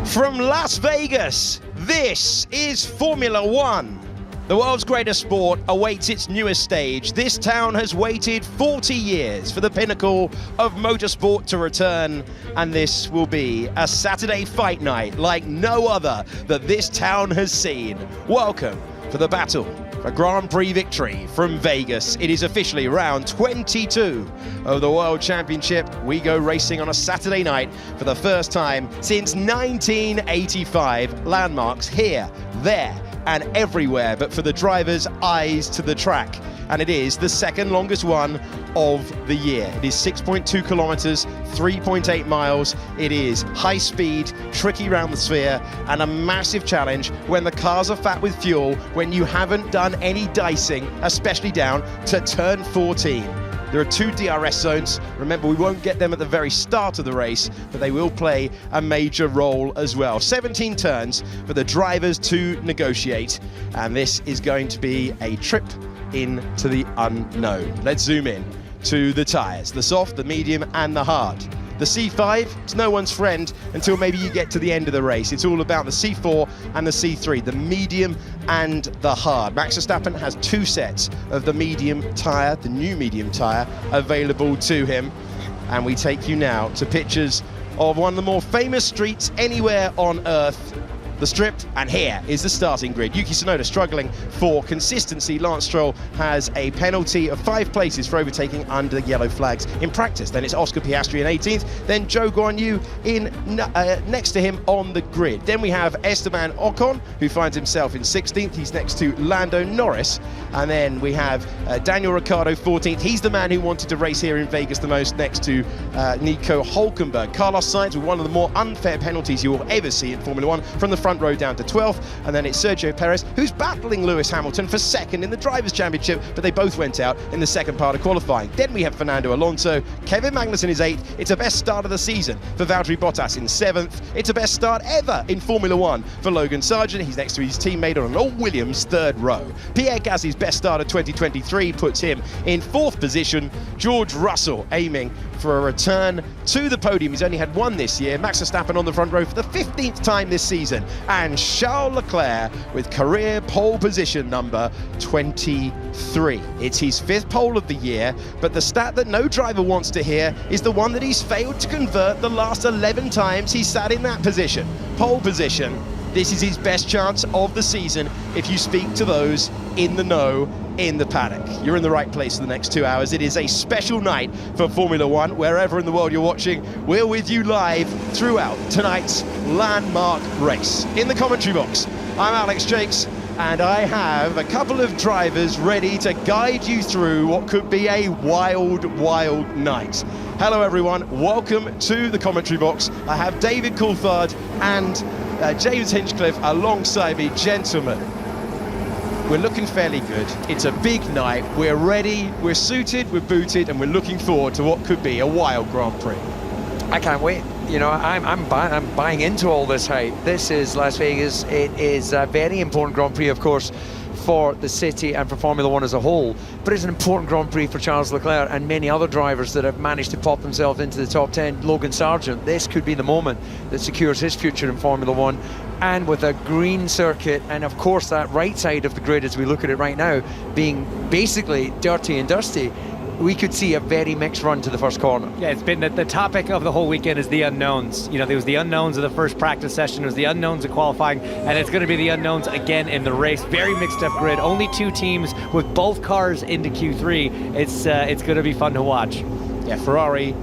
From Las Vegas, this is Formula One. The world's greatest sport awaits its newest stage. This town has waited 40 years for the pinnacle of motorsport to return, and this will be a Saturday fight night like no other that this town has seen. Welcome to the battle for Grand Prix victory from Vegas. It is officially round 22 of the World Championship. We go racing on a Saturday night for the first time since 1985. Landmarks here, there, and everywhere, but for the drivers, eyes to the track. And it is the second longest one of the year. It is 6.2 kilometers, 3.8 miles. It is high speed, tricky round the sphere, and a massive challenge when the cars are fat with fuel, when you haven't done any dicing, especially down to turn 14. There are 2 DRS zones. Remember, we won't get them at the very start of the race, but they will play a major role as well. 17 turns for the drivers to negotiate, and this is going to be a trip into the unknown. Let's zoom in to the tyres, the soft, the medium, and the hard. The C5 is no one's friend until maybe you get to the end of the race. It's all about the C4 and the C3, the medium and the hard. Max Verstappen has 2 sets of the medium tyre, the new medium tyre, available to him. And we take you now to pictures of one of the more famous streets anywhere on Earth, the Strip, and here is the starting grid. Yuki Tsunoda struggling for consistency. Lance Stroll has a penalty of 5 places for overtaking under the yellow flags in practice. Then it's Oscar Piastri in 18th, then Zhou Guanyu in next to him on the grid. Then we have Esteban Ocon, who finds himself in 16th. He's next to Lando Norris. And then we have Daniel Ricciardo 14th. He's the man who wanted to race here in Vegas the most, next to Nico Hülkenberg. Carlos Sainz with one of the more unfair penalties you will ever see in Formula One, from the front row down to 12th, and then it's Sergio Perez, who's battling Lewis Hamilton for second in the Drivers' Championship, but they both went out in the second part of qualifying. Then we have Fernando Alonso, Kevin Magnussen is 8th. It's a best start of the season for Valtteri Bottas in 7th. It's a best start ever in Formula One for Logan Sargent. He's next to his teammate on an all-Williams 3rd row. Pierre Gasly's best start of 2023 puts him in 4th position. George Russell aiming for a return to the podium. He's only had 1 this year. Max Verstappen on the front row for the 15th time this season. And Charles Leclerc with career pole position number 23. It's his 5th pole of the year, but the stat that no driver wants to hear is the one that he's failed to convert the last 11 times he sat in that position. Pole position. This is his best chance of the season if you speak to those in the know in the paddock. You're in the right place for the next 2 hours. It is a special night for Formula One. Wherever in the world you're watching, we're with you live throughout tonight's landmark race. In the commentary box, I'm Alex Jakes, and I have a couple of drivers ready to guide you through what could be a wild, wild night. Hello everyone, welcome to the commentary box. I have David Coulthard and James Hinchcliffe alongside me. Gentlemen, we're looking fairly good. It's a big night. We're ready, we're suited, we're booted, and we're looking forward to what could be a wild Grand Prix. I can't wait. You know, I'm buying into all this hype. This is Las Vegas. It is a very important Grand Prix, of course, for the city and for Formula One as a whole, but it's an important Grand Prix for Charles Leclerc and many other drivers that have managed to pop themselves into the top 10. Logan Sargent, this could be the moment that secures his future in Formula One, and with a green circuit, and of course that right side of the grid as we look at it right now being basically dirty and dusty, we could see a very mixed run to the first corner. Yeah, it's been the topic of the whole weekend is the unknowns. You know, there was the unknowns of the first practice session, there was the unknowns of qualifying, and it's going to be the unknowns again in the race. Very mixed up grid. Only 2 teams with both cars into Q3. It's going to be fun to watch. Yeah, Ferrari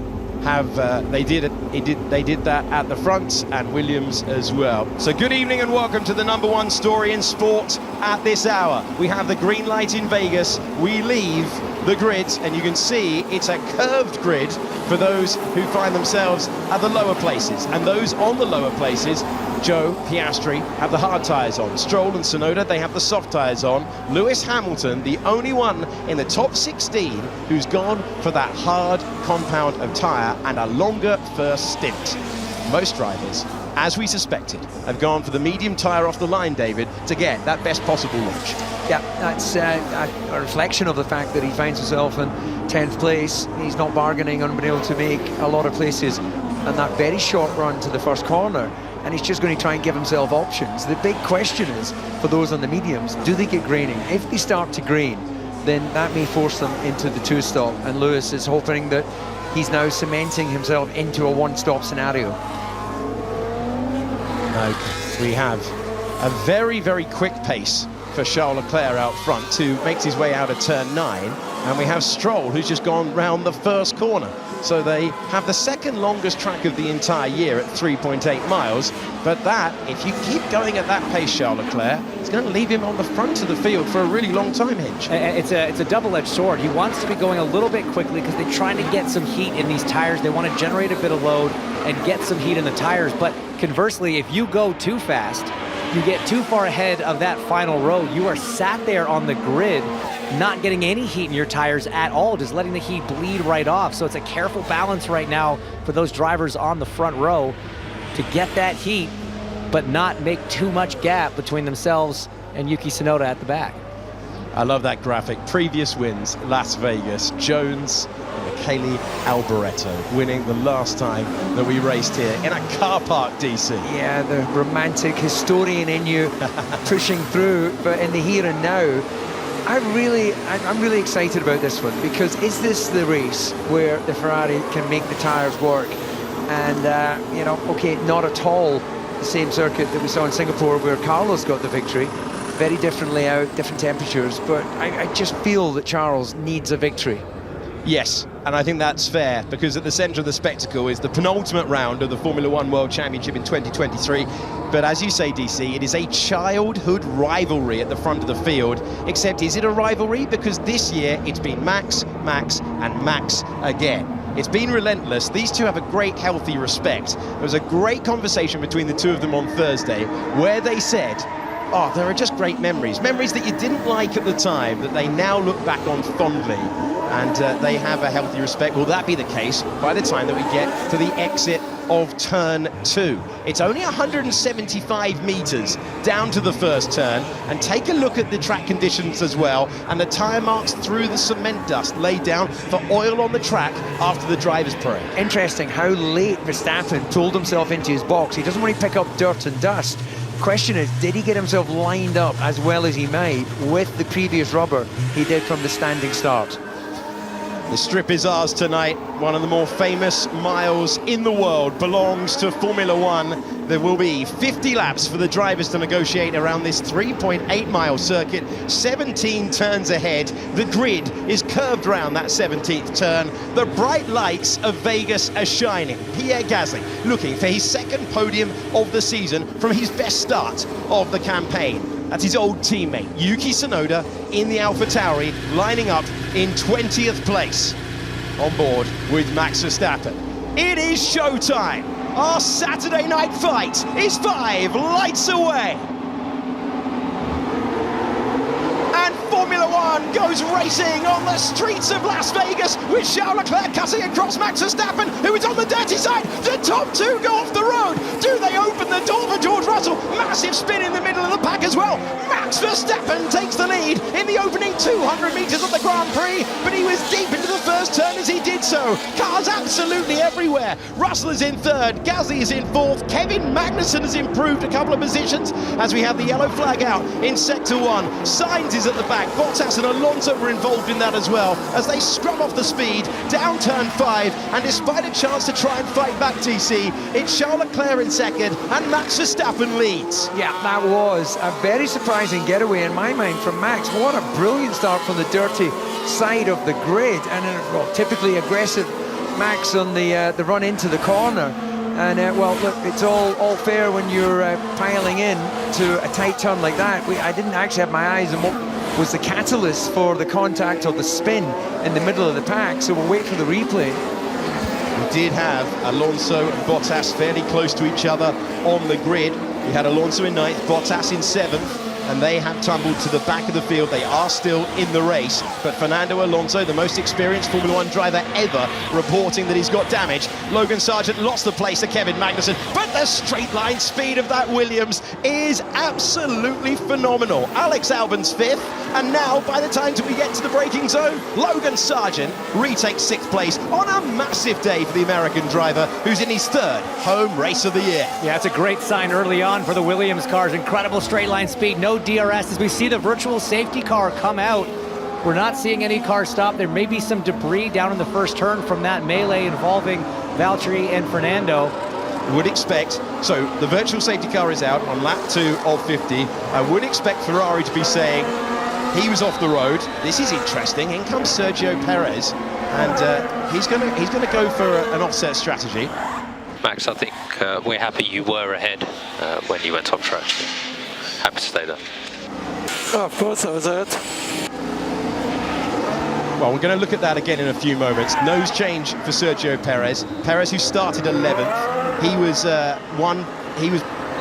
have they did that at the front, and Williams as well. So good evening and welcome to the #1 story in sport at this hour. We have the green light in Vegas. We leave the grid, and you can see it's a curved grid for those who find themselves at the lower places, and those on the lower places, Zhou, Piastri, have the hard tyres on. Stroll and Tsunoda, they have the soft tyres on. Lewis Hamilton, the only one in the top 16 who's gone for that hard compound of tyre and a longer first stint. Most drivers, as we suspected, have gone for the medium tyre off the line, David, to get that best possible launch. Yeah, that's a reflection of the fact that he finds himself in 10th place. He's not bargaining on being able to make a lot of places, and that very short run to the first corner and he's just going to try and give himself options. The big question is, for those on the mediums, do they get graining? If they start to grain, then that may force them into the two-stop, and Lewis is hoping that he's now cementing himself into a one-stop scenario. We have a very, very quick pace for Charles Leclerc out front, who makes his way out of turn 9, and we have Stroll, who's just gone round the first corner. So they have the second longest track of the entire year at 3.8 miles, but that, if you keep going at that pace, Charles Leclerc, it's going to leave him on the front of the field for a really long time, Hinch. It's a double-edged sword. He wants to be going a little bit quickly because they're trying to get some heat in these tires. They want to generate a bit of load and get some heat in the tires, but conversely, if you go too fast, you get too far ahead of that final row, you are sat there on the grid not getting any heat in your tires at all, just letting the heat bleed right off. So it's a careful balance right now for those drivers on the front row to get that heat, but not make too much gap between themselves and Yuki Tsunoda at the back. I love that graphic. Previous wins, Las Vegas, Jones and Michele Alboreto winning the last time that we raced here in a car park, DC. Yeah, the romantic historian in you pushing through, but in the here and now, I'm really excited about this one, because is this the race where the Ferrari can make the tires work? And, you know, okay, not at all the same circuit that we saw in Singapore where Carlos got the victory. Very different layout, different temperatures, but I just feel that Charles needs a victory. Yes, and I think that's fair, because at the centre of the spectacle is the penultimate round of the Formula One World Championship in 2023. But as you say, DC, it is a childhood rivalry at the front of the field, except is it a rivalry? Because this year it's been Max, Max and Max again. It's been relentless. These two have a great, healthy respect. There was a great conversation between the two of them on Thursday where they said, oh, there are just great memories. Memories that you didn't like at the time that they now look back on fondly. And they have a healthy respect. Will that be the case by the time that we get to the exit of turn 2? It's only 175 meters down to the first turn, and take a look at the track conditions as well, and the tire marks through the cement dust laid down for oil on the track after the driver's parade. Interesting how late Verstappen pulled himself into his box. He doesn't want to pick up dirt and dust. Question is, did he get himself lined up as well as he might with the previous rubber he did from the standing start? The strip is ours tonight. One of the more famous miles in the world belongs to Formula One. There will be 50 laps for the drivers to negotiate around this 3.8 mile circuit, 17 turns ahead. The grid is curved round that 17th turn. The bright lights of Vegas are shining. Pierre Gasly looking for his second podium of the season from his best start of the campaign. That's his old teammate, Yuki Tsunoda, in the AlphaTauri, lining up in 20th place on board with Max Verstappen. It is showtime. Our Saturday night fight is 5 lights away. And Formula One goes racing on the streets of Las Vegas with Charles Leclerc cutting across Max Verstappen, who is on the dirty side. The top two go off the road. Do they open the door for George Russell? Massive spin in the middle of the pack as well. Max Verstappen takes the lead in the opening 200 metres of the Grand Prix, but he was deep into the first turn as he did so. Cars absolutely everywhere. Russell is in third, Gasly is in fourth, Kevin Magnussen has improved a couple of positions as we have the yellow flag out in sector 1. Sainz is at the back, Bottas and Alonso were involved in that as well as they scrub off the speed down turn 5, and despite a chance to try and fight back, TC, it's Charles Leclerc in second and Max Verstappen leads. Yeah, that was a very surprising getaway in my mind from Max. What a brilliant start from the dirty side of the grid, and well, typically aggressive Max on the run into the corner. And well, look, it's all fair when you're piling in to a tight turn like that. I didn't actually have my eyes on what was the catalyst for the contact or the spin in the middle of the pack, so we'll wait for the replay. We did have Alonso and Bottas fairly close to each other on the grid. We had Alonso in 9th, Bottas in 7th, and they have tumbled to the back of the field. They are still in the race, but Fernando Alonso, the most experienced Formula One driver ever, reporting that he's got damage. Logan Sargent lost the place to Kevin Magnussen, but the straight line speed of that Williams is absolutely phenomenal. Alex Albon's 5th, And now, by the time we get to the braking zone, Logan Sargent retakes 6th place on a massive day for the American driver, who's in his 3rd home race of the year. Yeah, it's a great sign early on for the Williams cars. Incredible straight line speed, no DRS. As we see the virtual safety car come out, we're not seeing any cars stop. There may be some debris down in the first turn from that melee involving Valtteri and Fernando. Would expect, so the virtual safety car is out on lap 2 of 50. I would expect Ferrari to be saying he was off the road. This is interesting. In comes Sergio Perez, and he's gonna go for an offset strategy. Max, I think we're happy you were ahead when you went off track. Happy to stay there. Oh, of course I was ahead. Well, we're going to look at that again in a few moments. Nose change for Sergio Perez. Perez, who started 11th, he was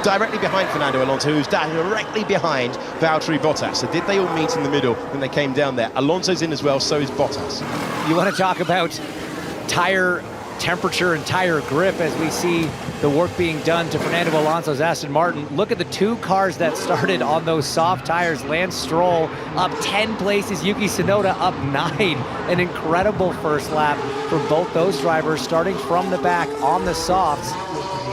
directly behind Fernando Alonso, who was directly behind Valtteri Bottas. So did they all meet in the middle when they came down there? Alonso's in as well, so is Bottas. You want to talk about tire temperature and tire grip as we see the work being done to Fernando Alonso's Aston Martin. Look at the 2 cars that started on those soft tires. Lance Stroll up 10 places, Yuki Tsunoda up 9. An incredible first lap for both those drivers, starting from the back on the softs.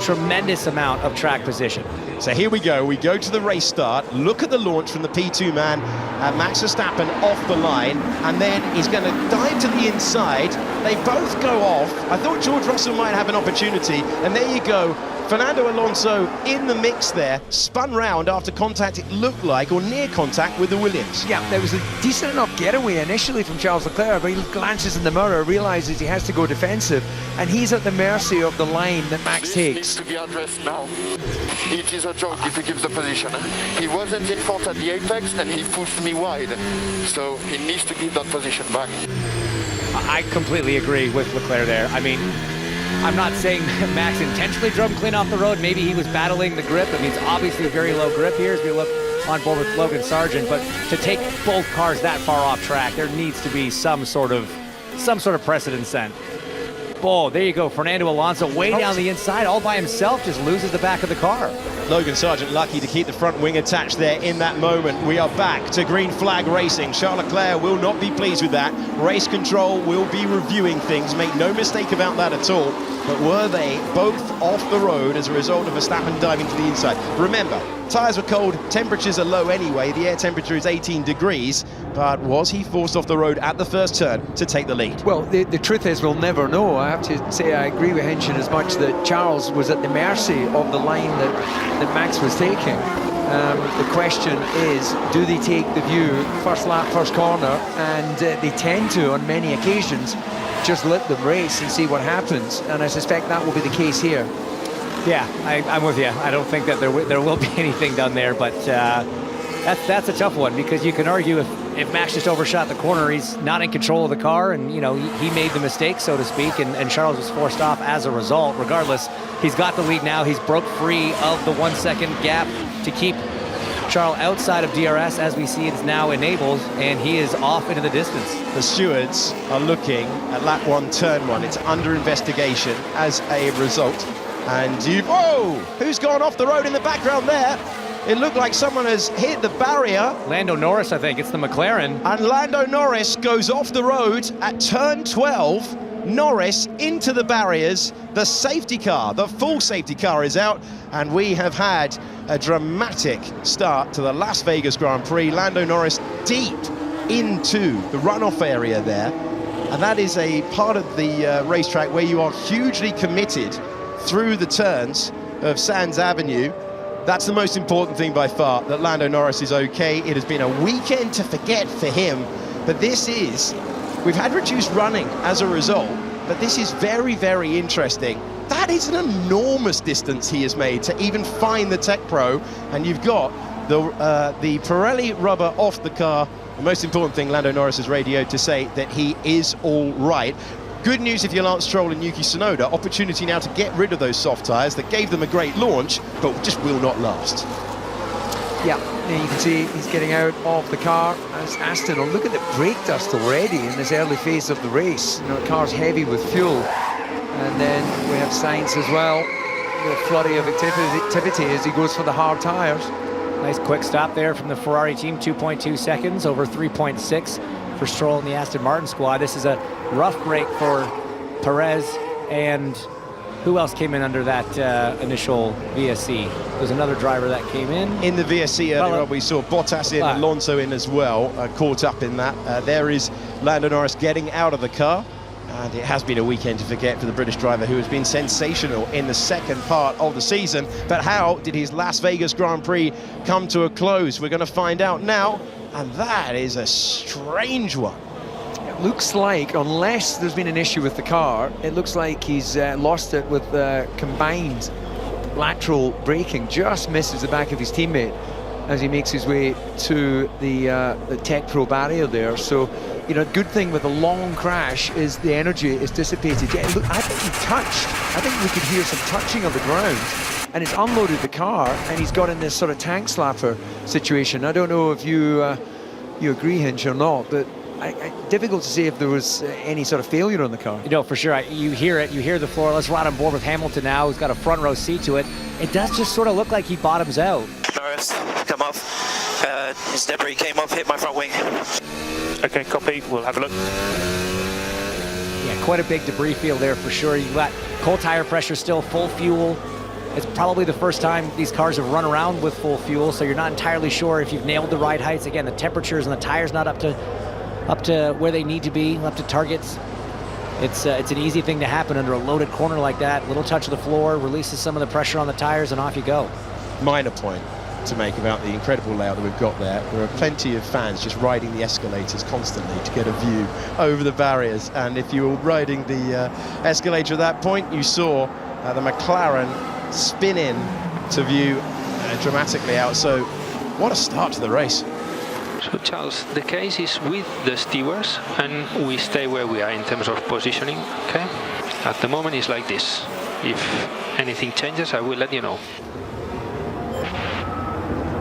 Tremendous amount of track position. So here we go to the race start. Look at the launch from the P2 man, Max Verstappen off the line, and then he's going to dive to the inside. They both go off. I thought George Russell might have an opportunity, and there you go. Fernando Alonso in the mix there, spun round after contact, it looked like, or near contact with the Williams. Yeah, there was a decent enough getaway initially from Charles Leclerc, but he glances in the mirror, realizes he has to go defensive, and he's at the mercy of the line that Max takes. Needs to be addressed now. It is a joke if he gives the position. He wasn't in front at the apex and he pushed me wide, so he needs to give that position back. I completely agree with Leclerc there. I mean, I'm not saying Max intentionally drove him clean off the road. Maybe he was battling the grip. I mean, it's obviously very low grip here as we look on board with Logan Sargent, but to take both cars that far off track, there needs to be some sort of precedent set. Oh, there you go. Fernando Alonso way down the inside, all by himself, just loses the back of the car. Logan Sargent lucky to keep the front wing attached there in that moment. We are back to green flag racing. Charles Leclerc will not be pleased with that. Race control will be reviewing things. Make no mistake about that at all. But were they both off the road as a result of Verstappen diving to the inside? Remember, tyres were cold, temperatures are low anyway. The air temperature is 18 degrees. But was he forced off the road at the first turn to take the lead? Well, the truth is we'll never know. I have to say I agree with Henshin as much that Charles was at the mercy of the line that Max was taking. The question is, do they take the view, first lap, first corner, and they tend to, on many occasions, just let them race and see what happens, and I suspect that will be the case here. Yeah, I'm with you. I don't think that there will be anything done there, but that's a tough one, because you can argue if Max just overshot the corner, he's not in control of the car, and you know he made the mistake, so to speak, and Charles was forced off as a result. Regardless, he's got the lead now. He's broke free of the 1 second gap to keep Charles outside of DRS, as we see it's now enabled, and he is off into the distance. The stewards are looking at lap 1, turn 1. It's under investigation as a result. And whoa! Who's gone off the road in the background there? It looked like someone has hit the barrier. Lando Norris, I think. It's the McLaren. And Lando Norris goes off the road at turn 12. Norris into the barriers. The safety car, the full safety car is out. And we have had a dramatic start to the Las Vegas Grand Prix. Lando Norris deep into the runoff area there. And that is a part of the racetrack where you are hugely committed through the turns of Sands Avenue. That's the most important thing by far, that Lando Norris is okay. It has been a weekend to forget for him, but we've had reduced running as a result, but this is very, very interesting. That is an enormous distance he has made to even find the Tech Pro, and you've got the Pirelli rubber off the car. The most important thing, Lando Norris has radioed to say that he is all right. Good news if you're Lance Stroll and Yuki Tsunoda, opportunity now to get rid of those soft tyres that gave them a great launch, but just will not last. Yeah, you can see he's getting out of the car as Aston. Oh, look at the brake dust already in this early phase of the race. You know, the car's heavy with fuel. And then we have Sainz as well. A flurry of activity as he goes for the hard tyres. Nice quick stop there from the Ferrari team, 2.2 seconds over 3.6 for Stroll and the Aston Martin squad. This is a rough break for Perez, and who else came in under that initial VSC? There's another driver that came in the VSC earlier on. We saw Bottas in, Alonso in as well, caught up in that. There is Lando Norris getting out of the car. And it has been a weekend to forget for the British driver, who has been sensational in the second part of the season. But how did his Las Vegas Grand Prix come to a close? We're going to find out now, and that is a strange one. It looks like, unless there's been an issue with the car, it looks like he's lost it with combined lateral braking. Just misses the back of his teammate as he makes his way to the Tech Pro barrier there. So, you know, good thing with a long crash is the energy is dissipated. Yeah, look, I think he touched. I think we could hear some touching on the ground, and it's unloaded the car, and he's got in this sort of tank slapper situation. I don't know if you agree, Hinch, or not, but difficult to say if there was any sort of failure on the car. You know, for sure, you hear it, you hear the floor. Let's ride on board with Hamilton now, who's got a front row seat to it. It does just sort of look like he bottoms out. Norris, come off. His debris came off, hit my front wing. Okay, copy. We'll have a look. Yeah, quite a big debris field there for sure. You've got cold tire pressure still, full fuel. It's probably the first time these cars have run around with full fuel, so you're not entirely sure if you've nailed the ride heights. Again, the temperatures and the tires not up to where they need to be, up to targets. It's an easy thing to happen under a loaded corner like that. Little touch of the floor releases some of the pressure on the tires, and off you go. Minor point to make about the incredible layout that we've got there. There are plenty of fans just riding the escalators constantly to get a view over the barriers, and if you were riding the escalator at that point, you saw the McLaren spin in to view dramatically out. So what a start to the race. So Charles, the case is with the stewards, and we stay where we are in terms of positioning, okay? At the moment it's like this. If anything changes, I will let you know.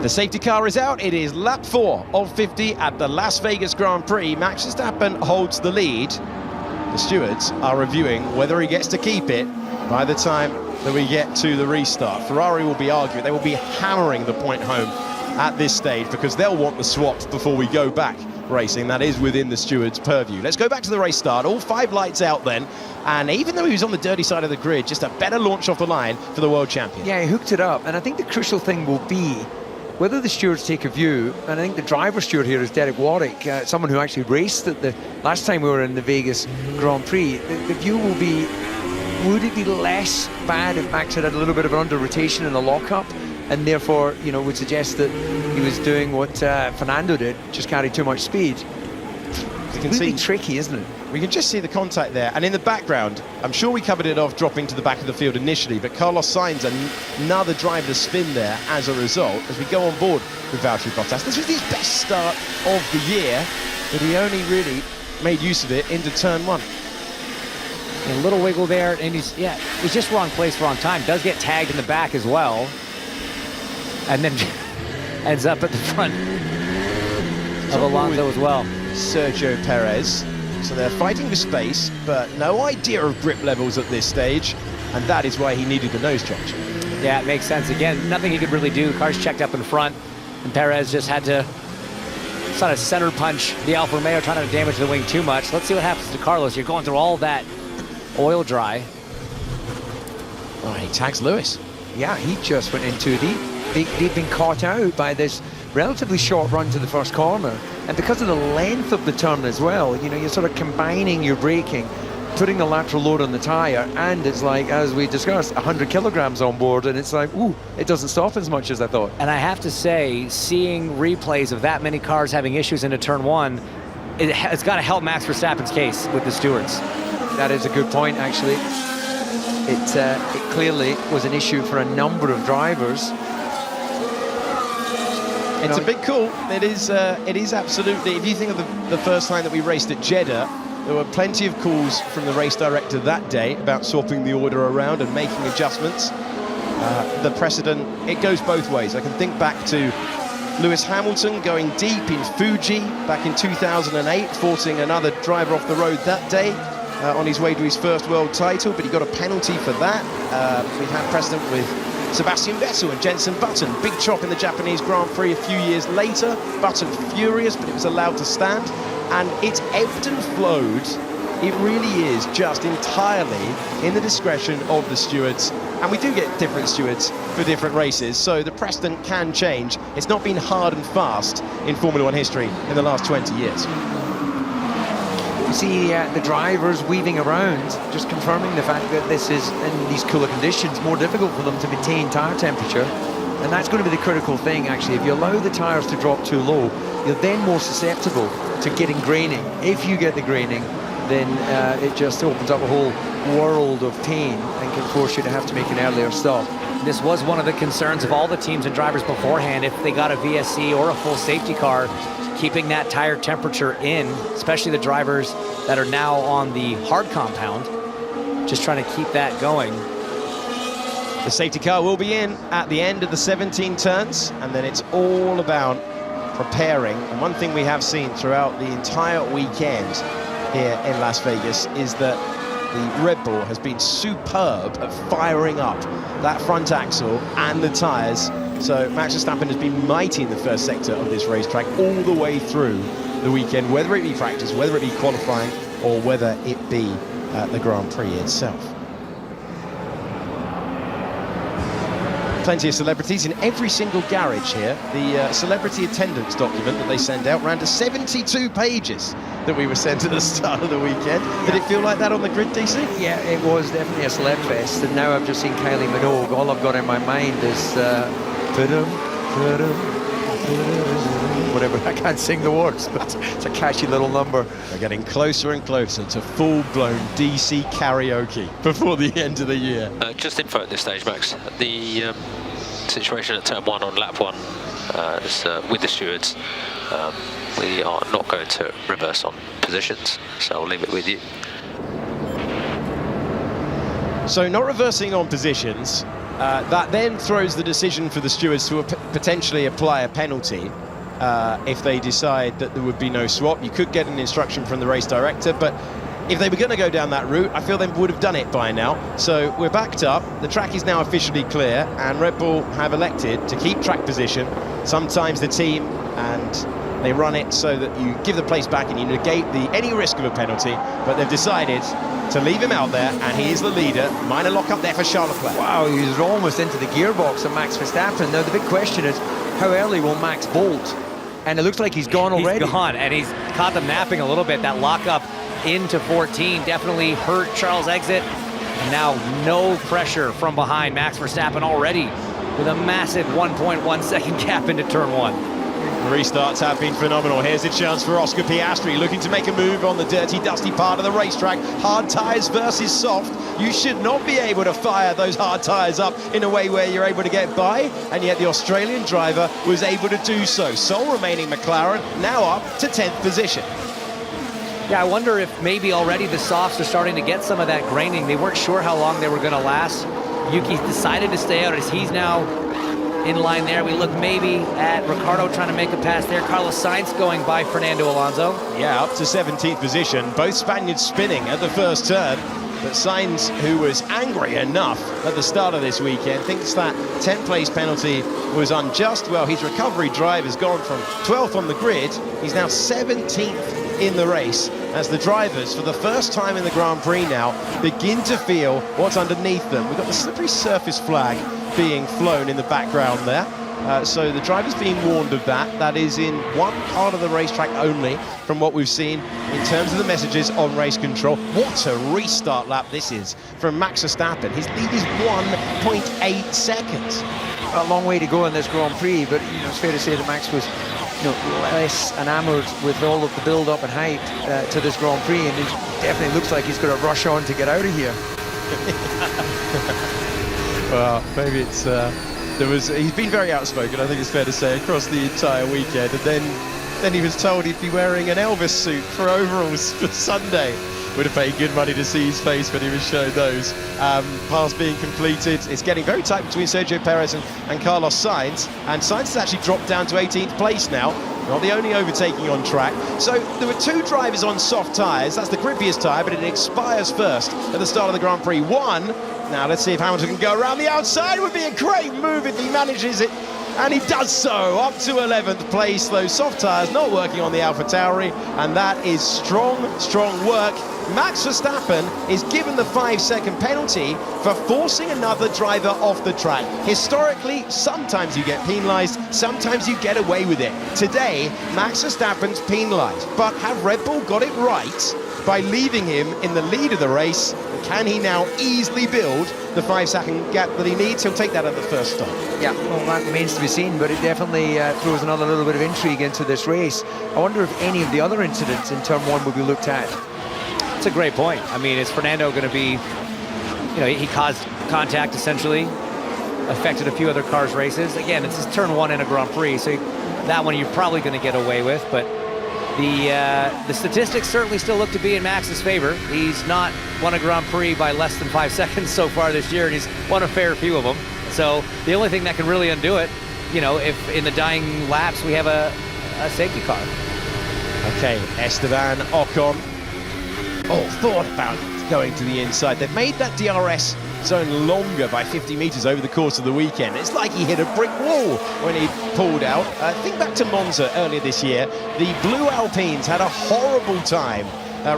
The safety car is out. It is lap 4 of 50 at the Las Vegas Grand Prix. Max Verstappen holds the lead. The stewards are reviewing whether he gets to keep it by the time that we get to the restart. Ferrari will be arguing. They will be hammering the point home at this stage because they'll want the swaps before we go back racing. That is within the stewards' purview. Let's go back to the race start. All 5 lights out then. And even though he was on the dirty side of the grid, just a better launch off the line for the world champion. Yeah, he hooked it up. And I think the crucial thing will be whether the stewards take a view, and I think the driver steward here is Derek Warwick, someone who actually raced at the last time we were in the Vegas Grand Prix. The view will be, would it be less bad if Max had a little bit of an under rotation in the lockup, and therefore, you know, would suggest that he was doing what Fernando did, just carry too much speed. You can really see, tricky, isn't it? We can just see the contact there, and in the background, I'm sure we covered it off dropping to the back of the field initially, but Carlos Sainz, another driver to spin there as a result, as we go on board with Valtteri Bottas. This was his best start of the year, but he only really made use of it into turn 1. A little wiggle there, and he's just wrong place, wrong time. Does get tagged in the back as well, and then ends up at the front of Alonso as well. Sergio Perez. So they're fighting for space, but no idea of grip levels at this stage, and that is why he needed the nose change. Yeah, it makes sense. Again, nothing he could really do. Car's checked up in front, and Perez just had to sort of center punch the Alfa Romeo, trying to damage the wing too much. Let's see what happens to Carlos. You're going through all that oil dry. Oh, he tags Lewis. Yeah, he just went in too deep. They've been caught out by this relatively short run to the first corner, and because of the length of the turn as well, you know, you're sort of combining your braking, putting the lateral load on the tire, and it's like, as we discussed, 100 kilograms on board, and it's like, ooh, it doesn't stop as much as I thought. And I have to say, seeing replays of that many cars having issues into turn 1, it's got to help Max Verstappen's case with the stewards. That is a good point, actually. It clearly was an issue for a number of drivers. It's a big call. It is absolutely. If you think of the first time that we raced at Jeddah, there were plenty of calls from the race director that day about swapping the order around and making adjustments. The precedent, it goes both ways. I can think back to Lewis Hamilton going deep in Fuji back in 2008, forcing another driver off the road that day on his way to his first world title, but he got a penalty for that. We've had precedent with Sebastian Vettel and Jenson Button. Big chop in the Japanese Grand Prix a few years later. Button furious, but it was allowed to stand. And it's ebbed and flowed. It really is just entirely in the discretion of the stewards. And we do get different stewards for different races, so the precedent can change. It's not been hard and fast in Formula One history in the last 20 years. You see the drivers weaving around, just confirming the fact that this is, in these cooler conditions, more difficult for them to maintain tyre temperature. And that's going to be the critical thing, actually. If you allow the tyres to drop too low, you're then more susceptible to getting graining. If you get the graining, then it just opens up a whole world of pain and can force you to have to make an earlier stop. This was one of the concerns of all the teams and drivers beforehand. If they got a VSC or a full safety car, keeping that tire temperature in, especially the drivers that are now on the hard compound, just trying to keep that going. The safety car will be in at the end of the 17 turns, and then it's all about preparing. And one thing we have seen throughout the entire weekend here in Las Vegas is that the Red Bull has been superb at firing up that front axle and the tyres. So Max Verstappen has been mighty in the first sector of this racetrack all the way through the weekend, whether it be practice, whether it be qualifying, or whether it be the Grand Prix itself. Plenty of celebrities in every single garage here. The celebrity attendance document that they send out ran to 72 pages that we were sent at the start of the weekend. Did it feel like that on the grid, DC? Yeah, it was definitely a celeb fest, and now I've just seen Kylie Minogue. All I've got in my mind is whatever. I can't sing the words, but it's a catchy little number. We're getting closer and closer to full-blown DC karaoke before the end of the year. Just info at this stage, Max. The situation at turn 1 on lap 1 is with the stewards. We are not going to reverse on positions, so I'll leave it with you. So not reversing on positions, that then throws the decision for the stewards to potentially apply a penalty if they decide that there would be no swap. You could get an instruction from the race director, but if they were going to go down that route, I feel they would have done it by now. So we're backed up, the track is now officially clear, and Red Bull have elected to keep track position. Sometimes the team, and they run it so that you give the place back and you negate any risk of a penalty, but they've decided to leave him out there, and he is the leader. Minor lock-up there for Charles Leclerc. Wow, he's almost into the gearbox of Max Verstappen. Now the big question is, how early will Max bolt? And it looks like he's gone already. He's gone, and he's caught them napping a little bit. That lock-up into 14 definitely hurt Charles' exit. And now no pressure from behind. Max Verstappen already with a massive 1.1 second gap into turn 1. The restarts have been phenomenal. Here's a chance for Oscar Piastri, looking to make a move on the dirty, dusty part of the racetrack. Hard tyres versus soft. You should not be able to fire those hard tyres up in a way where you're able to get by, and yet the Australian driver was able to do so. Sole remaining McLaren, now up to 10th position. Yeah, I wonder if maybe already the softs are starting to get some of that graining. They weren't sure how long they were going to last. Yuki decided to stay out as he's now in line there. We look maybe at Ricciardo trying to make a pass there. Carlos Sainz going by Fernando Alonso. Yeah, up to 17th position. Both Spaniards spinning at the first turn. But Sainz, who was angry enough at the start of this weekend, thinks that 10th place penalty was unjust. Well, his recovery drive has gone from 12th on the grid. He's now 17th in the race as the drivers, for the first time in the Grand Prix now, begin to feel what's underneath them. We've got the slippery surface flag being flown in the background there. So the drivers being warned of that. That is in one part of the racetrack only from what we've seen in terms of the messages on race control. What a restart lap this is from Max Verstappen. His lead is 1.8 seconds. A long way to go in this Grand Prix, but it's fair to say that Max was less enamoured with all of the build-up and hype to this Grand Prix, and it definitely looks like he's going to rush on to get out of here. Well, maybe it's he's been very outspoken, I think it's fair to say, across the entire weekend, and then he was told he'd be wearing an Elvis suit for overalls for Sunday. Would have paid good money to see his face when he was showing those. Pass being completed. It's getting very tight between Sergio Perez and Carlos Sainz, and Sainz has actually dropped down to 18th place now. Not the only overtaking on track. So there were two drivers on soft tyres. That's the grippiest tyre, but it expires first at the start of the Grand Prix. One Now let's see if Hamilton can go around the outside. Would be a great move if he manages it. And he does so, up to 11th place. Those soft tyres not working on the AlphaTauri, and that is strong work. Max Verstappen is given the 5-second penalty for forcing another driver off the track. Historically, sometimes you get penalised, sometimes you get away with it. Today, Max Verstappen's penalised, but have Red Bull got it right by leaving him in the lead of the race? Can he now easily build the 5-second gap that he needs? He'll take that at the first stop. Yeah, well, that remains to be seen, but it definitely throws another little bit of intrigue into this race. I wonder if any of the other incidents in turn one will be looked at. That's a great point. I mean, is Fernando going to be, you know, he caused contact essentially, affected a few other cars' races. Again, it's his turn one in a Grand Prix, so that one you're probably going to get away with, but the statistics certainly still look to be in Max's favor. He's not won a Grand Prix by less than 5 seconds so far this year, and he's won a fair few of them. So the only thing that can really undo it, you know, if in the dying laps we have a safety car. Okay, Esteban Ocon. Thought about going to the inside. They've made that DRS zone longer by 50 meters over the course of the weekend. It's like he hit a brick wall when he pulled out. Think back to Monza earlier this year. The Blue Alpines had a horrible time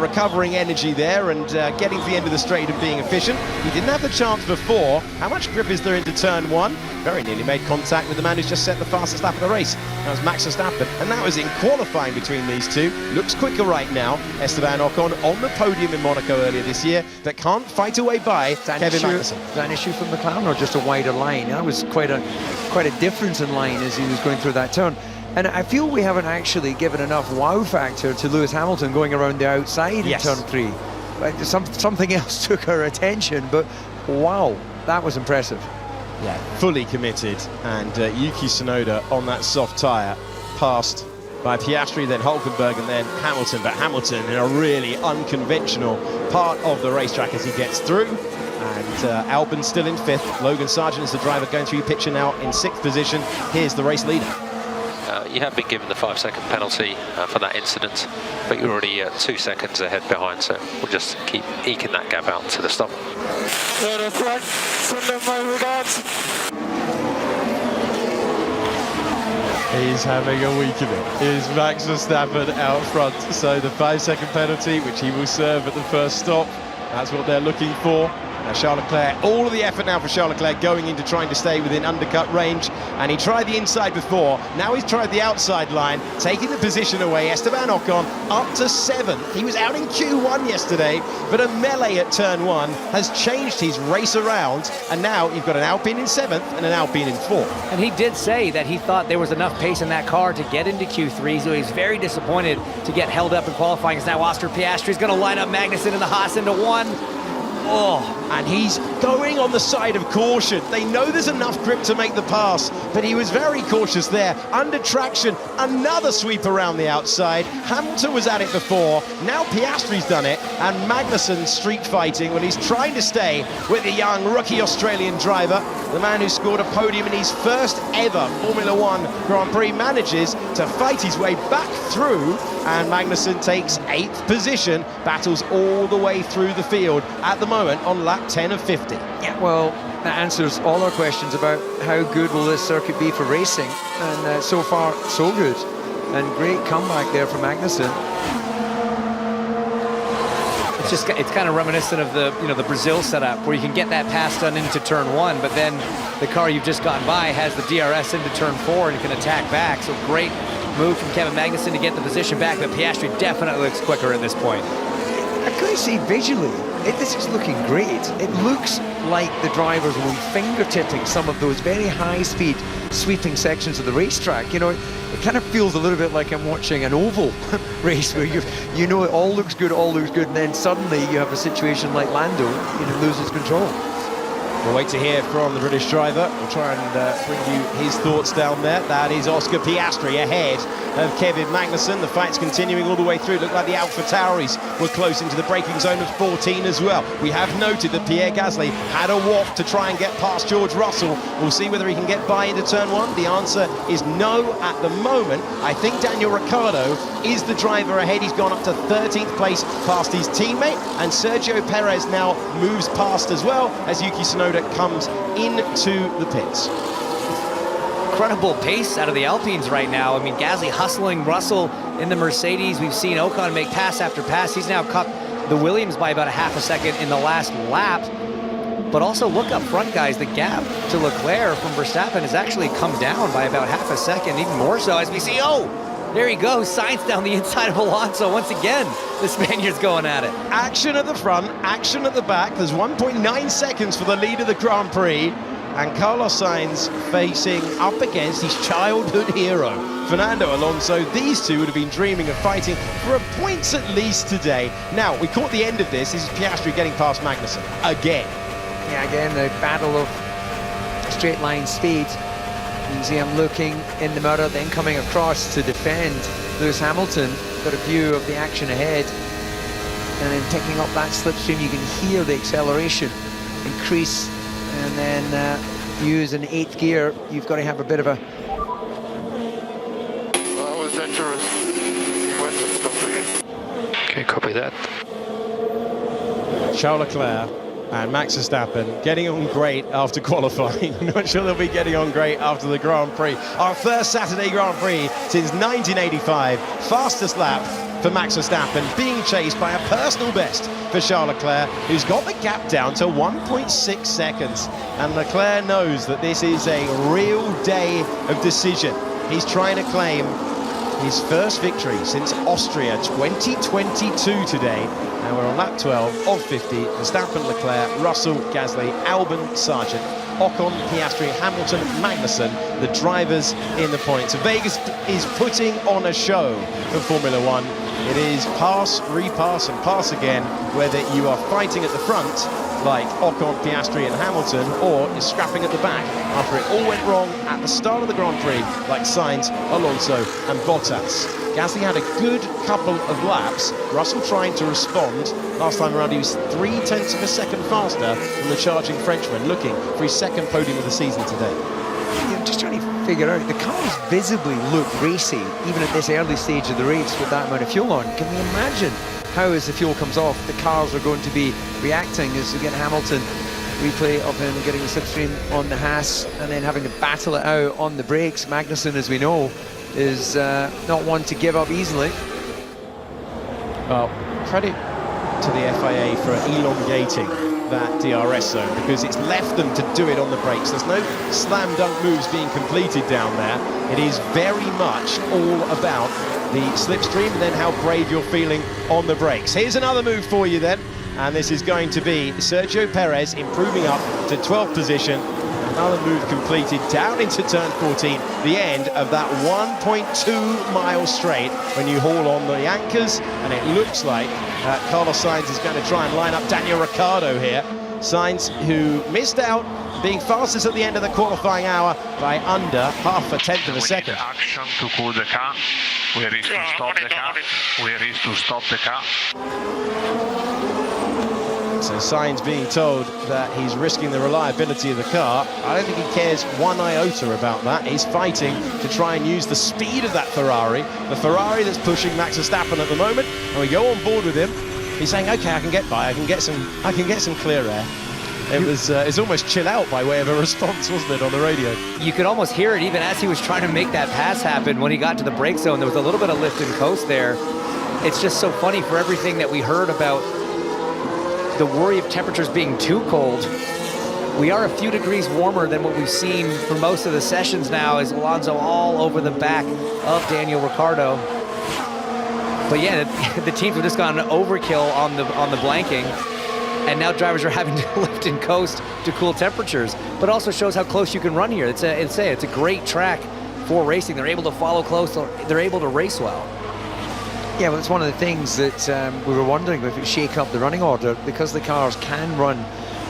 recovering energy there and getting to the end of the straight and being efficient. He didn't have the chance before. How much grip is there into turn one? Very nearly made contact with the man who's just set the fastest lap of the race. That was Max Verstappen, and that was in qualifying between these two. Looks quicker right now. Esteban Ocon on the podium in Monaco earlier this year, but can't fight away by Kevin Magnussen. Is that an issue from McLaren or just a wider line? That was quite a difference in line as he was going through that turn. And I feel we haven't actually given enough wow factor to Lewis Hamilton going around the outside in turn three. Like something else took our attention, but wow, that was impressive. Yeah, fully committed, and Yuki Tsunoda on that soft tyre, passed by Piastri, then Hülkenberg, and then Hamilton. But Hamilton in a really unconventional part of the racetrack as he gets through. And Albon still in 5th. Logan Sargent is the driver going through picture now in 6th position. Here's the race leader. You have been given the 5-second penalty for that incident, but you're already 2 seconds ahead behind, so we'll just keep eking that gap out to the stop. Yeah, that's right. Send them my regards. He's having a week of it. Is Max Verstappen out front? So the 5-second penalty, which he will serve at the first stop, that's what they're looking for. Now Charles Leclerc, all of the effort now for Charles Leclerc going into trying to stay within undercut range, and he tried the inside before, now he's tried the outside line, taking the position away. Esteban Ocon up to 7th. He was out in Q1 yesterday, but a melee at turn 1 has changed his race around, and now you've got an Alpine in 7th and an Alpine in 4th. And he did say that he thought there was enough pace in that car to get into Q3, so he's very disappointed to get held up in qualifying. As now Oscar Piastri is going to line up Magnussen and the Haas into 1. And he's going on the side of caution. They know there's enough grip to make the pass, but he was very cautious there. Under traction, another sweep around the outside. Hamilton was at it before. Now Piastri's done it, and Magnussen street fighting when he's trying to stay with the young rookie Australian driver. The man who scored a podium in his first ever Formula One Grand Prix manages to fight his way back through, and Magnussen takes 8th position, battles all the way through the field at the moment on lap 10 of 50. Yeah, well, that answers all our questions about how good will this circuit be for racing, and so far so good, and great comeback there from Magnussen. It's kind of reminiscent of the Brazil setup where you can get that pass done into turn 1, but then the car you've just gotten by has the DRS into turn 4 and you can attack back. So great move from Kevin Magnussen to get the position back, but Piastri definitely looks quicker at this point. I gotta say, visually, this is looking great. It looks like the drivers will be fingertipping some of those very high-speed sweeping sections of the racetrack. You know, it kind of feels a little bit like I'm watching an oval race where you know it all looks good, and then suddenly you have a situation like Lando, loses control. We'll wait to hear from the British driver. We'll try and bring you his thoughts down there. That is Oscar Piastri ahead of Kevin Magnussen. The fight's continuing all the way through. It looked like the AlphaTauris were close into the braking zone of 14 as well. We have noted that Pierre Gasly had a waft to try and get past George Russell. We'll see whether he can get by into turn one. The answer is no at the moment. I think Daniel Ricciardo is the driver ahead. He's gone up to 13th place past his teammate, and Sergio Perez now moves past as well as Yuki Tsunoda comes into the pits. Incredible pace out of the Alpines right now. I mean, Gasly hustling Russell in the Mercedes. We've seen Ocon make pass after pass. He's now cut the Williams by about a half a second in the last lap. But also look up front, guys. The gap to Leclerc from Verstappen has actually come down by about half a second, even more so as we see, oh, there he goes, Sainz down the inside of Alonso. Once again, the Spaniard's going at it. Action at the front, action at the back. There's 1.9 seconds for the lead of the Grand Prix. And Carlos Sainz facing up against his childhood hero, Fernando Alonso. These two would have been dreaming of fighting for a point at least today. Now, we caught the end of this. This is Piastri getting past Magnussen again. Yeah, again, the battle of straight line speed. You can see him looking in the mirror, then coming across to defend Lewis Hamilton. Got a view of the action ahead. And then picking up that slipstream, you can hear the acceleration increase. And then use an 8th gear. You've got to have a bit of a... That was dangerous. He went to stop again. Okay, copy that. Charles Leclerc and Max Verstappen getting on great after qualifying. Not sure they'll be getting on great after the Grand Prix. Our first Saturday Grand Prix since 1985. Fastest lap for Max Verstappen, being chased by a personal best for Charles Leclerc, who's got the gap down to 1.6 seconds. And Leclerc knows that this is a real day of decision. He's trying to claim his first victory since Austria 2022 today. And we're on lap 12 of 50. Verstappen, Leclerc, Russell, Gasly, Albon, Sargent, Ocon, Piastri, Hamilton, Magnussen, the drivers in the points. Vegas is putting on a show for Formula One. It is pass, repass and pass again, whether you are fighting at the front like Ocon, Piastri and Hamilton, or you're scrapping at the back after it all went wrong at the start of the Grand Prix like Sainz, Alonso and Bottas. Gasly had a good couple of laps. Russell trying to respond. Last time around he was 0.3 of a second faster than the charging Frenchman, looking for his second podium of the season today. I'm just trying to figure out, the cars visibly look racy, even at this early stage of the race with that amount of fuel on. Can we imagine how, as the fuel comes off, the cars are going to be reacting as we get Hamilton replay of him getting the slipstream on the Haas and then having to battle it out on the brakes. Magnussen, as we know, is not one to give up easily. Well, credit to the FIA for elongating that DRS zone, because it's left them to do it on the brakes. There's no slam dunk moves being completed down there. It is very much all about the slipstream and then how brave you're feeling on the brakes. Here's another move for you then, and this is going to be Sergio Perez improving up to 12th position. Another move completed down into turn 14, the end of that 1.2 mile straight when you haul on the anchors, and it looks like Carlos Sainz is going to try and line up Daniel Ricciardo here. Sainz, who missed out being fastest at the end of the qualifying hour by under half a tenth of a second. Action to cool the car. Where is to stop the car? Where is to stop the car? So Sainz being told that he's risking the reliability of the car. I don't think he cares one iota about that. He's fighting to try and use the speed of that Ferrari, the Ferrari that's pushing Max Verstappen at the moment. And we go on board with him. He's saying, okay, I can get by, I can get some clear air. It's almost chill out by way of a response, wasn't it, on the radio? You could almost hear it even as he was trying to make that pass happen. When he got to the brake zone, there was a little bit of lift and coast there. It's just so funny for everything that we heard about the worry of temperatures being too cold. We are a few degrees warmer than what we've seen for most of the sessions now, as Alonso all over the back of Daniel Ricciardo. But yeah, the teams have just gone overkill on the blanking, and now drivers are having to lift and coast to cool temperatures. But also shows how close you can run here. It's a great track for racing. They're able to follow close. They're able to race well. Yeah, well, it's one of the things that we were wondering if it would shake up the running order, because the cars can run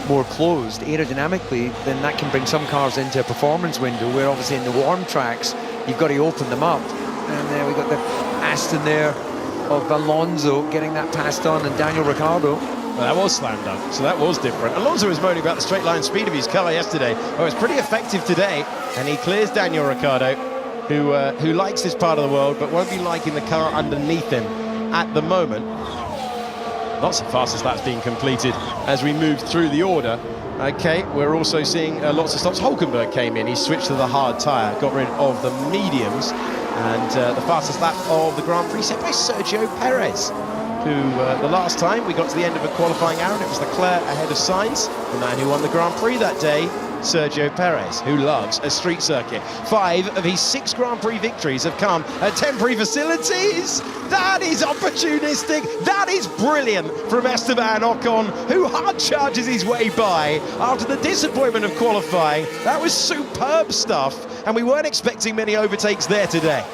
more closed aerodynamically, then that can bring some cars into a performance window where obviously in the warm tracks, you've got to open them up. And there we got the Aston there of Alonso getting that passed on, and Daniel Ricciardo. Well, that was slam dunk, so that was different. Alonso was moaning about the straight line speed of his car yesterday. Oh, it's pretty effective today, and he clears Daniel Ricciardo, who likes this part of the world, but won't be liking the car underneath him at the moment. Lots of fastest laps being completed as we move through the order. Okay, we're also seeing lots of stops. Hulkenberg came in, he switched to the hard tyre, got rid of the mediums, and the fastest lap of the Grand Prix set by Sergio Perez, who the last time we got to the end of a qualifying hour, and it was Leclerc ahead of Sainz, the man who won the Grand Prix that day, Sergio Perez, who loves a street circuit. 5 of his 6 Grand Prix victories have come at temporary facilities. That is opportunistic. That is brilliant from Esteban Ocon, who hard charges his way by after the disappointment of qualifying. That was superb stuff, and we weren't expecting many overtakes there today.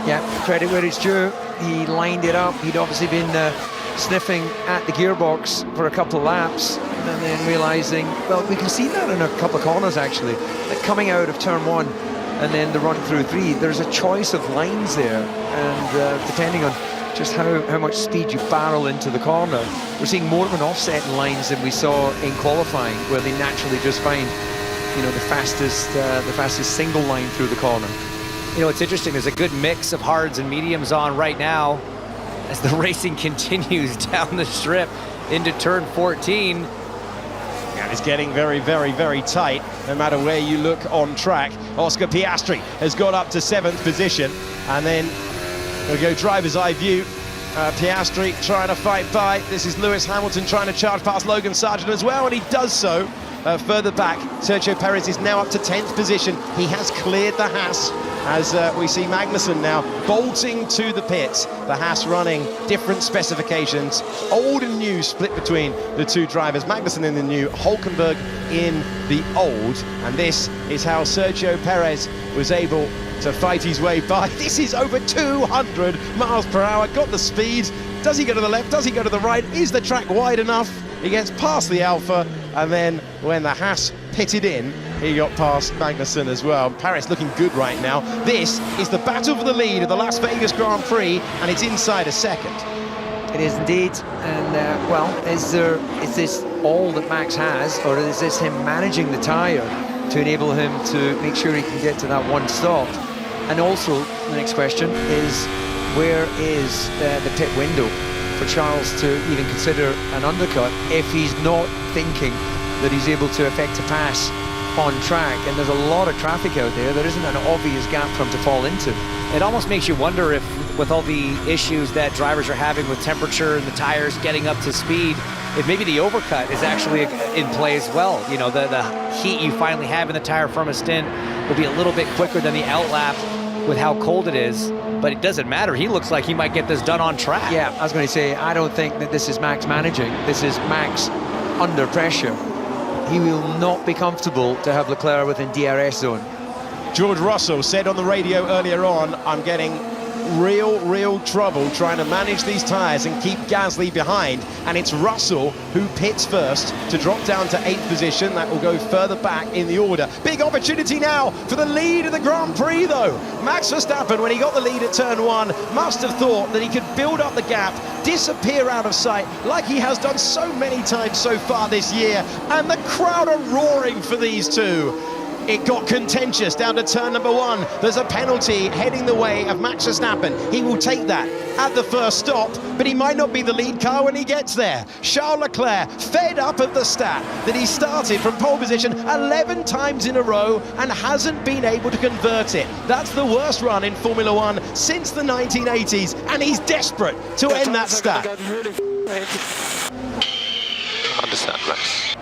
Yeah, credit where it's due. He lined it up. He'd obviously been sniffing at the gearbox for a couple of laps, and then realizing, well, we can see that in a couple of corners actually, that coming out of turn 1 and then the run through 3, there's a choice of lines there, and depending on just how much speed you barrel into the corner, we're seeing more of an offset in lines than we saw in qualifying, where they naturally just find, you know, the fastest single line through the corner. You know, it's interesting, there's a good mix of hards and mediums on right now as the racing continues down the strip into turn 14. And it's getting very, very, very tight, no matter where you look on track. Oscar Piastri has got up to 7th position, and then we'll go driver's eye view. Piastri trying to fight by. This is Lewis Hamilton trying to charge past Logan Sargent as well, and he does so. Further back, Sergio Perez is now up to 10th position. He has cleared the Haas, as we see Magnussen now bolting to the pits. The Haas running different specifications, old and new split between the two drivers. Magnussen in the new, Hulkenberg in the old, and this is how Sergio Perez was able to fight his way by. This is over 200 miles per hour, got the speed. Does he go to the left? Does he go to the right? Is the track wide enough? He gets past the Alpha, and then when the Haas pitted in, he got past Magnussen as well. Paris looking good right now. This is the battle for the lead of the Las Vegas Grand Prix, and it's inside a second. It is indeed, and well, is this all that Max has, or is this him managing the tyre to enable him to make sure he can get to that one stop? And also, the next question is, where is the pit window for Charles to even consider an undercut if he's not thinking that he's able to effect a pass on track? And there's a lot of traffic out there. There isn't an obvious gap for him to fall into. It almost makes you wonder if, with all the issues that drivers are having with temperature and the tires getting up to speed, if maybe the overcut is actually in play as well. You know, the heat you finally have in the tire from a stint will be a little bit quicker than the outlap with how cold it is. But it doesn't matter. He looks like he might get this done on track. Yeah, I was going to say, I don't think that this is Max managing. This is Max under pressure. He will not be comfortable to have Leclerc within DRS zone. George Russell said on the radio earlier on, I'm getting real trouble trying to manage these tyres and keep Gasly behind, and it's Russell who pits first to drop down to 8th position. That will go further back in the order. Big opportunity now for the lead of the Grand Prix though. Max Verstappen, when he got the lead at turn 1, must have thought that he could build up the gap, disappear out of sight like he has done so many times so far this year, and the crowd are roaring for these two. It got contentious down to turn number 1. There's a penalty heading the way of Max Verstappen. He will take that at the first stop, but he might not be the lead car when he gets there. Charles Leclerc, fed up of the stat that he started from pole position 11 times in a row and hasn't been able to convert it. That's the worst run in Formula One since the 1980s, and he's desperate to end that stat. Understand, Max.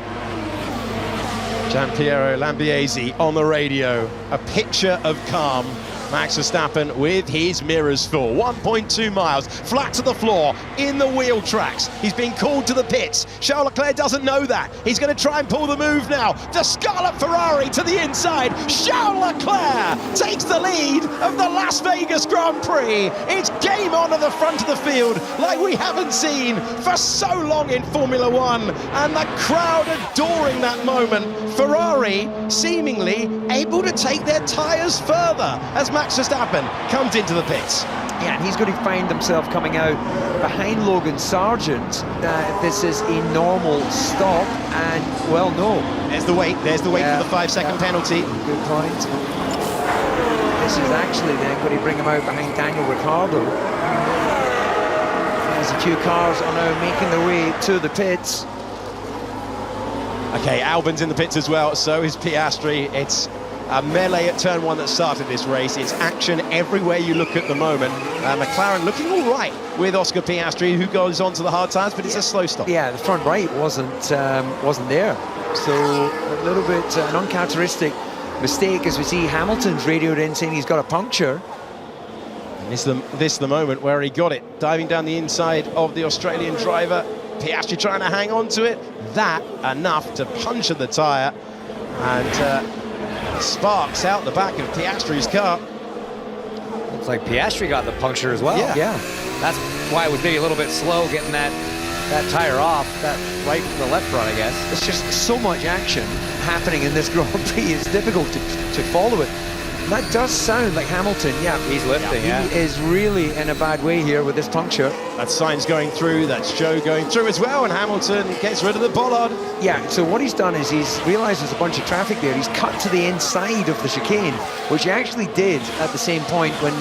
Gianpiero Lambiase on the radio. A picture of calm. Max Verstappen with his mirrors full. 1.2 miles, flat to the floor, in the wheel tracks. He's being called to the pits. Charles Leclerc doesn't know that. He's going to try and pull the move now. The Scarlet Ferrari to the inside. Charles Leclerc takes the lead of the Las Vegas Grand Prix. It's game on at the front of the field like we haven't seen for so long in Formula One, and the crowd adoring that moment. Ferrari seemingly able to take their tyres further as Max Verstappen comes into the pits. Yeah, and he's going to find himself coming out behind Logan Sargent. This is a normal stop, and well, no. There's the wait for the 5-second penalty. Good point. This is actually then going to bring him out behind Daniel Ricciardo. As a few cars are now making their way to the pits. Okay, Albon's in the pits as well, so is Piastri. It's a melee at turn 1 that started this race. It's action everywhere you look at the moment. McLaren looking all right with Oscar Piastri, who goes on to the hard tyres, but it's a slow stop. Yeah, the front right wasn't there. So a little bit an uncharacteristic mistake, as we see Hamilton's radioed in saying he's got a puncture. And this is the moment where he got it, diving down the inside of the Australian driver. Piastri trying to hang on to it. That enough to puncture the tyre, and sparks out the back of Piastri's car. Looks like Piastri got the puncture as well. Yeah. That's why it was maybe a little bit slow getting that tyre off, that right from the left front, I guess. It's just so much action happening in this Grand Prix, it's difficult to follow it. And that does sound like Hamilton, yeah. He's lifting, He is really in a bad way here with this puncture. That's Sainz going through, that's Zhou going through as well, and Hamilton gets rid of the bollard. Yeah, so what he's done is he's realised there's a bunch of traffic there. He's cut to the inside of the chicane, which he actually did at the same point when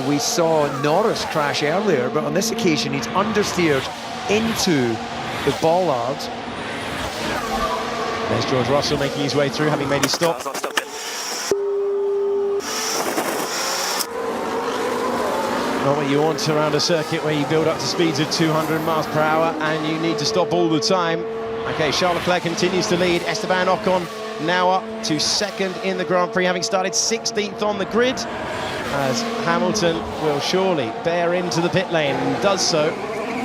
we saw Norris crash earlier, but on this occasion he's understeered into the bollard. There's George Russell making his way through, having made his stop. Not what you want around a circuit where you build up to speeds of 200 miles per hour and you need to stop all the time. Okay, Charles Leclerc continues to lead. Esteban Ocon now up to second in the Grand Prix, having started 16th on the grid, as Hamilton will surely bear into the pit lane and does so.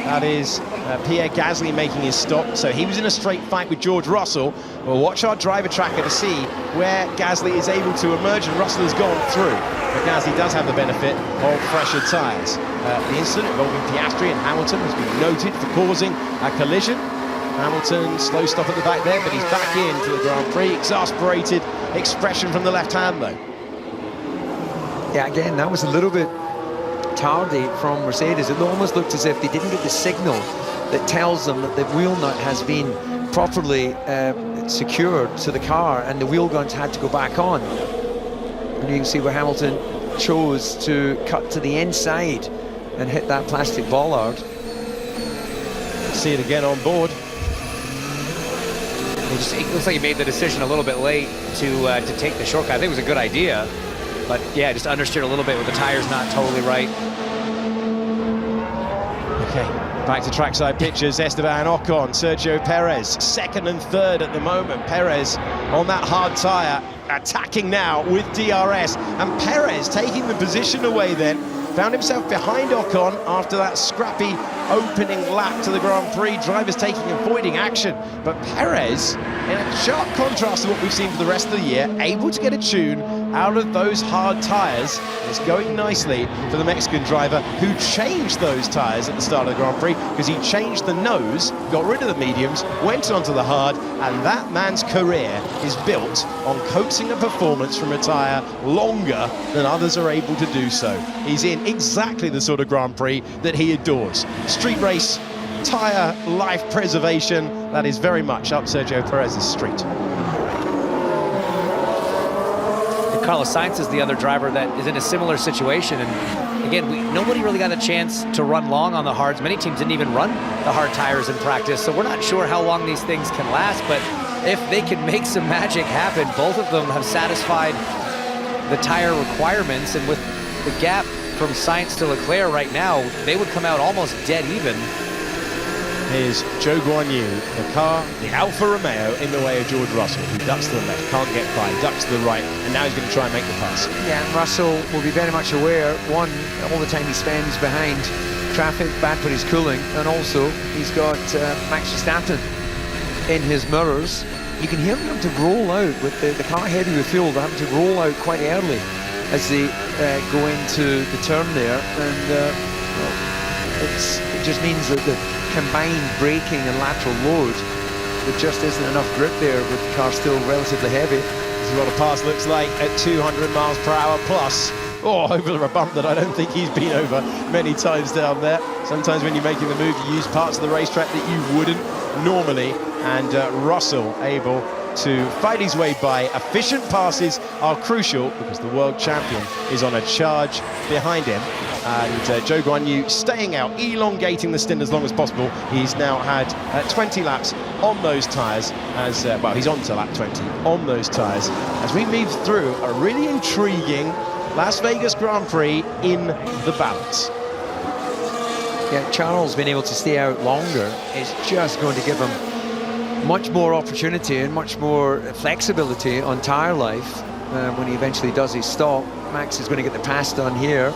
That is Pierre Gasly making his stop. So he was in a straight fight with George Russell. We'll watch our driver tracker to see where Gasly is able to emerge, and Russell has gone through. But Gasly does have the benefit of fresher tyres. The incident involving Piastri and Hamilton has been noted for causing a collision. Hamilton, slow stop at the back there, but he's back into the Grand Prix. Exasperated expression from the left hand, though. Yeah, again, that was a little bit tardy from Mercedes. It almost looked as if they didn't get the signal that tells them that the wheel nut has been properly secured to the car, and the wheel guns had to go back on. And you can see where Hamilton chose to cut to the inside and hit that plastic bollard. See it again on board. It looks like he made the decision a little bit late to take the shortcut. I think it was a good idea, but yeah, just understeered a little bit with the tires not totally right. Okay, back to trackside pictures. Esteban Ocon, Sergio Perez, second and third at the moment. Perez on that hard tyre, attacking now with DRS, and Perez taking the position away then. Found himself behind Ocon after that scrappy opening lap to the Grand Prix. Drivers taking avoiding action, but Perez, in a sharp contrast to what we've seen for the rest of the year, able to get a tune out of those hard tyres. It's going nicely for the Mexican driver, who changed those tyres at the start of the Grand Prix, because he changed the nose, got rid of the mediums, went onto the hard, and that man's career is built on coaxing a performance from a tyre longer than others are able to do so. He's in exactly the sort of Grand Prix that he adores. Street race, tyre life preservation, that is very much up Sergio Perez's street. Carlos Sainz is the other driver that is in a similar situation, and again, nobody really got a chance to run long on the hards. Many teams didn't even run the hard tires in practice, so we're not sure how long these things can last, but if they can make some magic happen, both of them have satisfied the tire requirements, and with the gap from Sainz to Leclerc right now, they would come out almost dead even. Here's Zhou Guanyu, the car, the Alfa Romeo, in the way of George Russell, who ducks to the left, can't get by, ducks to the right, and now he's going to try and make the pass. Yeah, and Russell will be very much aware, one, all the time he spends behind traffic, bad for his cooling, and also he's got Max Verstappen in his mirrors. You can hear him having to roll out with the car heavy with fuel, having to roll out quite early as they go into the turn there, and well, it just means that the combined braking and lateral load, there just isn't enough grip there with the car still relatively heavy. This is what a pass looks like at 200 miles per hour plus. Oh, over a bump that I don't think he's been over many times down there. Sometimes when you're making the move, you use parts of the racetrack that you wouldn't normally. And Russell able to fight his way by. Efficient passes are crucial because the world champion is on a charge behind him. And Zhou Guanyu staying out, elongating the stint as long as possible. He's now had 20 laps on those tyres, as well, he's on to lap 20 on those tyres, as we move through a really intriguing Las Vegas Grand Prix in the balance. Yeah, Charles being able to stay out longer is just going to give him much more opportunity and much more flexibility on tyre life when he eventually does his stop. Max is going to get the pass done here,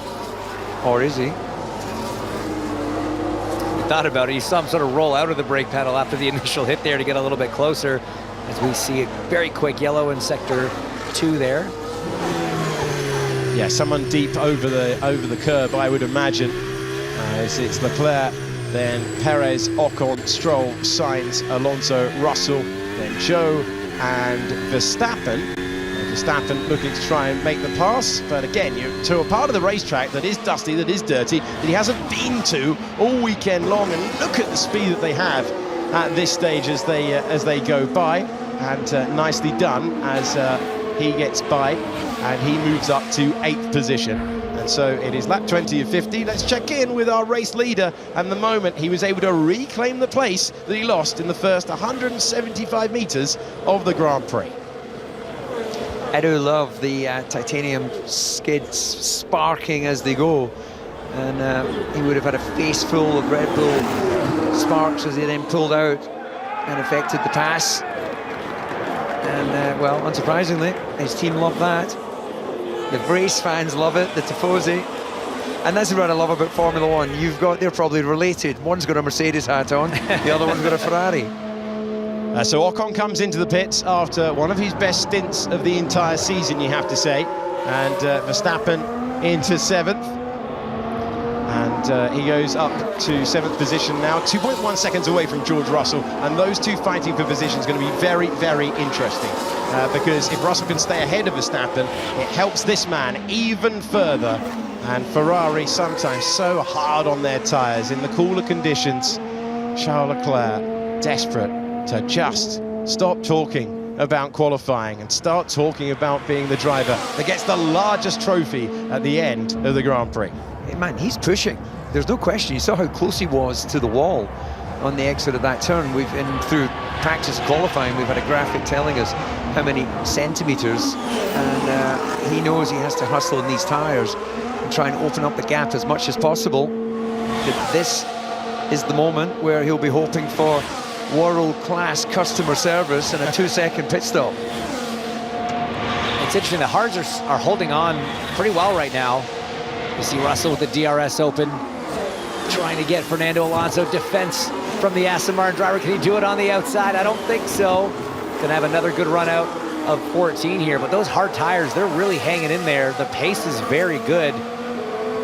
or is he? We thought about it. You saw him sort of roll out of the brake pedal after the initial hit there to get a little bit closer, as we see a very quick yellow in sector 2 there. Yeah, someone deep over the curb, I would imagine. As it's Leclerc, then Perez, Ocon, Stroll, Sainz, Alonso, Russell, then Zhou and Verstappen. Verstappen looking to try and make the pass, but again, you're to a part of the racetrack that is dusty, that is dirty, that he hasn't been to all weekend long. And look at the speed that they have at this stage as they go by. And nicely done as he gets by, and he moves up to 8th position. And so it is lap 20 of 50. Let's check in with our race leader and the moment he was able to reclaim the place that he lost in the first 175 metres of the Grand Prix. I do love the titanium skids sparking as they go, and he would have had a face full of Red Bull sparks as he then pulled out and affected the pass. And well, unsurprisingly, his team love that. The race fans love it, the Tifosi. And that's what I love about Formula One. They're probably related. One's got a Mercedes hat on, the other one's got a Ferrari. So Ocon comes into the pits after one of his best stints of the entire season, you have to say. And Verstappen into 7th. And he goes up to 7th position now, 2.1 seconds away from George Russell. And those two fighting for position is going to be very, very interesting. Because if Russell can stay ahead of Verstappen, it helps this man even further. And Ferrari sometimes so hard on their tyres in the cooler conditions. Charles Leclerc desperate to just stop talking about qualifying and start talking about being the driver that gets the largest trophy at the end of the Grand Prix. Hey man, he's pushing. There's no question. You saw how close he was to the wall on the exit of that turn. Through practice qualifying, we've had a graphic telling us how many centimetres, and he knows he has to hustle in these tyres and try and open up the gap as much as possible. That this is the moment where he'll be hoping for world-class customer service and a 2-second pit stop. It's interesting, the hards are holding on pretty well right now. You see Russell with the DRS open, trying to get Fernando Alonso defense from the Aston Martin driver. Can he do it on the outside? I don't think so. Gonna have another good run out of 14 here, but those hard tires, they're really hanging in there. The pace is very good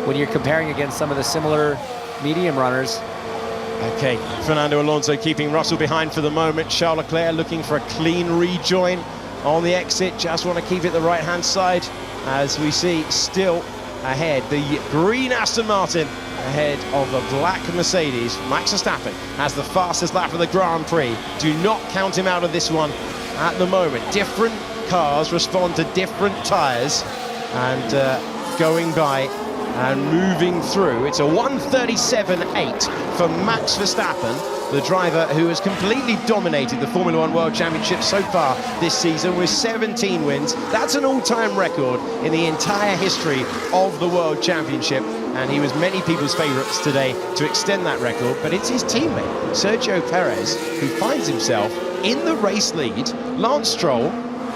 when you're comparing against some of the similar medium runners. Okay, Fernando Alonso keeping Russell behind for the moment. Charles Leclerc looking for a clean rejoin on the exit. Just want to keep it the right-hand side as we see still ahead the green Aston Martin ahead of the black Mercedes. Max Verstappen has the fastest lap of the Grand Prix. Do not count him out of this one at the moment. Different cars respond to different tyres, and going by and moving through. It's a 1:37.8 for Max Verstappen, the driver who has completely dominated the Formula One World Championship so far this season with 17 wins. That's an all-time record in the entire history of the World Championship, and he was many people's favourites today to extend that record. But it's his teammate, Sergio Perez, who finds himself in the race lead. Lance Stroll,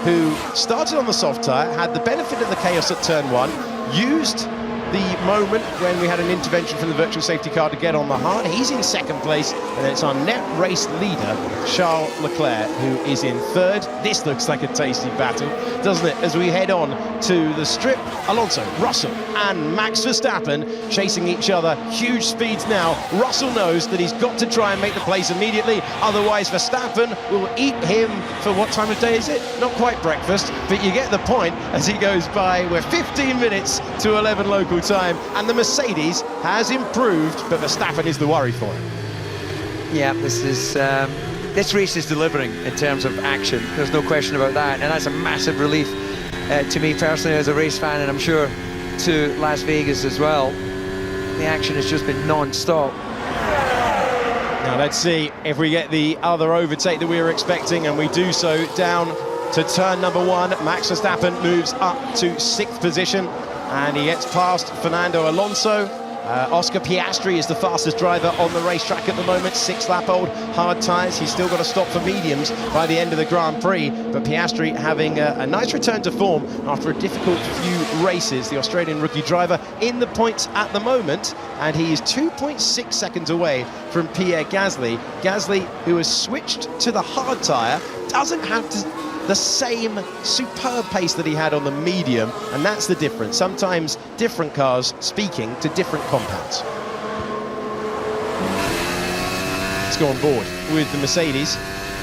who started on the soft tyre, had the benefit of the chaos at turn 1, used the moment when we had an intervention from the virtual safety car to get on the hard. He's in second place, and it's our net race leader, Charles Leclerc, who is in third. This looks like a tasty battle, doesn't it? As we head on to the strip, Alonso, Russell, and Max Verstappen chasing each other. Huge speeds now. Russell knows that he's got to try and make the place immediately, otherwise Verstappen will eat him for what time of day is it? Not quite breakfast, but you get the point as he goes by. We're 15 minutes to 11 local time, and the Mercedes has improved, but Verstappen is the worry for him. Yeah, this race is delivering in terms of action. There's no question about that, and that's a massive relief to me personally as a race fan, and I'm sure to Las Vegas as well. The action has just been non-stop. Now let's see if we get the other overtake that we were expecting, and we do so down to turn number 1. Max Verstappen moves up to 6th position, and he gets past Fernando Alonso. Oscar Piastri is the fastest driver on the racetrack at the moment, 6-lap-old, hard tyres. He's still got to stop for mediums by the end of the Grand Prix, but Piastri having a nice return to form after a difficult few races. The Australian rookie driver in the points at the moment, and he is 2.6 seconds away from Pierre Gasly. Gasly, who has switched to the hard tyre, doesn't have the same superb pace that he had on the medium, and that's the difference. Sometimes different cars speaking to different compounds. Let's go on board with the Mercedes.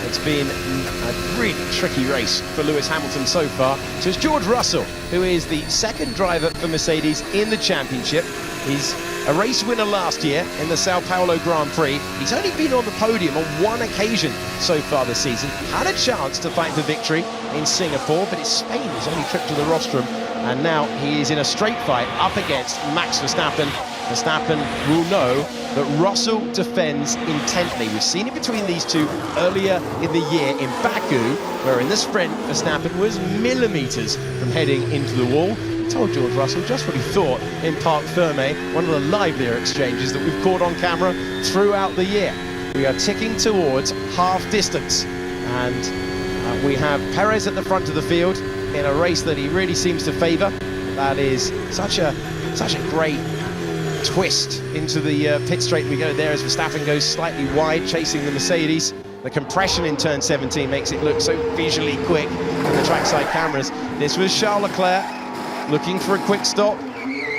It's been a really tricky race for Lewis Hamilton so far. So it's George Russell, who is the second driver for Mercedes in the championship. He's a race winner last year in the Sao Paulo Grand Prix. He's only been on the podium on one occasion so far this season. Had a chance to fight for victory in Singapore, but it's Spain his only trip to the rostrum. And now he is in a straight fight up against Max Verstappen. Verstappen will know that Russell defends intently. We've seen it between these two earlier in the year in Baku, where in the sprint, Verstappen was millimetres from heading into the wall. Told George Russell just what he thought in Parc Ferme, one of the livelier exchanges that we've caught on camera throughout the year. We are ticking towards half distance, and we have Perez at the front of the field in a race that he really seems to favour. That is such a great twist into the pit straight we go there as Verstappen goes slightly wide, chasing the Mercedes. The compression in turn 17 makes it look so visually quick in the trackside cameras. This was Charles Leclerc looking for a quick stop,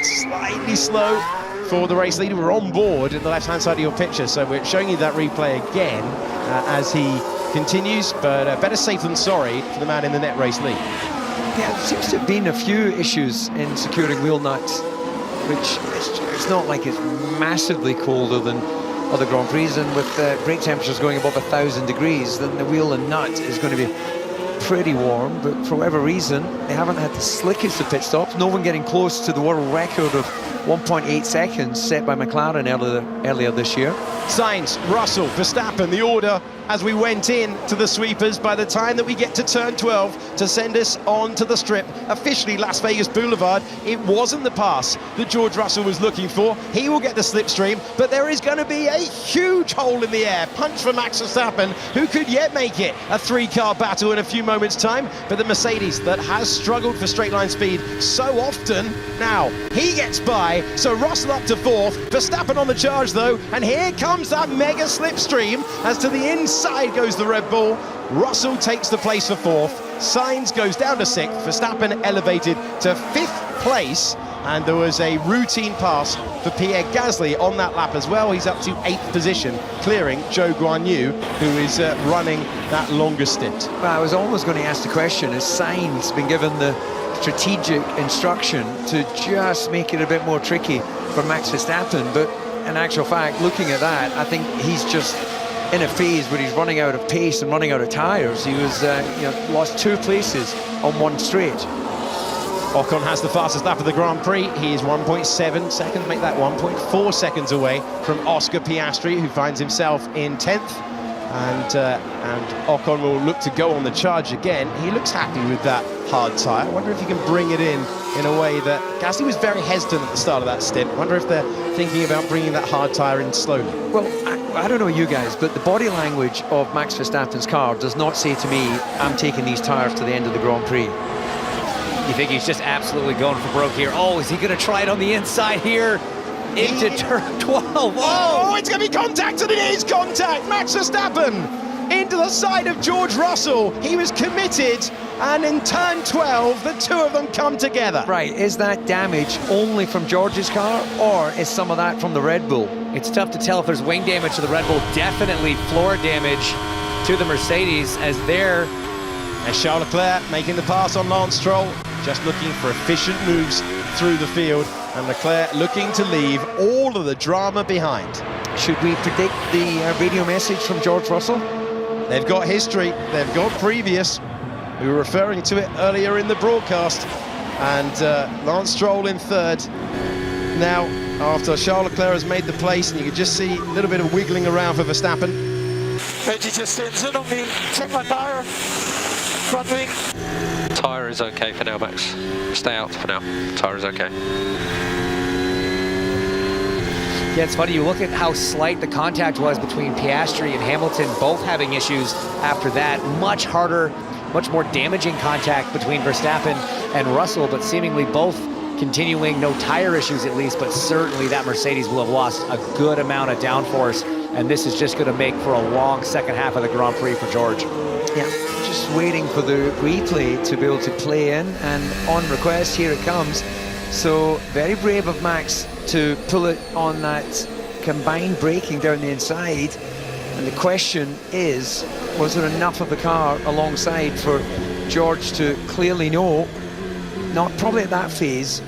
slightly slow for the race leader. We're on board at the left-hand side of your picture, so we're showing you that replay again as he continues, but better safe than sorry for the man in the net race lead. Yeah, there seems to have been a few issues in securing wheel nuts, which it's not like it's massively colder than other Grand Prix, and with brake temperatures going above 1,000 degrees, then the wheel and nut is going to be pretty warm. But for whatever reason, they haven't had the slickest of pit stops. No one getting close to the world record of 1.8 seconds set by McLaren earlier this year. Sainz, Russell, Verstappen, the order as we went in to the sweepers. By the time that we get to turn 12 to send us on to the strip, officially Las Vegas Boulevard, it wasn't the pass that George Russell was looking for. He will get the slipstream, but there is going to be a huge hole in the air. Punch for Max Verstappen, who could yet make it a three-car battle in a few moments' time. But the Mercedes that has struggled for straight-line speed so often, now he gets by. So Russell up to 4th, Verstappen on the charge though, and here comes that mega slipstream as to the inside goes the Red Bull. Russell takes the place for 4th, Sainz goes down to 6th, Verstappen elevated to 5th place, and there was a routine pass for Pierre Gasly on that lap as well. He's up to 8th position, clearing Zhou Guanyu, who is running that longer stint. Well, I was almost going to ask the question, has Sainz been given the strategic instruction to just make it a bit more tricky for Max Verstappen? But in actual fact, looking at that, I think he's just in a phase where he's running out of pace and running out of tyres. He was lost 2 places on one straight. Ocon has the fastest lap of the Grand Prix. He is 1.7 seconds, make that 1.4 seconds away from Oscar Piastri, who finds himself in 10th. And Ocon will look to go on the charge again. He looks happy with that hard tyre. I wonder if he can bring it in a way that... Gasly was very hesitant at the start of that stint. I wonder if they're thinking about bringing that hard tyre in slowly. Well, I don't know you guys, but the body language of Max Verstappen's car does not say to me, I'm taking these tyres to the end of the Grand Prix. You think he's just absolutely going for broke here. Oh, is he going to try it on the inside here? Into turn 12. Oh, it's going to be contact, and it is contact. Max Verstappen into the side of George Russell. He was committed, and in turn 12, the two of them come together. Right, is that damage only from George's car, or is some of that from the Red Bull? It's tough to tell if there's wing damage to the Red Bull. Definitely floor damage to the Mercedes, as they're... And Charles Leclerc making the pass on Lance Stroll, just looking for efficient moves through the field, and Leclerc looking to leave all of the drama behind. Should we predict the radio message from George Russell? They've got history, they've got previous. We were referring to it earlier in the broadcast. And Lance Stroll in third. Now, after Charles Leclerc has made the place, and you can just see a little bit of wiggling around for Verstappen. Reggie just stands in on me, check my tire, front wing. Tyre is okay for now, Max. Stay out for now. Tyre is okay. Yeah, it's funny, you look at how slight the contact was between Piastri and Hamilton, both having issues after that. Much harder, much more damaging contact between Verstappen and Russell, but seemingly both continuing, no tire issues at least, but certainly that Mercedes will have lost a good amount of downforce, and this is just going to make for a long second half of the Grand Prix for George. Yeah, just waiting for the replay to be able to play in, and on request, here it comes. So very brave of Max to pull it on that combined braking down the inside. And the question is, was there enough of the car alongside for George to clearly know? Not probably at that phase.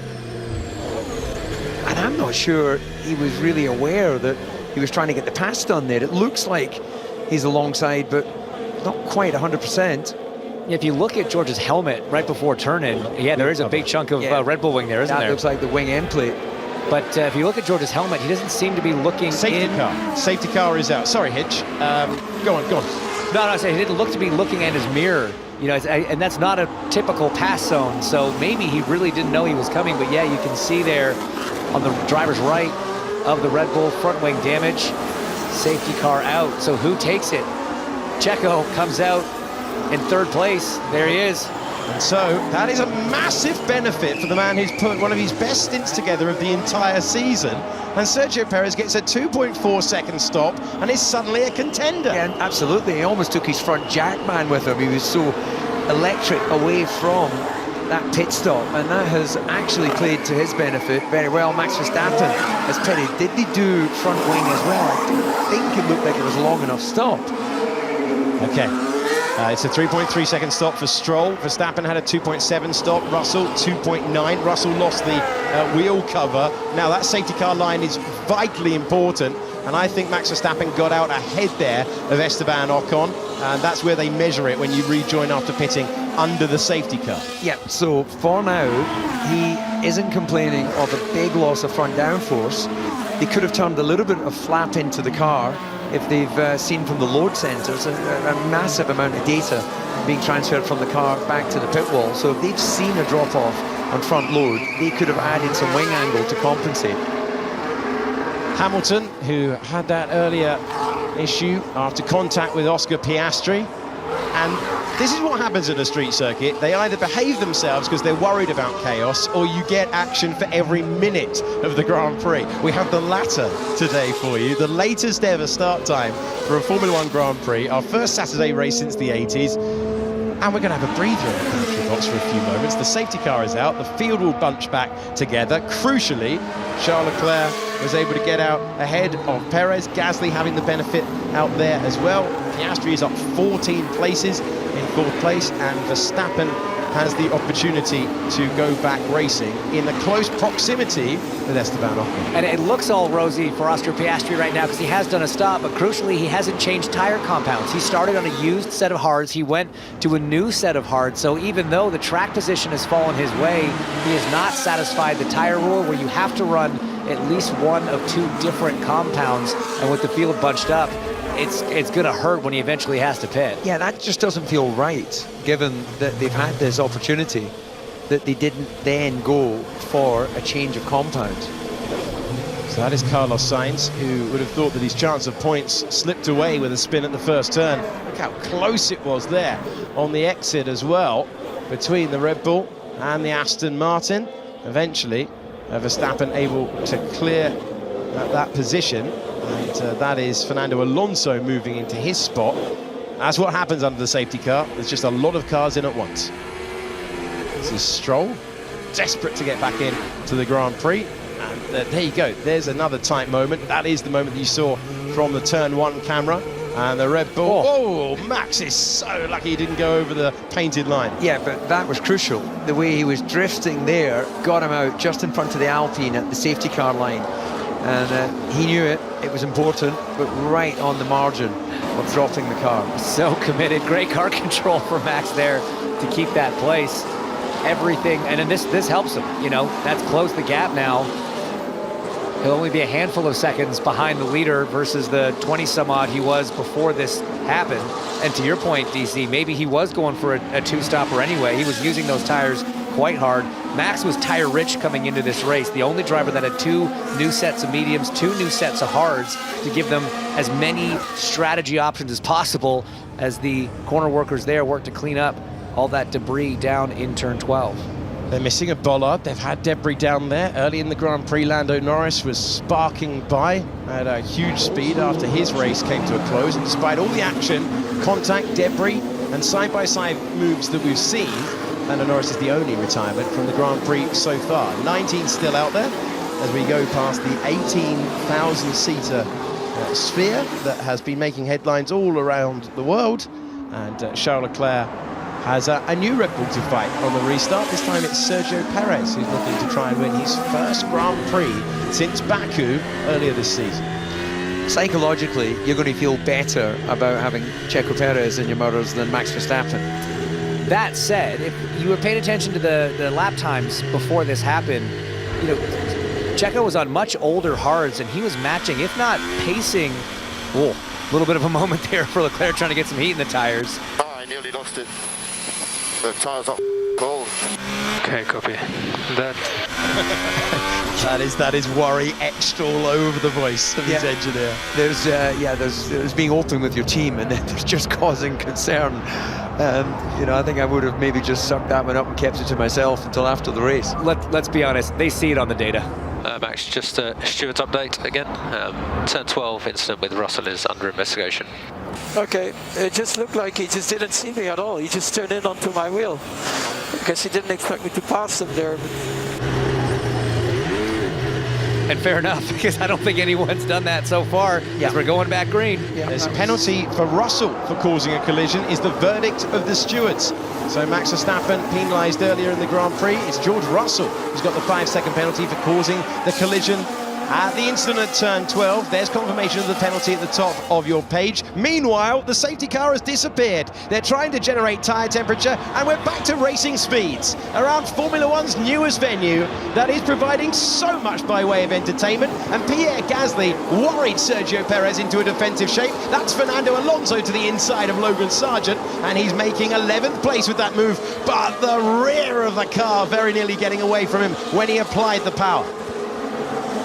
And I'm not sure he was really aware that he was trying to get the pass done there. It looks like he's alongside, but not quite 100%. If you look at George's helmet right before turn-in, yeah, there is a big chunk of Red Bull wing there, isn't there? That looks like the wing end plate. But if you look at George's helmet, he doesn't seem to be looking Safety car. Safety car is out. Sorry, Hitch. Go on. No, I say he didn't look to be looking at his mirror. You know, and that's not a typical pass zone, so maybe he really didn't know he was coming. But yeah, you can see there on the driver's right of the Red Bull front wing damage. Safety car out. So who takes it? Checo comes out in third place. There he is. And so that is a massive benefit for the man who's put one of his best stints together of the entire season. And Sergio Perez gets a 2.4 second stop and is suddenly a contender. Yeah, absolutely. He almost took his front jack man with him. He was so electric away from that pit stop, and that has actually played to his benefit very well. Max Verstappen has pitted. Did they do front wing as well? I don't think it looked like it was a long enough stop. Okay. It's a 3.3 second stop for Stroll. Verstappen had a 2.7 stop. Russell 2.9. Russell lost the wheel cover. Now that safety car line is vitally important, and I think Max Verstappen got out ahead there of Esteban Ocon, and that's where they measure it when you rejoin after pitting under the safety car. Yeah, so for now, he isn't complaining of a big loss of front downforce. They could have turned a little bit of flap into the car if they've seen from the load sensors a massive amount of data being transferred from the car back to the pit wall. So if they've seen a drop-off on front load, they could have added some wing angle to compensate. Hamilton, who had that earlier issue after contact with Oscar Piastri. And this is what happens at a street circuit. They either behave themselves because they're worried about chaos, or you get action for every minute of the Grand Prix. We have the latter today for you, the latest ever start time for a Formula One Grand Prix, our first Saturday race since the 80s. And we're going to have a breather in the commentary box for a few moments. The safety car is out, the field will bunch back together. Crucially, Charles Leclerc was able to get out ahead of Perez. Gasly having the benefit out there as well. Piastri is up 14 places in fourth place, and Verstappen has the opportunity to go back racing in the close proximity with Esteban Ocon. And it looks all rosy for Oscar Piastri right now because he has done a stop, but crucially he hasn't changed tire compounds. He started on a used set of hards, he went to a new set of hards, so even though the track position has fallen his way, he has not satisfied the tire rule where you have to run at least one of two different compounds, and with the field bunched up, it's going to hurt when he eventually has to pit. Yeah, that just doesn't feel right, given that they've had this opportunity, that they didn't then go for a change of compound. So that is Carlos Sainz, who would have thought that his chance of points slipped away with a spin at the first turn. Look how close it was there on the exit as well, between the Red Bull and the Aston Martin. Eventually, Verstappen able to clear that position, and that is Fernando Alonso moving into his spot. That's what happens under the safety car. There's just a lot of cars in at once. This is Stroll, desperate to get back in to the Grand Prix. And there you go, there's another tight moment. That is the moment that you saw from the Turn 1 camera. And the Red Bull, oh, Max is so lucky he didn't go over the painted line. Yeah, but that was crucial. The way he was drifting there got him out just in front of the Alpine at the safety car line. And he knew it was important, but right on the margin of dropping the car. So committed, great car control for Max there to keep that place. Everything, and then this helps him, you know, that's closed the gap now. He'll only be a handful of seconds behind the leader versus the 20 some odd he was before this happened. And to your point, DC, maybe he was going for a two-stopper anyway. He was using those tires quite hard. Max was tire rich coming into this race, the only driver that had 2 new sets of mediums, 2 new sets of hards to give them as many strategy options as possible as the corner workers there worked to clean up all that debris down in turn 12. They're missing a bollard. They've had debris down there. Early in the Grand Prix, Lando Norris was sparking by at a huge speed after his race came to a close. And despite all the action, contact, debris, and side-by-side moves that we've seen, Lando Norris is the only retirement from the Grand Prix so far. 19 still out there as we go past the 18,000-seater sphere that has been making headlines all around the world. And Charles Leclerc has a new Red Bull to fight on the restart. This time it's Sergio Perez who's looking to try and win his first Grand Prix since Baku earlier this season. Psychologically, you're going to feel better about having Checo Perez in your motors than Max Verstappen. That said, if you were paying attention to the lap times before this happened, you know, Checo was on much older hards and he was matching, if not pacing. Oh, a little bit of a moment there for Leclerc trying to get some heat in the tires. Oh, I nearly lost it. The tires are cold. Okay, copy. That is worry etched all over the voice of his engineer. There's being open with your team, and then there's just causing concern. You know, I think I would have maybe just sucked that one up and kept it to myself until after the race. Let's be honest, they see it on the data. Max, just a stewards update again. Turn 12 incident with Russell is under investigation. Okay, it just looked like he just didn't see me at all. He just turned in onto my wheel. I guess he didn't expect me to pass him there. And fair enough, because I don't think anyone's done that so far, as we're going back green. There's a penalty for Russell for causing a collision, is the verdict of the stewards. So Max Verstappen penalised earlier in the Grand Prix. It's George Russell who's got the 5-second penalty for causing the collision at the incident at turn 12. There's confirmation of the penalty at the top of your page. Meanwhile, the safety car has disappeared. They're trying to generate tyre temperature, and we're back to racing speeds around Formula One's newest venue that is providing so much by way of entertainment. And Pierre Gasly worried Sergio Perez into a defensive shape. That's Fernando Alonso to the inside of Logan Sargent, and he's making 11th place with that move, but the rear of the car very nearly getting away from him when he applied the power.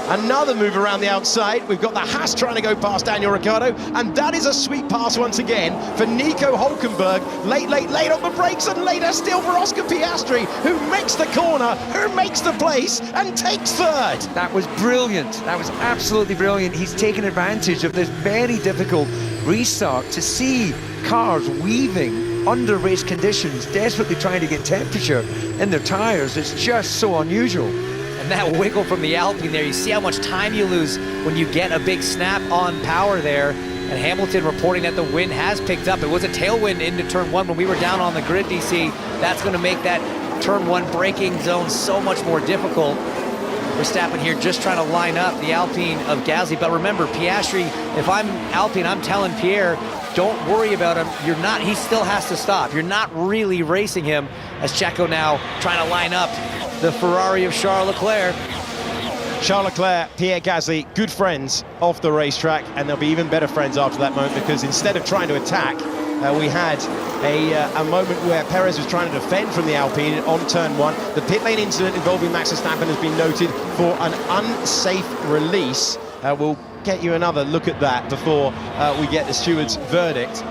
Another move around the outside. We've got the Haas trying to go past Daniel Ricciardo, and that is a sweet pass once again for Nico Hülkenberg. Late on the brakes, and later still for Oscar Piastri, who makes the corner, who makes the place, and takes third. That was brilliant. That was absolutely brilliant. He's taken advantage of this very difficult restart to see cars weaving under race conditions, desperately trying to get temperature in their tires. It's just so unusual. And that wiggle from the Alpine there, you see how much time you lose when you get a big snap on power there. And Hamilton reporting that the wind has picked up. It was a tailwind into turn 1 when we were down on the grid, DC. That's going to make that turn 1 braking zone so much more difficult. Verstappen here just trying to line up the Alpine of Gasly. But remember, Piastri, if I'm Alpine, I'm telling Pierre, don't worry about him. You're not, he still has to stop. You're not really racing him, as Checo now trying to line up the Ferrari of Charles Leclerc. Charles Leclerc, Pierre Gasly, good friends off the racetrack, and they'll be even better friends after that moment, because instead of trying to attack, we had a moment where Perez was trying to defend from the Alpine on turn 1. The pit lane incident involving Max Verstappen has been noted for an unsafe release. We'll get you another look at that before we get the steward's verdict.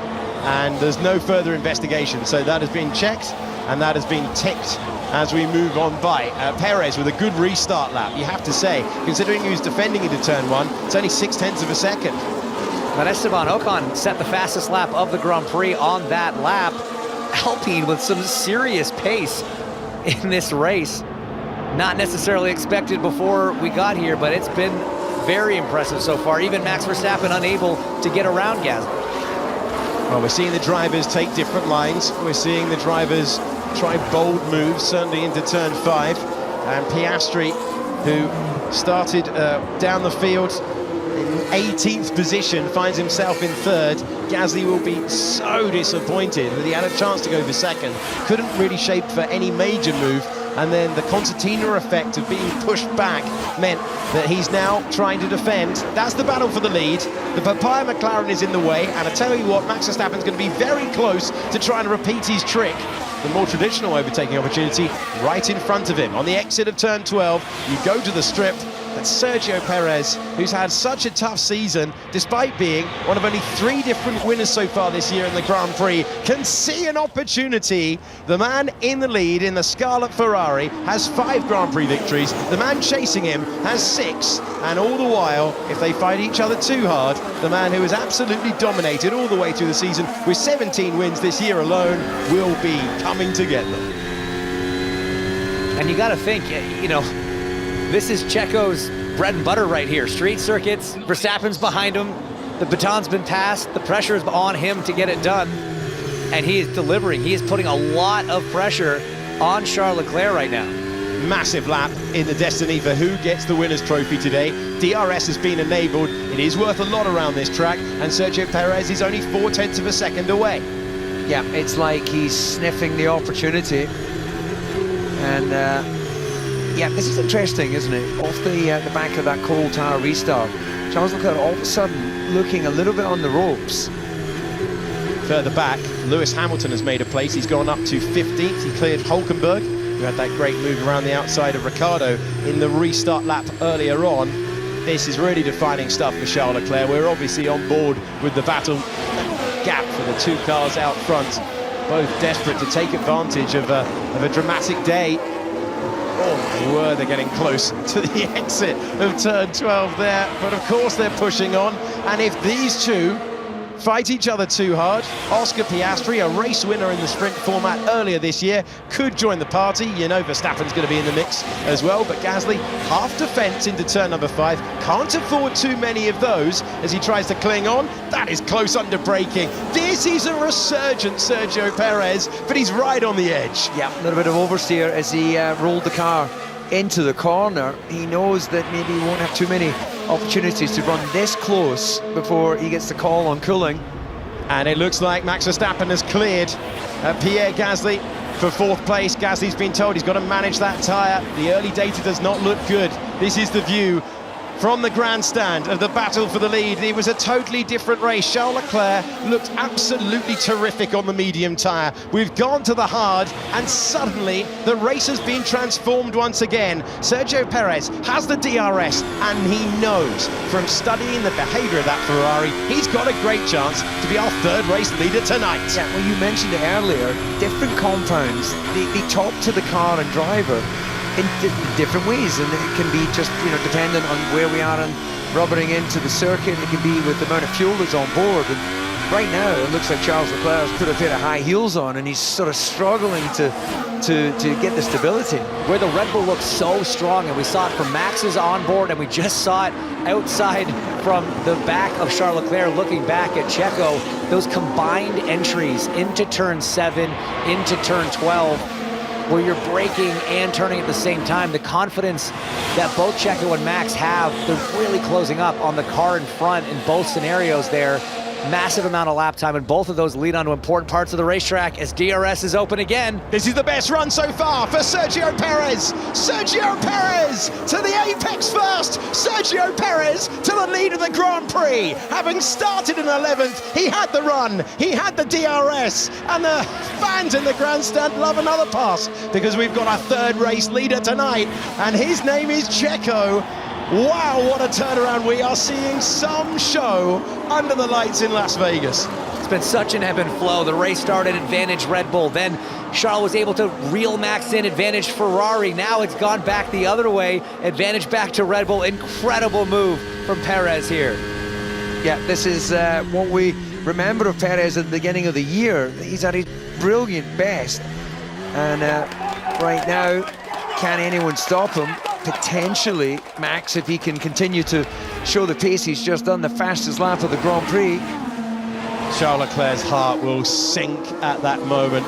And there's no further investigation, so that has been checked. and that has been tipped as we move on by. Perez with a good restart lap, you have to say, considering he was defending into turn 1. It's only 0.6 of a second. But Esteban Ocon set the fastest lap of the Grand Prix on that lap. Alpine with some serious pace in this race. Not necessarily expected before we got here, but it's been very impressive so far. Even Max Verstappen unable to get around Gasly. Well, we're seeing the drivers take different lines. We're seeing the drivers try bold moves, certainly into turn 5. And Piastri, who started down the field in 18th position, finds himself in 3rd. Gasly will be so disappointed that he had a chance to go for 2nd. Couldn't really shape for any major move. And then the concertina effect of being pushed back meant that he's now trying to defend. That's the battle for the lead. The papaya McLaren is in the way, and I tell you what, Max Verstappen's going to be very close to trying to repeat his trick. The more traditional overtaking opportunity right in front of him. On the exit of turn 12, you go to the strip. That's Sergio Perez, who's had such a tough season, despite being one of only 3 different winners so far this year in the Grand Prix, can see an opportunity. The man in the lead in the Scarlet Ferrari has 5 Grand Prix victories. The man chasing him has 6. And all the while, if they fight each other too hard, the man who has absolutely dominated all the way through the season with 17 wins this year alone will be coming together. And you got to think, you know, this is Checo's bread and butter right here. Street circuits, Verstappen's behind him, the baton's been passed, the pressure is on him to get it done, and he is delivering. He is putting a lot of pressure on Charles Leclerc right now. Massive lap in the destiny for who gets the winner's trophy today. DRS has been enabled. It is worth a lot around this track, and Sergio Perez is only 0.4 of a second away. Yeah, it's like he's sniffing the opportunity. And yeah, this is interesting, isn't it? Off the back of that cold tire restart, Charles Leclerc all of a sudden looking a little bit on the ropes. Further back, Lewis Hamilton has made a place. He's gone up to 15th. He cleared Hulkenberg, who had that great move around the outside of Ricciardo in the restart lap earlier on. This is really defining stuff for Charles Leclerc. We're obviously on board with the battle gap for the 2 cars out front, both desperate to take advantage of a dramatic day. Oh, they're getting close to the exit of turn 12 there, but of course they're pushing on. And if these two fight each other too hard, Oscar Piastri, a race winner in the sprint format earlier this year, could join the party. You know Verstappen's going to be in the mix as well, but Gasly half defense into turn number 5. Can't afford too many of those as he tries to cling on. That is close under braking. This is a resurgent Sergio Perez, but he's right on the edge. Yeah, a little bit of oversteer as he rolled the car into the corner. He knows that maybe he won't have too many opportunities to run this close before he gets the call on cooling. And it looks like Max Verstappen has cleared Pierre Gasly for 4th place. Gasly's been told he's got to manage that tyre. The early data does not look good. This is the view from the grandstand of the battle for the lead. It was a totally different race. Charles Leclerc looked absolutely terrific on the medium tyre. We've gone to the hard, and suddenly the race has been transformed once again. Sergio Perez has the DRS, and he knows from studying the behaviour of that Ferrari, he's got a great chance to be our 3rd race leader tonight. Yeah, well, you mentioned it earlier, different compounds, they talk to the car and driver in different ways, and it can be just, you know, dependent on where we are and rubbering into the circuit. It can be with the amount of fuel that's on board. And right now, it looks like Charles Leclerc has put a pair of high heels on, and he's sort of struggling to get the stability. Where the Red Bull looks so strong, and we saw it from Max's onboard, and we just saw it outside from the back of Charles Leclerc looking back at Checo. Those combined entries into turn 7, into turn 12, where you're braking and turning at the same time. The confidence that both Checo and Max have, they're really closing up on the car in front in both scenarios there. Massive amount of lap time, and both of those lead onto important parts of the racetrack as DRS is open again. This is the best run so far for Sergio Perez. Sergio Perez to the apex first. Sergio Perez to the lead of the Grand Prix. Having started in 11th, he had the run, he had the DRS, and the fans in the grandstand love another pass because we've got our 3rd race leader tonight, and his name is Checo. Wow, what a turnaround. We are seeing some show under the lights in Las Vegas. It's It's been such an ebb and flow. The race started advantage Red Bull, then Charles was able to reel Max in, advantage Ferrari. Now it's gone back the other way, advantage back to Red Bull. Incredible move from Perez here. Yeah, this is what we remember of Perez at the beginning of the year. He's at his brilliant best, and right now, can anyone stop him? Potentially Max, if he can continue to show the pace. He's just done the fastest lap of the Grand Prix. Charles Leclerc's heart will sink at that moment.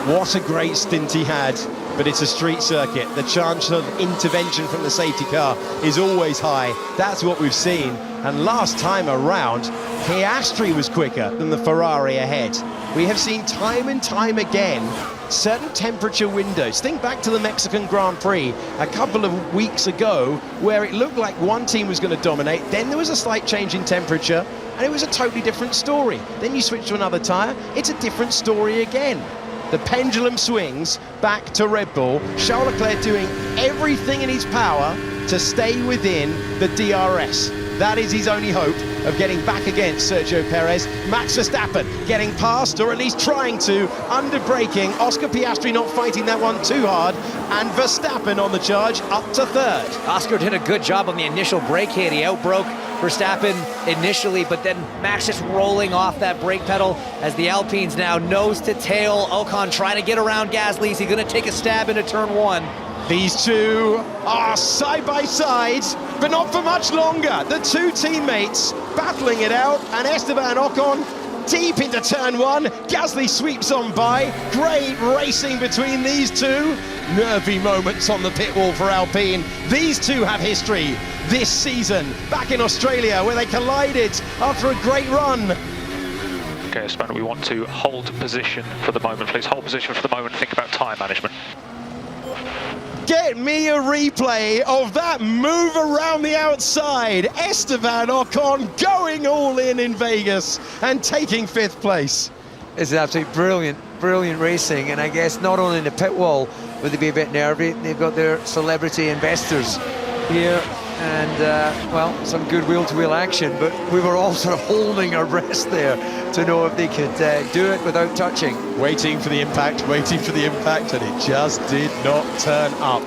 What a great stint he had, but it's a street circuit. The chance of intervention from the safety car is always high. That's what we've seen. And last time around, Piastri was quicker than the Ferrari ahead. We have seen time and time again certain temperature windows. Think back to the Mexican Grand Prix a couple of weeks ago, where it looked like one team was going to dominate, then there was a slight change in temperature, and it was a totally different story. Then you switch to another tyre, it's a different story again. The pendulum swings back to Red Bull. Charles Leclerc doing everything in his power to stay within the DRS. That is his only hope of getting back against Sergio Perez. Max Verstappen getting past, or at least trying to, under braking. Oscar Piastri not fighting that one too hard, and Verstappen on the charge up to third. Oscar did a good job on the initial brake hit. He outbroke Verstappen initially, but then Max just rolling off that brake pedal as the Alpines now nose to tail. Ocon trying to get around Gasly. Is he going to take a stab into turn one? These two are side by side, but not for much longer. The two teammates battling it out, and Esteban Ocon deep into turn one. Gasly sweeps on by. Great racing between these two. Nervy moments on the pit wall for Alpine. These two have history this season, back in Australia, where they collided after a great run. Okay, Esteban, we want to hold position for the moment, please. Hold position for the moment. Think about tyre management. Get me a replay of that move around the outside. Esteban Ocon going all in Vegas and taking 5th place. It's absolutely brilliant racing, and I guess not only in the pit wall would they be a bit nervy, they've got their celebrity investors here, and well, some good wheel-to-wheel action, but we were all sort of holding our breath there to know if they could do it without touching. Waiting for the impact, and it just did not turn up.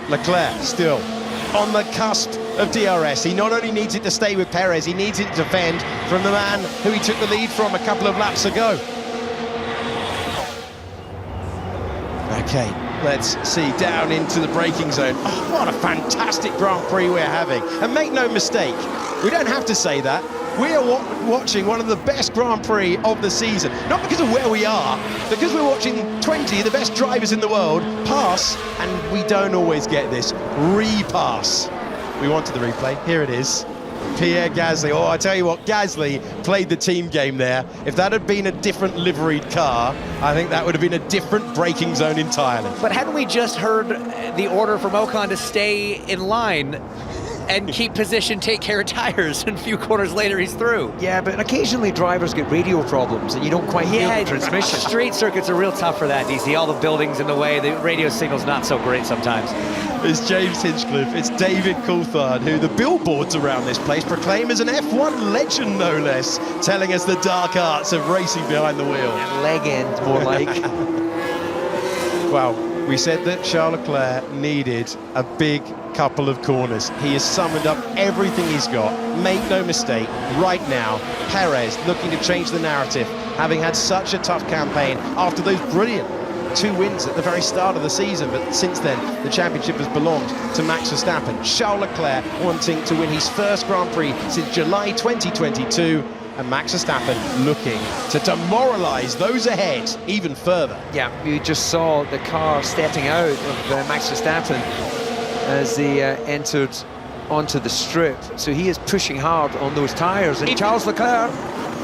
Leclerc still on the cusp of DRS. He not only needs it to stay with Perez, he needs it to defend from the man who he took the lead from a couple of laps ago. Okay, let's see, down into the braking zone. Oh, what a fantastic Grand Prix we're having. And make no mistake, we don't have to say that. We are watching one of the best Grand Prix of the season. Not because of where we are, because we're watching 20 of the best drivers in the world pass, and we don't always get this repass. We wanted the replay. Here it is. Pierre Gasly. Oh, I tell you what, Gasly played the team game there. If that had been a different liveried car, I think that would have been a different braking zone entirely. But hadn't we just heard the order from Ocon to stay in line and keep position, take care of tires, and a few corners later he's through? Yeah, but occasionally drivers get radio problems and you don't quite hear the transmission. Street circuits are real tough for that, DC. All the buildings in the way, the radio signal's not so great sometimes. It's James Hinchcliffe, it's David Coulthard, who the billboards around this place proclaim as an F1 legend, no less, telling us the dark arts of racing behind the wheel. Leg end, more like. Well, we said that Charles Leclerc needed a big couple of corners. He has summoned up everything he's got. Make no mistake, right now, Perez looking to change the narrative, having had such a tough campaign after those brilliant 2 wins at the very start of the season, but since then the championship has belonged to Max Verstappen. Charles Leclerc wanting to win his first Grand Prix since July 2022, and Max Verstappen looking to demoralise those ahead even further. Yeah, you just saw the car stepping out of Max Verstappen as they entered onto the strip, so he is pushing hard on those tyres, and Charles Leclerc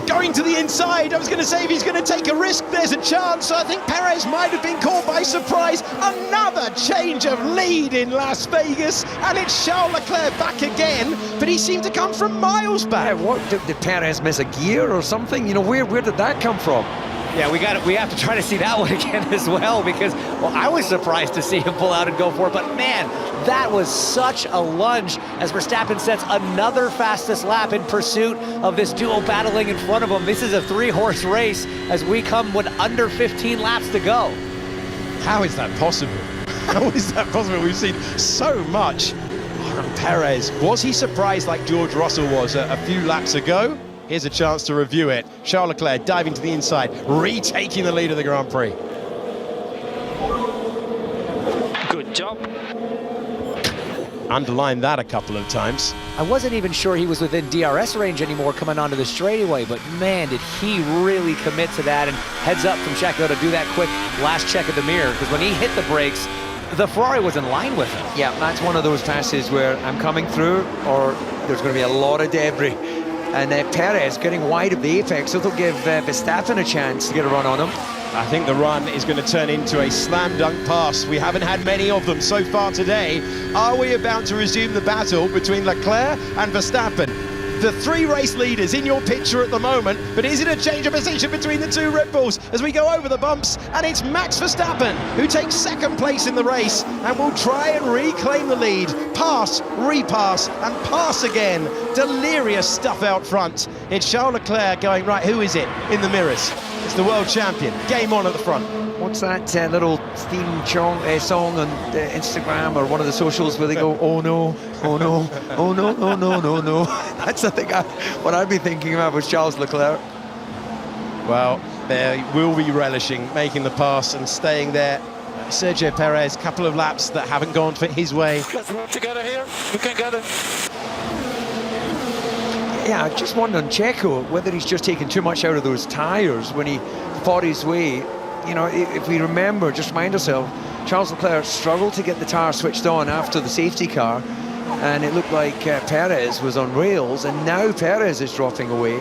going to the inside. I was going to say, if he's going to take a risk, there's a chance. I think Perez might have been caught by surprise. Another change of lead in Las Vegas, and it's Charles Leclerc back again, but he seemed to come from miles back. Yeah, what, did Perez miss a gear or something? You know, where did that come from? Yeah, we have to try to see that one again as well, because, well, I was surprised to see him pull out and go for it, but man, that was such a lunge as Verstappen sets another fastest lap in pursuit of this duo battling in front of him. This is a 3-horse race as we come with under 15 laps to go. How is that possible? How is that possible? We've seen so much from Perez. Was he surprised like George Russell was a few laps ago? Here's a chance to review it. Charles Leclerc diving to the inside, retaking the lead of the Grand Prix. Good job. Underline that a couple of times. I wasn't even sure he was within DRS range anymore coming onto the straightaway, but man, did he really commit to that. And heads up from Checo to do that quick last check of the mirror, because when he hit the brakes, the Ferrari was in line with him. Yeah, that's one of those passes where I'm coming through, or there's going to be a lot of debris. And Perez getting wide of the apex, so it'll give Verstappen a chance to get a run on him. I think the run is going to turn into a slam dunk pass. We haven't had many of them so far today. Are we about to resume the battle between Leclerc and Verstappen? The 3 race leaders in your picture at the moment, but is it a change of position between the 2 Red Bulls as we go over the bumps? And it's Max Verstappen who takes 2nd place in the race and will try and reclaim the lead. Pass, repass, and pass again. Delirious stuff out front. It's Charles Leclerc going, right, who is it in the mirrors? It's the world champion. Game on at the front. What's that little theme song on Instagram or one of the socials where they go, oh no, oh no, oh no, no, no, no, no. That's the thing, what I'd be thinking about was Charles Leclerc. Well, they will be relishing making the pass and staying there. Sergio Perez, couple of laps that haven't gone for his way. Let's work together here. We can get it. Yeah, I just wonder on Checo whether he's just taken too much out of those tyres when he fought his way. You know, if we remember, just remind ourselves, Charles Leclerc struggled to get the tyre switched on after the safety car, and it looked like Perez was on rails, and now Perez is dropping away,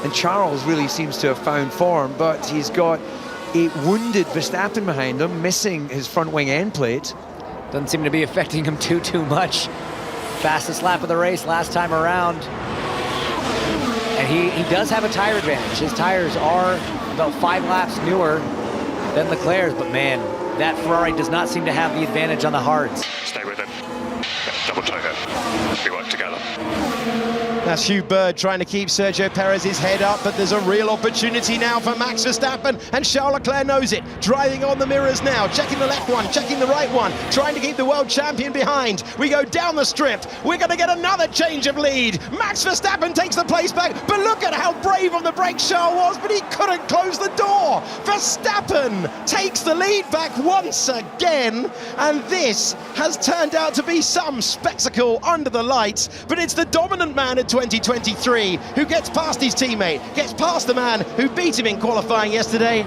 and Charles really seems to have found form, but he's got a wounded Verstappen behind him, missing his front wing end plate. Doesn't seem to be affecting him too much. Fastest lap of the race last time around. And he does have a tire advantage. His tires are about 5 laps newer than Leclerc's, but man, that Ferrari does not seem to have the advantage on the hards. Stay with him. Double toe him. We work together. That's Hugh Bird trying to keep Sergio Perez's head up, but there's a real opportunity now for Max Verstappen, and Charles Leclerc knows it. Driving on the mirrors now, checking the left one, checking the right one, trying to keep the world champion behind. We go down the strip. We're going to get another change of lead. Max Verstappen takes the place back, but look at how brave on the brakes Charles was, but he couldn't close the door. Verstappen takes the lead back once again, and this has turned out to be some spectacle under the lights, but it's the dominant man at 2023 who gets past his teammate, gets past the man who beat him in qualifying yesterday,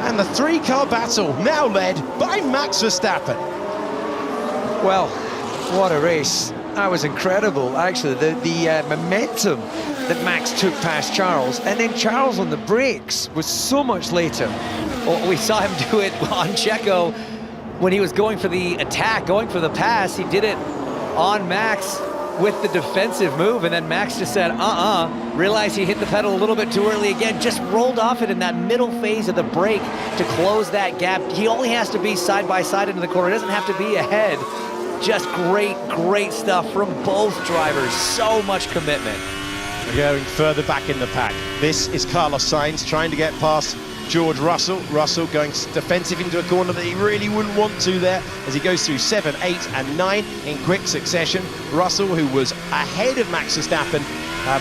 and the 3-car battle now led by Max Verstappen. Well, what a race. That was incredible, actually. The momentum that Max took past Charles, and then Charles on the brakes was so much later. Well, we saw him do it on Checo when he was going for the attack, going for the pass. He did it on Max with the defensive move, and then Max just said, realized he hit the pedal a little bit too early again, just rolled off it in that middle phase of the brake to close that gap. He only has to be side by side into the corner, doesn't have to be ahead. Just great stuff from both drivers, so much commitment. We're going further back in the pack. This is Carlos Sainz trying to get past George Russell. Russell going defensive into a corner that he really wouldn't want to there as he goes through 7, 8 and 9 in quick succession. Russell, who was ahead of Max Verstappen,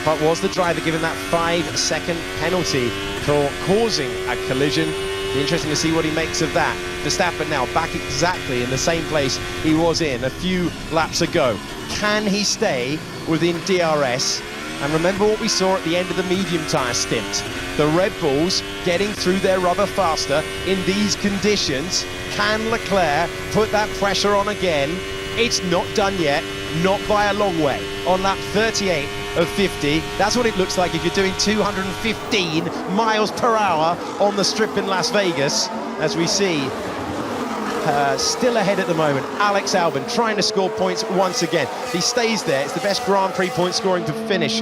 but was the driver given that 5-second penalty for causing a collision. Be interesting to see what he makes of that. Verstappen now back exactly in the same place he was in a few laps ago. Can he stay within DRS? And remember what we saw at the end of the medium tyre stint. The Red Bulls getting through their rubber faster in these conditions. Can Leclerc put that pressure on again? It's not done yet, not by a long way. On lap 38 of 50, that's what it looks like if you're doing 215 miles per hour on the strip in Las Vegas, as we see. Still ahead at the moment, Alex Albon trying to score points once again. He stays there. It's the best Grand Prix point scoring finish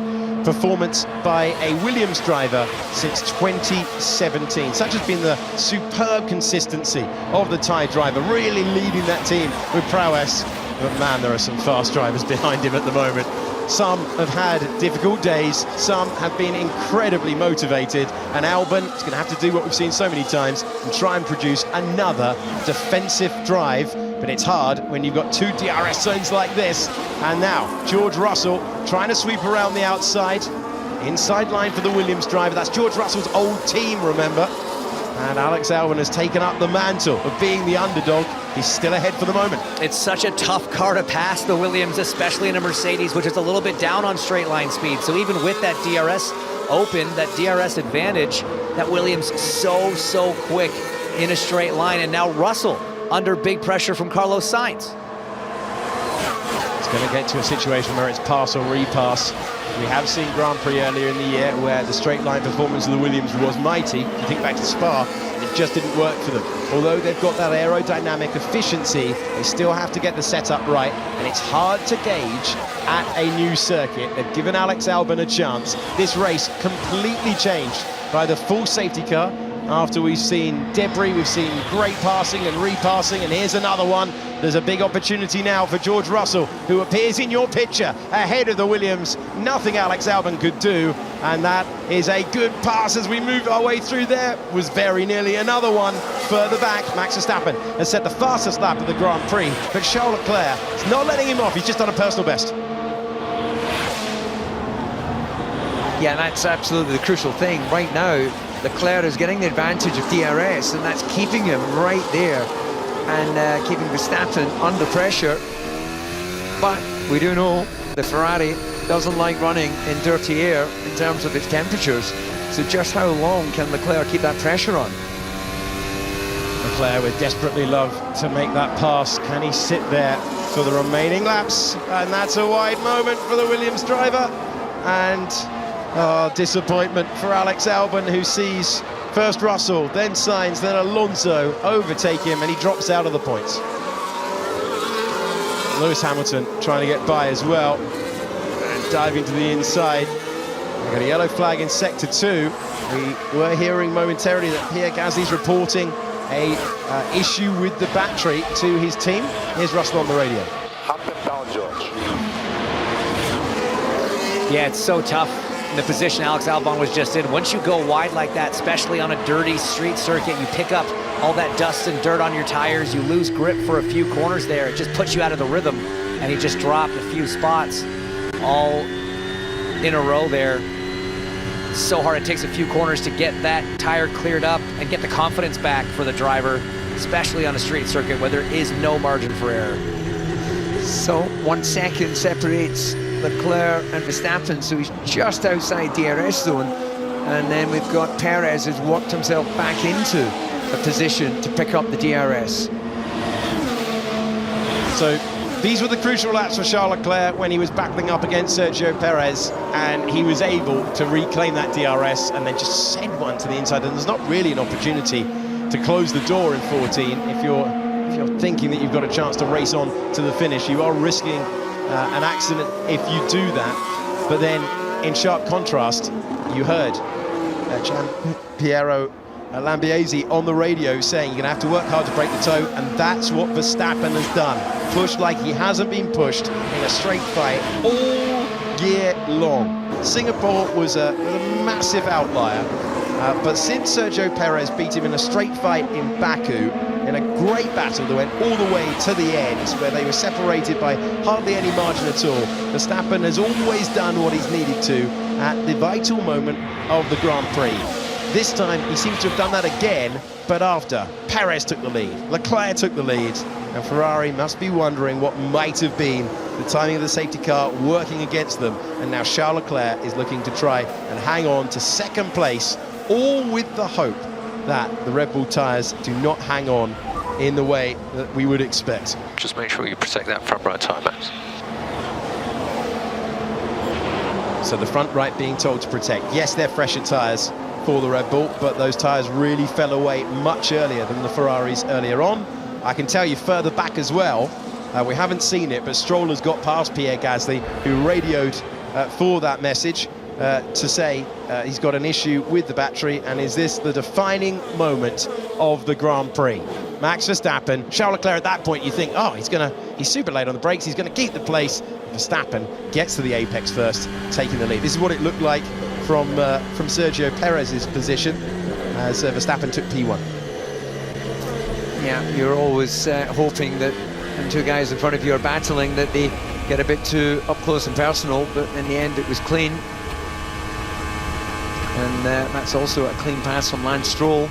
performance by a Williams driver since 2017. Such has been the superb consistency of the Thai driver, really leading that team with prowess. But man, there are some fast drivers behind him at the moment. Some have had difficult days, some have been incredibly motivated, and Albon is going to have to do what we've seen so many times and try and produce another defensive drive. But it's hard when you've got two DRS zones like this. And now George Russell trying to sweep around the outside. Inside line for the Williams driver. That's George Russell's old team, remember. And Alex Albon has taken up the mantle of being the underdog. He's still ahead for the moment. It's such a tough car to pass, the Williams, especially in a Mercedes, which is a little bit down on straight line speed. So even with that DRS open, that DRS advantage, that Williams so quick in a straight line. And now Russell under big pressure from Carlos Sainz. It's going to get to a situation where it's pass or repass. We have seen Grand Prix earlier in the year where the straight line performance of the Williams was mighty. You think back to Spa, it just didn't work for them. Although they've got that aerodynamic efficiency, they still have to get the setup right, and it's hard to gauge at a new circuit. They've given Alex Albon a chance. This race completely changed by the full safety car. After we've seen debris, we've seen great passing and repassing, and here's another one. There's a big opportunity now for George Russell, who appears in your picture ahead of the Williams. Nothing Alex Albon could do, and that is a good pass as we move our way through there. Was very nearly another one further back. Max Verstappen has set the fastest lap of the Grand Prix, but Charles Leclerc is not letting him off. He's just done a personal best. Yeah, that's absolutely the crucial thing. Right now, Leclerc is getting the advantage of DRS, and that's keeping him right there and keeping Verstappen under pressure. But we do know the Ferrari doesn't like running in dirty air in terms of its temperatures. So just how long can Leclerc keep that pressure on? Leclerc would desperately love to make that pass. Can he sit there for the remaining laps? And that's a wide moment for the Williams driver. And disappointment for Alex Albon, who sees first Russell, then Sainz, then Alonso overtake him, and he drops out of the points. Lewis Hamilton trying to get by as well, and diving to the inside. We've got a yellow flag in sector 2. We were hearing momentarily that Pierre Gasly's reporting a issue with the battery to his team. Here's Russell on the radio. Up and down, George. Yeah, it's so tough. The position Alex Albon was just in. Once you go wide like that, especially on a dirty street circuit, you pick up all that dust and dirt on your tires, you lose grip for a few corners there. It just puts you out of the rhythm, and he just dropped a few spots all in a row there. It's so hard. It takes a few corners to get that tire cleared up and get the confidence back for the driver, especially on a street circuit where there is no margin for error. So 1 second separates Leclerc and Verstappen, so he's just outside DRS zone, and then we've got Perez who's worked himself back into a position to pick up the DRS. So these were the crucial laps for Charles Leclerc when he was battling up against Sergio Perez, and he was able to reclaim that DRS and then just send one to the inside. And there's not really an opportunity to close the door in 14 if you're thinking that you've got a chance to race on to the finish. You are risking an accident if you do that. But then, in sharp contrast, you heard Piero Lambiase on the radio saying you're going to have to work hard to break the toe, and that's what Verstappen has done. Pushed like he hasn't been pushed in a straight fight all year long. Singapore was a massive outlier, but since Sergio Perez beat him in a straight fight in Baku, in a great battle that went all the way to the end, where they were separated by hardly any margin at all, Verstappen has always done what he's needed to at the vital moment of the Grand Prix. This time he seems to have done that again, but after Perez took the lead, Leclerc took the lead, and Ferrari must be wondering what might have been the timing of the safety car working against them. And now Charles Leclerc is looking to try and hang on to second place, all with the hope that the Red Bull tyres do not hang on in the way that we would expect. Just make sure you protect that front right tyre, Max. So the front right being told to protect. Yes, they're fresher tyres for the Red Bull, but those tyres really fell away much earlier than the Ferraris earlier on. I can tell you further back as well, we haven't seen it, but Stroll has got past Pierre Gasly, who radioed for that message. to say he's got an issue with the battery, and is this the defining moment of the Grand Prix? Max Verstappen, Charles Leclerc at that point, you think, oh, he's super late on the brakes, he's going to keep the place. Verstappen gets to the apex first, taking the lead. This is what it looked like from Sergio Perez's position as Verstappen took P1. Yeah, you're always hoping that when two guys in front of you are battling that they get a bit too up close and personal, but in the end it was clean. And that's also a clean pass from Lance Stroll.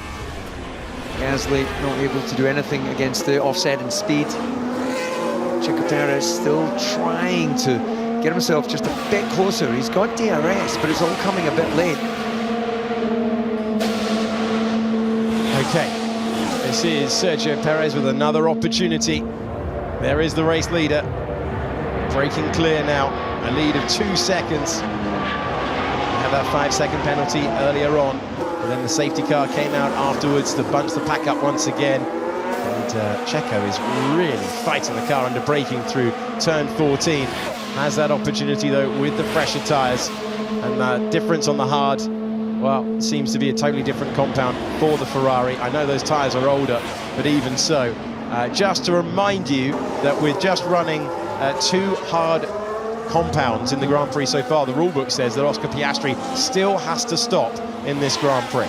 Gasly not able to do anything against the offset in speed. Checo Perez still trying to get himself just a bit closer. He's got DRS, but it's all coming a bit late. Okay, this is Sergio Perez with another opportunity. There is the race leader, breaking clear now, a lead of 2 seconds. Had that 5-second penalty earlier on, and then the safety car came out afterwards to bunch the pack up once again. And Checo is really fighting the car under braking through turn 14. Has that opportunity though with the fresher tyres, and the difference on the hard, well, seems to be a totally different compound for the Ferrari. I know those tyres are older, but even so, just to remind you that with just running 2 hard compounds in the Grand Prix so far, the rulebook says that Oscar Piastri still has to stop in this Grand Prix.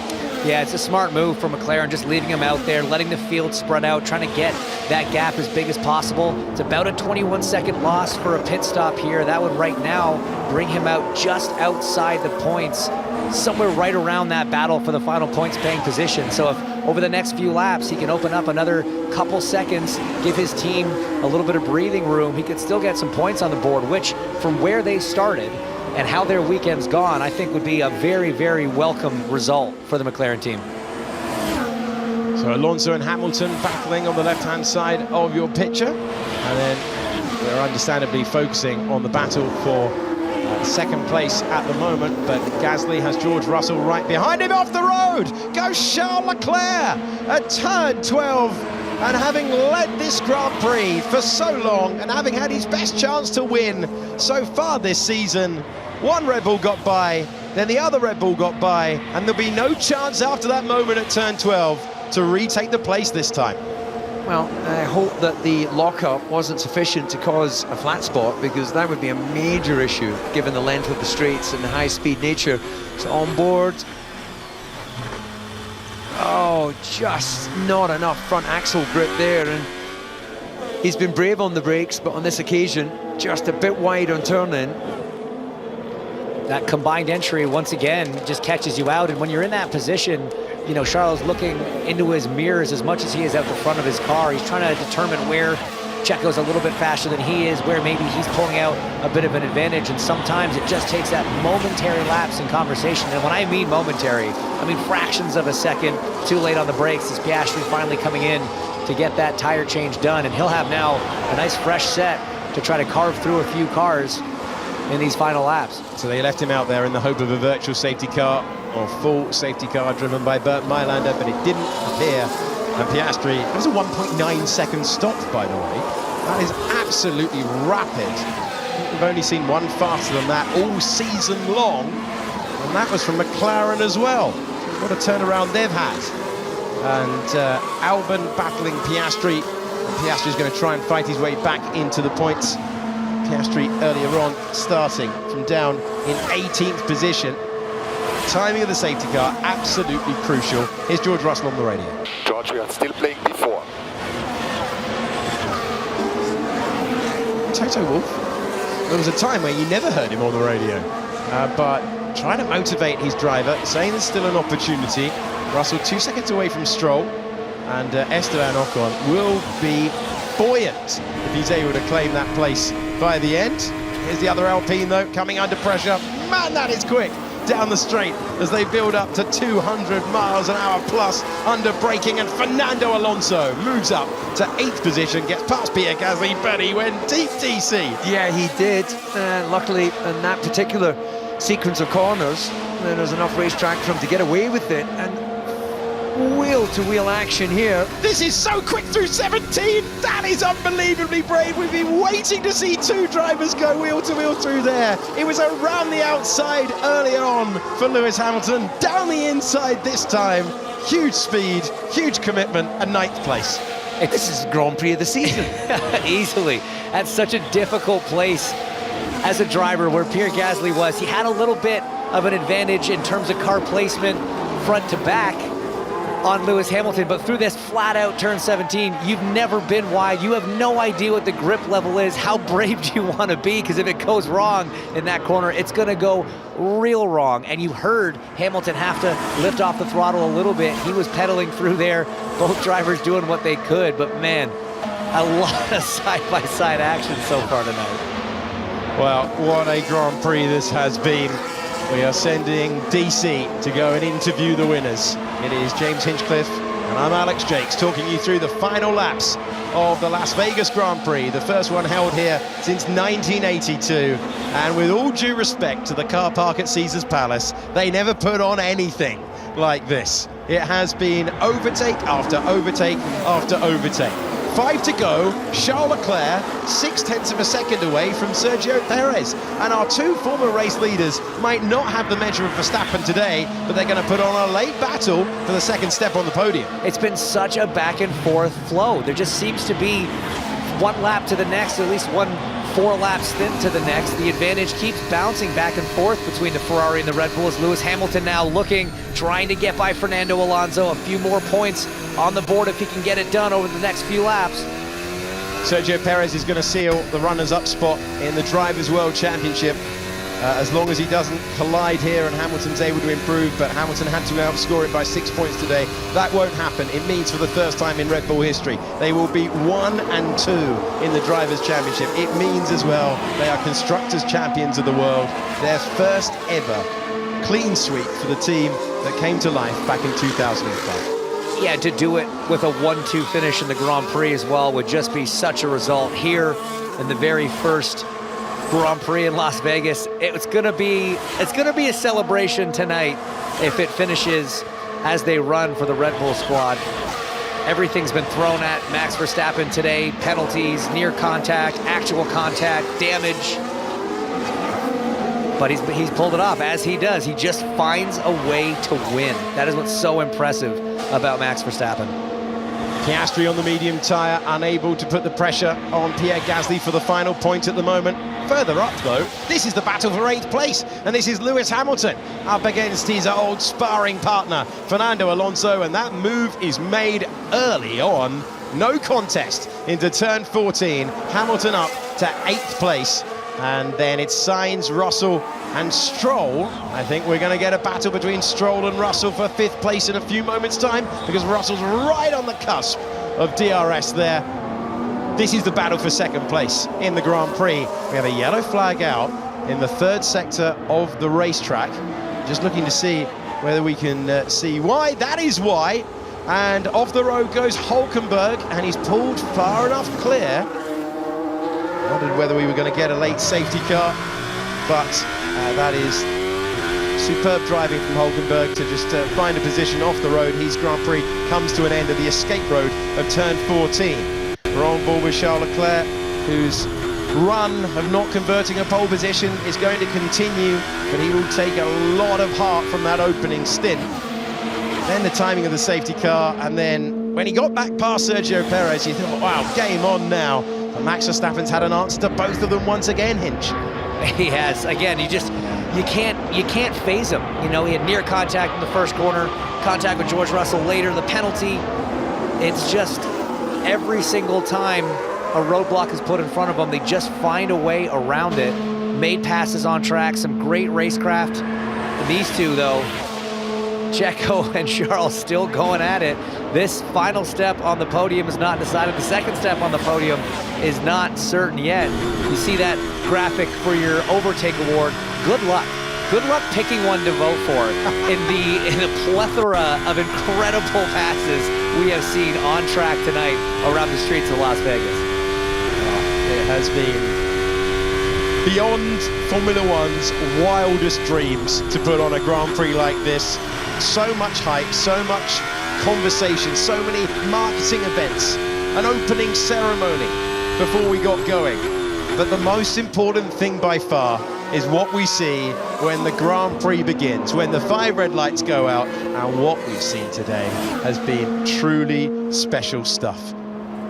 Yeah, it's a smart move from McLaren, just leaving him out there, letting the field spread out, trying to get that gap as big as possible. It's about a 21-second loss for a pit stop here. That would right now bring him out just outside the points, somewhere right around that battle for the final points-paying position. So if over the next few laps he can open up another couple seconds, give his team a little bit of breathing room, he could still get some points on the board, which from where they started and how their weekend's gone, I think would be a very, very welcome result for the McLaren team. So Alonso and Hamilton battling on the left-hand side of your picture, and then we're understandably focusing on the battle for second place at the moment, but Gasly has George Russell right behind him. Off the road goes Charles Leclerc at turn 12, and having led this Grand Prix for so long and having had his best chance to win so far this season, one Red Bull got by, then the other Red Bull got by, and there'll be no chance after that moment at turn 12 to retake the place this time. Well, I hope that the lockup wasn't sufficient to cause a flat spot, because that would be a major issue given the length of the straights and the high-speed nature. So on board. Oh, just not enough front axle grip there, and he's been brave on the brakes, but on this occasion, just a bit wide on turn-in. That combined entry, once again, just catches you out, and when you're in that position, you know, Charles looking into his mirrors as much as he is out the front of his car. He's trying to determine where Checo's a little bit faster than he is, where maybe he's pulling out a bit of an advantage, and sometimes it just takes that momentary lapse in conversation. And when I mean momentary, I mean fractions of a second too late on the brakes as Piastri finally coming in to get that tire change done, and he'll have now a nice fresh set to try to carve through a few cars in these final laps. So they left him out there in the hope of a virtual safety car or full safety car driven by Bert Mailander, but it didn't appear. And Piastri, it was a 1.9 second stop, by the way. That is absolutely rapid. We've only seen one faster than that all season long, and that was from McLaren as well. What a turnaround they've had. And Albon battling Piastri. Piastri's going to try and fight his way back into the points. Piastri earlier on starting from down in 18th position. Timing of the safety car absolutely crucial. Here's George Russell on the radio. George, we are still playing before. Toto Wolff, there was a time where you never heard him on the radio, but trying to motivate his driver, saying there's still an opportunity. Russell 2 seconds away from Stroll, and Esteban Ocon will be buoyant if he's able to claim that place by the end. Here's the other Alpine though, coming under pressure. Man, that is quick down the straight as they build up to 200 miles an hour plus under braking, and Fernando Alonso moves up to 8th position, gets past Pierre Gasly, but he went deep DC. Yeah, he did. Luckily, in that particular sequence of corners, there was enough racetrack for him to get away with it. And wheel-to-wheel action here. This is so quick through 17. That is unbelievably brave. We've been waiting to see two drivers go wheel-to-wheel through there. It was around the outside earlier on for Lewis Hamilton. Down the inside this time. Huge speed, huge commitment, and 9th place. This is Grand Prix of the season. Easily. At such a difficult place as a driver where Pierre Gasly was. He had a little bit of an advantage in terms of car placement front to back on Lewis Hamilton, but through this flat out turn 17, you've never been wide. You have no idea what the grip level is. How brave do you want to be? Because if it goes wrong in that corner, it's going to go real wrong. And you heard Hamilton have to lift off the throttle a little bit. He was pedaling through there, both drivers doing what they could, but man, a lot of side-by-side action so far tonight. Well, what a Grand Prix this has been. We are sending DC to go and interview the winners. It is James Hinchcliffe and I'm Alex Jakes talking you through the final laps of the Las Vegas Grand Prix, the first one held here since 1982. And with all due respect to the car park at Caesars Palace, they never put on anything like this. It has been overtake after overtake after overtake. 5 to go, Charles Leclerc 0.6 of a second away from Sergio Perez. And our two former race leaders might not have the measure of Verstappen today, but they're going to put on a late battle for the second step on the podium. It's been such a back and forth flow. There just seems to be one lap to the next, at least one 4-lap stint to the next. The advantage keeps bouncing back and forth between the Ferrari and the Red Bull as Lewis Hamilton now looking, trying to get by Fernando Alonso. A few more points on the board if he can get it done over the next few laps. Sergio Perez is going to seal the runners-up spot in the Drivers' World Championship as long as he doesn't collide here and Hamilton's able to improve, but Hamilton had to outscore it by 6 points today. That won't happen. It means for the first time in Red Bull history, they will be 1 and 2 in the Drivers' Championship. It means as well they are Constructors' Champions of the world, their first ever clean sweep for the team that came to life back in 2005. Yeah, to do it with a 1-2 finish in the Grand Prix as well would just be such a result here in the very first Grand Prix in Las Vegas. It's gonna be a celebration tonight if it finishes as they run for the Red Bull squad. Everything's been thrown at Max Verstappen today. Penalties, near contact, actual contact, damage. But he's pulled it off, as he does. He just finds a way to win. That is what's so impressive about Max Verstappen. Piastri on the medium tyre, unable to put the pressure on Pierre Gasly for the final point at the moment. Further up, though, this is the battle for 8th place, and this is Lewis Hamilton up against his old sparring partner, Fernando Alonso, and that move is made early on. No contest into turn 14. Hamilton up to 8th place. And then it's Sainz, Russell and Stroll. I think we're going to get a battle between Stroll and Russell for 5th place in a few moments' time, because Russell's right on the cusp of DRS there. This is the battle for 2nd place in the Grand Prix. We have a yellow flag out in the 3rd sector of the racetrack. Just looking to see whether we can see why. That is why. And off the road goes Hülkenberg, and he's pulled far enough clear. Wondered whether we were going to get a late safety car, but that is superb driving from Hülkenberg to just find a position off the road. His Grand Prix comes to an end at the escape road of turn 14. We're on board with Charles Leclerc, whose run of not converting a pole position is going to continue, but he will take a lot of heart from that opening stint. Then the timing of the safety car, and then when he got back past Sergio Perez, you thought, wow, game on now. But Max Verstappen's had an answer to both of them once again, Hinch. He has. Again, you can't phase him. You know, he had near contact in the first corner, contact with George Russell later, the penalty. It's just every single time a roadblock is put in front of them, they just find a way around it. Made passes on track, some great racecraft. And these two, though, Checo and Charles still going at it. This final step on the podium is not decided. The second step on the podium is not certain yet. You see that graphic for your overtake award. Good luck. Good luck picking one to vote for in the plethora of incredible passes we have seen on track tonight around the streets of Las Vegas. It has been beyond Formula One's wildest dreams to put on a Grand Prix like this. So much hype, so much conversations, so many marketing events, an opening ceremony before we got going. But the most important thing by far is what we see when the Grand Prix begins, when the 5 red lights go out, and what we've seen today has been truly special stuff.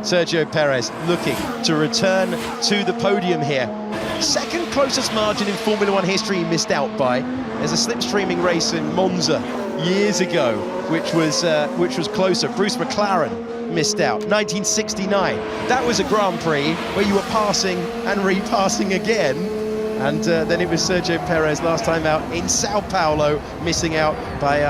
Sergio Perez looking to return to the podium here. Second closest margin in Formula One history he missed out by. There's a slipstreaming race in Monza years ago, which was closer. Bruce McLaren missed out, 1969. That was a Grand Prix where you were passing and repassing again. And then it was Sergio Perez last time out in Sao Paulo, missing out by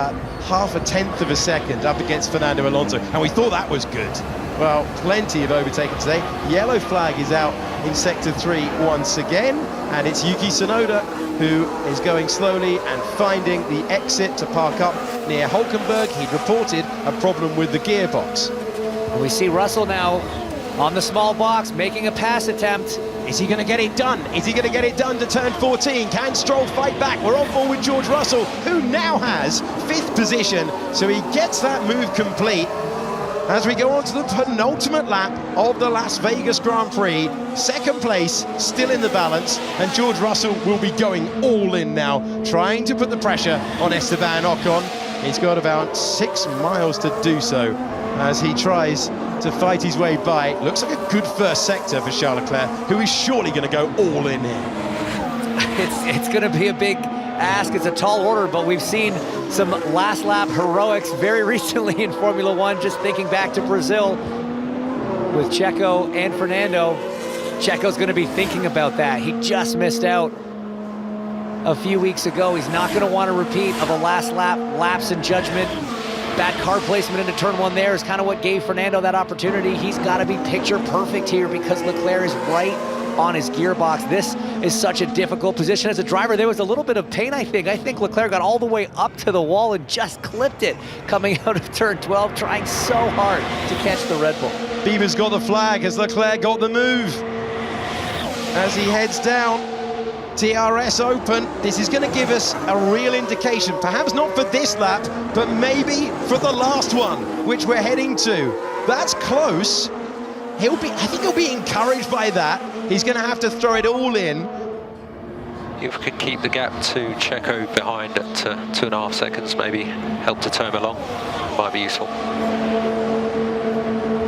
0.5 of a second up against Fernando Alonso. And we thought that was good. Well, plenty have overtaken today. Yellow flag is out in Sector 3 once again. And it's Yuki Tsunoda who is going slowly and finding the exit to park up near Hulkenberg. He'd reported a problem with the gearbox. And we see Russell now on the small box making a pass attempt. Is he going to get it done? Is he going to get it done to turn 14? Can Stroll fight back? We're on board with George Russell, who now has 5th position, so he gets that move complete. As we go on to the penultimate lap of the Las Vegas Grand Prix, 2nd place still in the balance, and George Russell will be going all in now, trying to put the pressure on Esteban Ocon. He's got about 6 miles to do so as he tries to fight his way by. Looks like a good first sector for Charles Leclerc, who is surely going to go all in here. It's going to be a big ask. It's a tall order, but we've seen some last lap heroics very recently in Formula One. Just thinking back to Brazil with Checo and Fernando. Checo's going to be thinking about that. He just missed out a few weeks ago. He's not going to want a repeat of a last lap lapse in judgment. Bad car placement into turn 1 there is kind of what gave Fernando that opportunity. He's got to be picture perfect here because Leclerc is right on his gearbox. This is such a difficult position as a driver. There was a little bit of pain, I think. I think Leclerc got all the way up to the wall and just clipped it coming out of turn 12, trying so hard to catch the Red Bull. Beaver's got the flag as Leclerc got the move. As he heads down, DRS open. This is going to give us a real indication, perhaps not for this lap, but maybe for the last one, which we're heading to. That's close. I think he'll be encouraged by that. He's going to have to throw it all in. If we could keep the gap to Checo behind at 2.5 seconds, maybe help to tow him along, might be useful.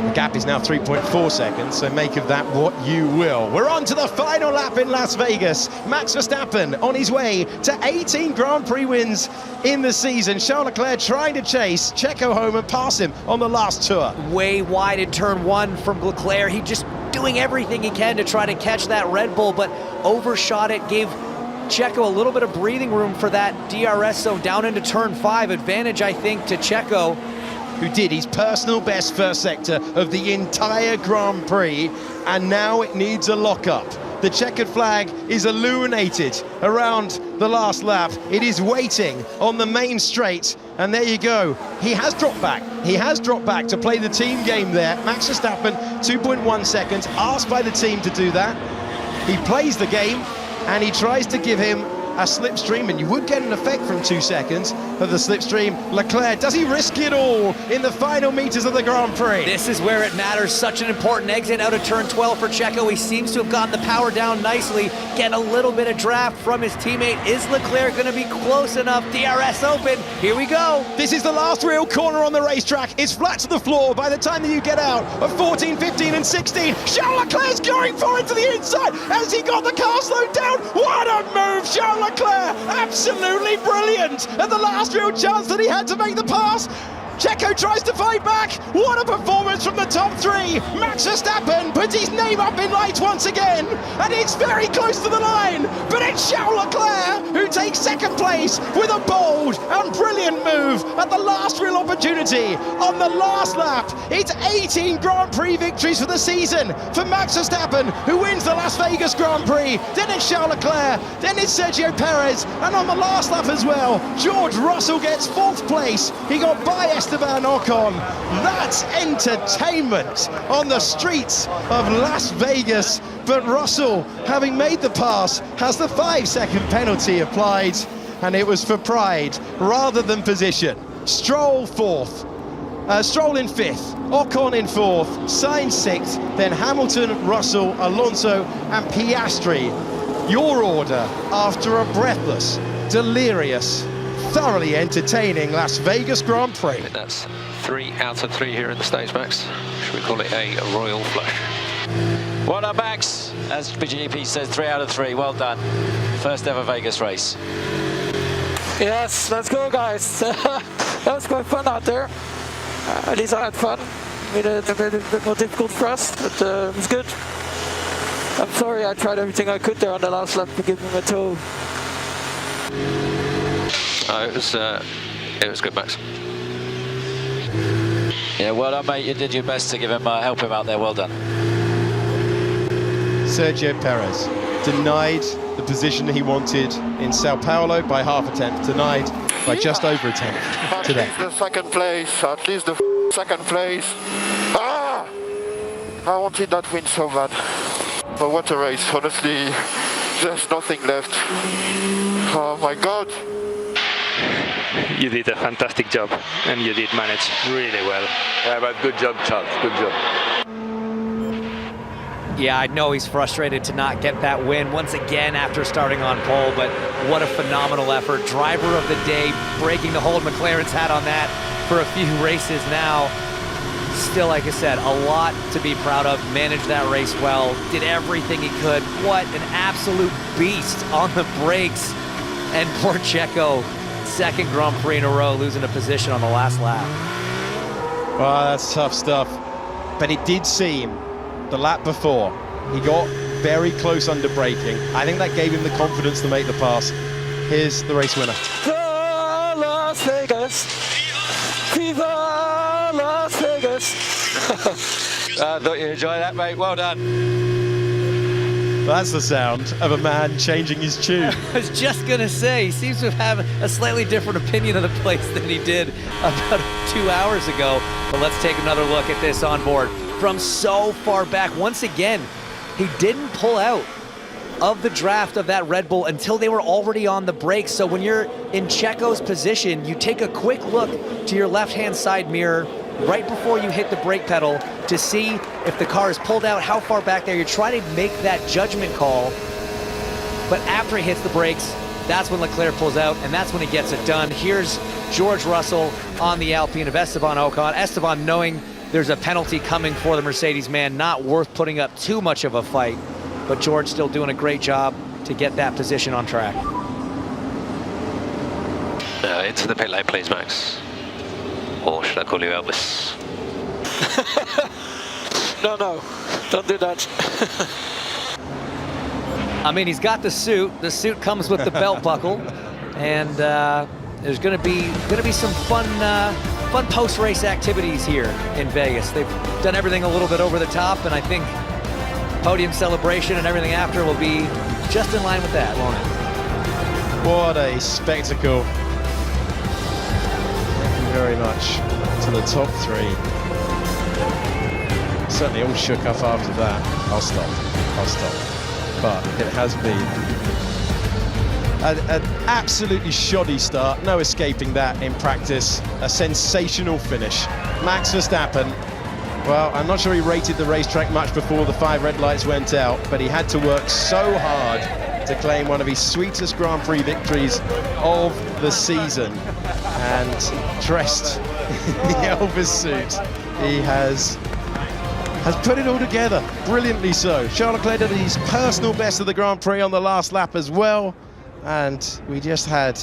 The gap is now 3.4 seconds, so make of that what you will. We're on to the final lap in Las Vegas. Max Verstappen on his way to 18 Grand Prix wins in the season. Charles Leclerc trying to chase Checo home and pass him on the last tour. Way wide in turn 1 from Leclerc. He just doing everything he can to try to catch that Red Bull, but overshot it, gave Checo a little bit of breathing room for that DRS zone down into turn 5. Advantage, I think, to Checo, who did his personal best first sector of the entire Grand Prix, and now it needs a lock-up. The checkered flag is illuminated around the last lap. It is waiting on the main straight, and there you go. He has dropped back. He has dropped back to play the team game there. Max Verstappen, 2.1 seconds, asked by the team to do that. He plays the game, and he tries to give him a slipstream, and you would get an effect from 2 seconds of the slipstream. Leclerc, does he risk it all in the final meters of the Grand Prix? This is where it matters. Such an important exit out of turn 12 for Checo. He seems to have gotten the power down nicely, getting a little bit of draft from his teammate. Is Leclerc going to be close enough? DRS open. Here we go. This is the last real corner on the racetrack. It's flat to the floor by the time that you get out of 14, 15 and 16. Charles Leclerc's going for it to the inside as he got the car slowed down. What a move, Charles Leclerc, absolutely brilliant at the last real chance that he had to make the pass. Checo tries to fight back. What a performance from the top 3. Max Verstappen puts his name up in lights once again, and it's very close to the line, but it's Charles Leclerc who takes 2nd place with a bold and brilliant move at the last real opportunity on the last lap. It's 18 Grand Prix victories for the season for Max Verstappen, who wins the Las Vegas Grand Prix. Then it's Charles Leclerc, then it's Sergio Perez, and on the last lap as well, George Russell gets 4th place. He got by Esteban Ocon. That's entertainment on the streets of Las Vegas. But Russell, having made the pass, has the 5-second penalty applied, and it was for pride rather than position. Stroll 4th. Stroll in 5th, Ocon in 4th, Sainz 6th, then Hamilton, Russell, Alonso and Piastri. Your order after a breathless, delirious, thoroughly entertaining Las Vegas Grand Prix. I think that's 3 out of 3 here in the stage, Max. Should we call it a royal flush? Well done, Max. As BGP says, 3 out of 3. Well done. First ever Vegas race. Yes, let's go, guys. That was quite fun out there. At least I had fun. Made it a bit more difficult for us, but it was good. I'm sorry, I tried everything I could there on the last lap to give him a tow. It was good, Max. Yeah, well done, mate. You did your best to give him help him out there. Well done. Sergio Perez denied the position he wanted in Sao Paulo by half a tenth, denied by just over a tenth today. At least the second place, at least the second place. Ah! I wanted that win so bad. But what a race, honestly, there's nothing left. Oh my God. You did a fantastic job, and you did manage really well. Yeah, but good job, Charles, good job. Yeah, I know he's frustrated to not get that win once again after starting on pole, but what a phenomenal effort. Driver of the day, breaking the hold. McLaren's had on that for a few races now. Still, like I said, a lot to be proud of. Managed that race well, did everything he could. What an absolute beast on the brakes. And poor Checo, second Grand Prix in a row, losing a position on the last lap. Well, that's tough stuff. But it did seem, the lap before, he got very close under braking. I think that gave him the confidence to make the pass. Here's the race winner. Viva Las Vegas! Viva Las Vegas! I thought you enjoyed that, mate. Well done. That's the sound of a man changing his tune. I was just gonna say, he seems to have a slightly different opinion of the place than he did about 2 hours ago. But let's take another look at this on board. From so far back, once again, he didn't pull out of the draft of that Red Bull until they were already on the brakes. So when you're in Checo's position, you take a quick look to your left-hand side mirror right before you hit the brake pedal to see if the car is pulled out, how far back there. You're trying to make that judgment call. But after he hits the brakes, that's when Leclerc pulls out, and that's when he gets it done. Here's George Russell on the Alpine of Esteban Ocon. Esteban, knowing there's a penalty coming for the Mercedes man, not worth putting up too much of a fight. But George still doing a great job to get that position on track. Into the pit lane, please, Max. Or should I call you Elvis? No, don't do that. I mean, he's got the suit. The suit comes with the belt buckle, and there's going to be some fun post-race activities here in Vegas. They've done everything a little bit over the top, and I think podium celebration and everything after will be just in line with that, won't it? What a spectacle. Thank you very much to the top three. Certainly all shook up after that. I'll stop. But it has been an absolutely shoddy start. No escaping that in practice. A sensational finish. Max Verstappen, well, I'm not sure he rated the racetrack much before the 5 red lights went out, but he had to work so hard to claim one of his sweetest Grand Prix victories of the season. And dressed in the Elvis suit, he has put it all together, brilliantly so. Charles Leclerc did his personal best of the Grand Prix on the last lap as well, and we just had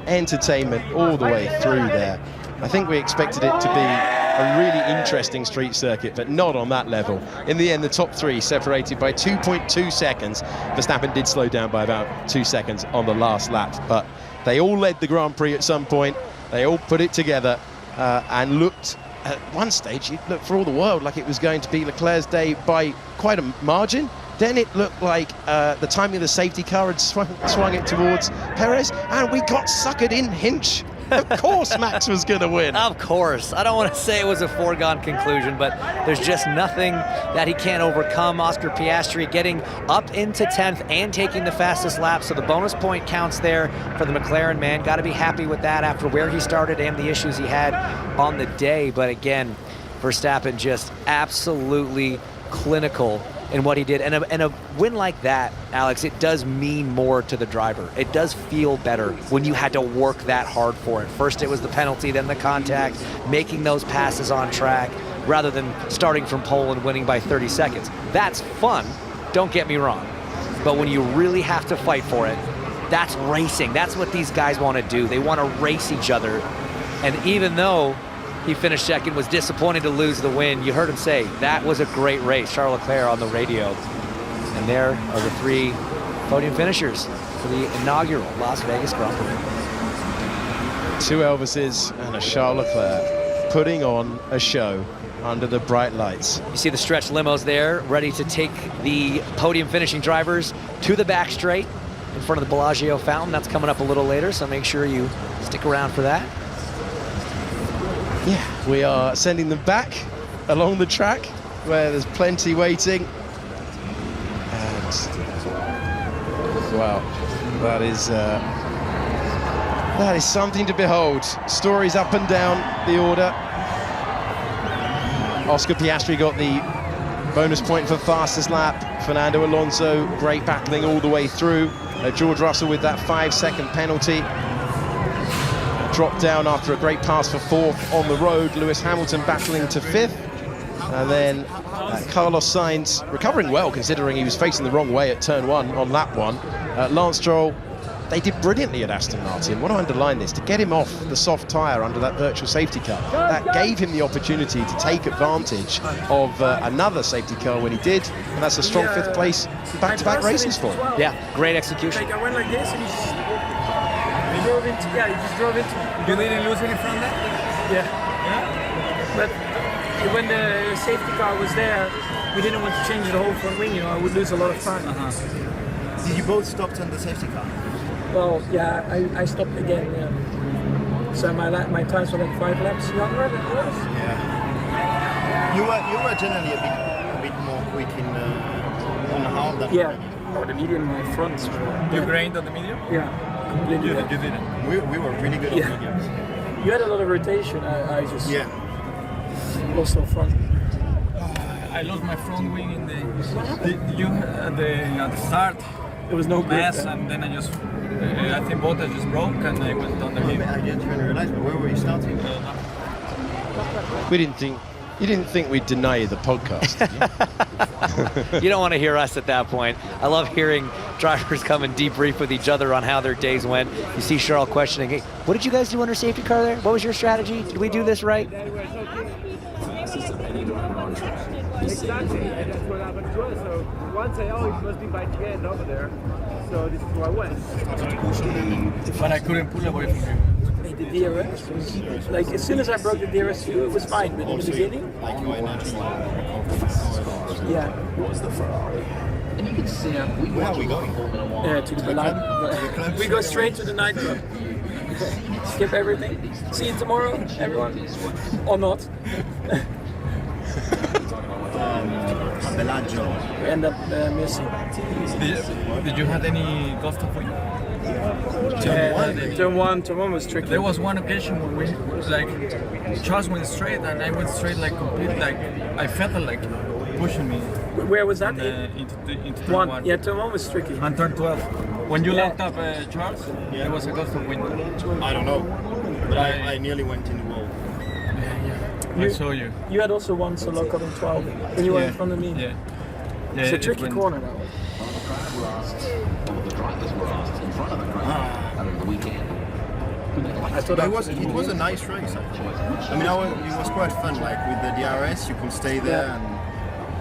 entertainment all the way through there. I think we expected it to be a really interesting street circuit, but not on that level. In the end, the top three separated by 2.2 seconds. Verstappen did slow down by about 2 seconds on the last lap, but they all led the Grand Prix at some point. They all put it together and looked, at one stage, it looked for all the world like it was going to be Leclerc's day by quite a margin. Then it looked like the timing of the safety car had swung it towards Perez, and we got suckered in Hinch Of course Max was going to win. Of course. I don't want to say it was a foregone conclusion, but there's just nothing that he can't overcome. Oscar Piastri getting up into 10th and taking the fastest lap, so the bonus point counts there for the McLaren man. Got to be happy with that after where he started and the issues he had on the day. But again, Verstappen just absolutely clinical in what he did. And a win like that, Alex, it does mean more to the driver. It does feel better when you had to work that hard for it. First it was the penalty, then the contact, making those passes on track, rather than starting from pole and winning by 30 seconds. That's fun, don't get me wrong. But when you really have to fight for it, that's racing. That's what these guys want to do. They want to race each other. And even though he finished second, was disappointed to lose the win, you heard him say, that was a great race, Charles Leclerc on the radio. And there are the 3 podium finishers for the inaugural Las Vegas Grand Prix. 2 Elvises and a Charles Leclerc putting on a show under the bright lights. You see the stretch limos there, ready to take the podium finishing drivers to the back straight in front of the Bellagio fountain. That's coming up a little later, so make sure you stick around for that. Yeah, we are sending them back along the track where there's plenty waiting. And wow, that is something to behold. Stories up and down the order. Oscar Piastri got the bonus point for fastest lap. Fernando Alonso, great battling all the way through. George Russell with that 5-second penalty. Dropped down after a great pass for 4th on the road. Lewis Hamilton battling to 5th. And then Carlos Sainz recovering well, considering he was facing the wrong way at turn 1 on lap 1. Lance Stroll, they did brilliantly at Aston Martin. I want to underline this, to get him off the soft tyre under that virtual safety car. That gave him the opportunity to take advantage of another safety car when he did, and that's a strong 5th place in back-to-back races for him. Yeah, great execution. Like I went like this and he drove into, he just drove into. You didn't lose any from that? Yeah. But when the safety car was there, we didn't want to change the whole front wing, I would lose a lot of time. Did you both stop on the safety car? Well, yeah, I stopped again. Yeah. So my times were like 5 laps younger than yours. Yeah. You were generally a bit more quick on the hard than or the medium, my fronts. You grained on the medium? Yeah, completely. You didn't. We were really good on mediums. You had a lot of rotation. I just lost our front. I lost my front wing in at the start. There was no mass, and then I just. I think both just broke and I went on the hill. I didn't even realize, but where were you starting? You didn't think we'd deny you the podcast, did you? You don't want to hear us at that point. I love hearing drivers come and debrief with each other on how their days went. You see Charles questioning, hey, what did you guys do under safety car there? What was your strategy? Did we do this right? Exactly, and that's what happened to us. So once it must be by the end over there. So this is where I went. But I couldn't pull away from you. The DRS, like as soon as I broke the DRS, it was fine. But in the beginning, was the Ferrari. And you can see where are we going? To the line. We go straight to the nightclub. Skip everything. See you tomorrow, everyone, or not. We end up missing. Did you have any golf top win? Turn one was tricky. There was one occasion where we Charles went straight and I went straight like complete, like I felt it like pushing me. Where was that? Into turn one. Yeah, turn 1 was tricky. And turn 12. When you locked up Charles, there was a golf top win. I don't know, but I nearly went in the wall. I saw you. You had also one solo up in 12 when you were in front of me. Yeah. It's a tricky corner now. I thought it was a nice race actually. I mean, it was quite fun. Like with the DRS, you can stay there.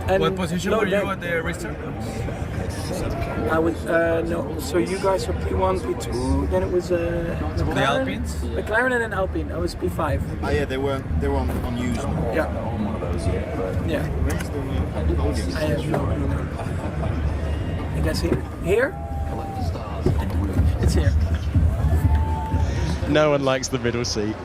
And what position were you at the restart? I was no. So you guys were P1, P2. Then it was McLaren, the Alpines. McLaren and then Alpine. I was P5. Oh yeah, they were on used. Yeah. Yeah. Where's the podium? I have no clue. I guess here. Here? It's here. No one likes the middle seat.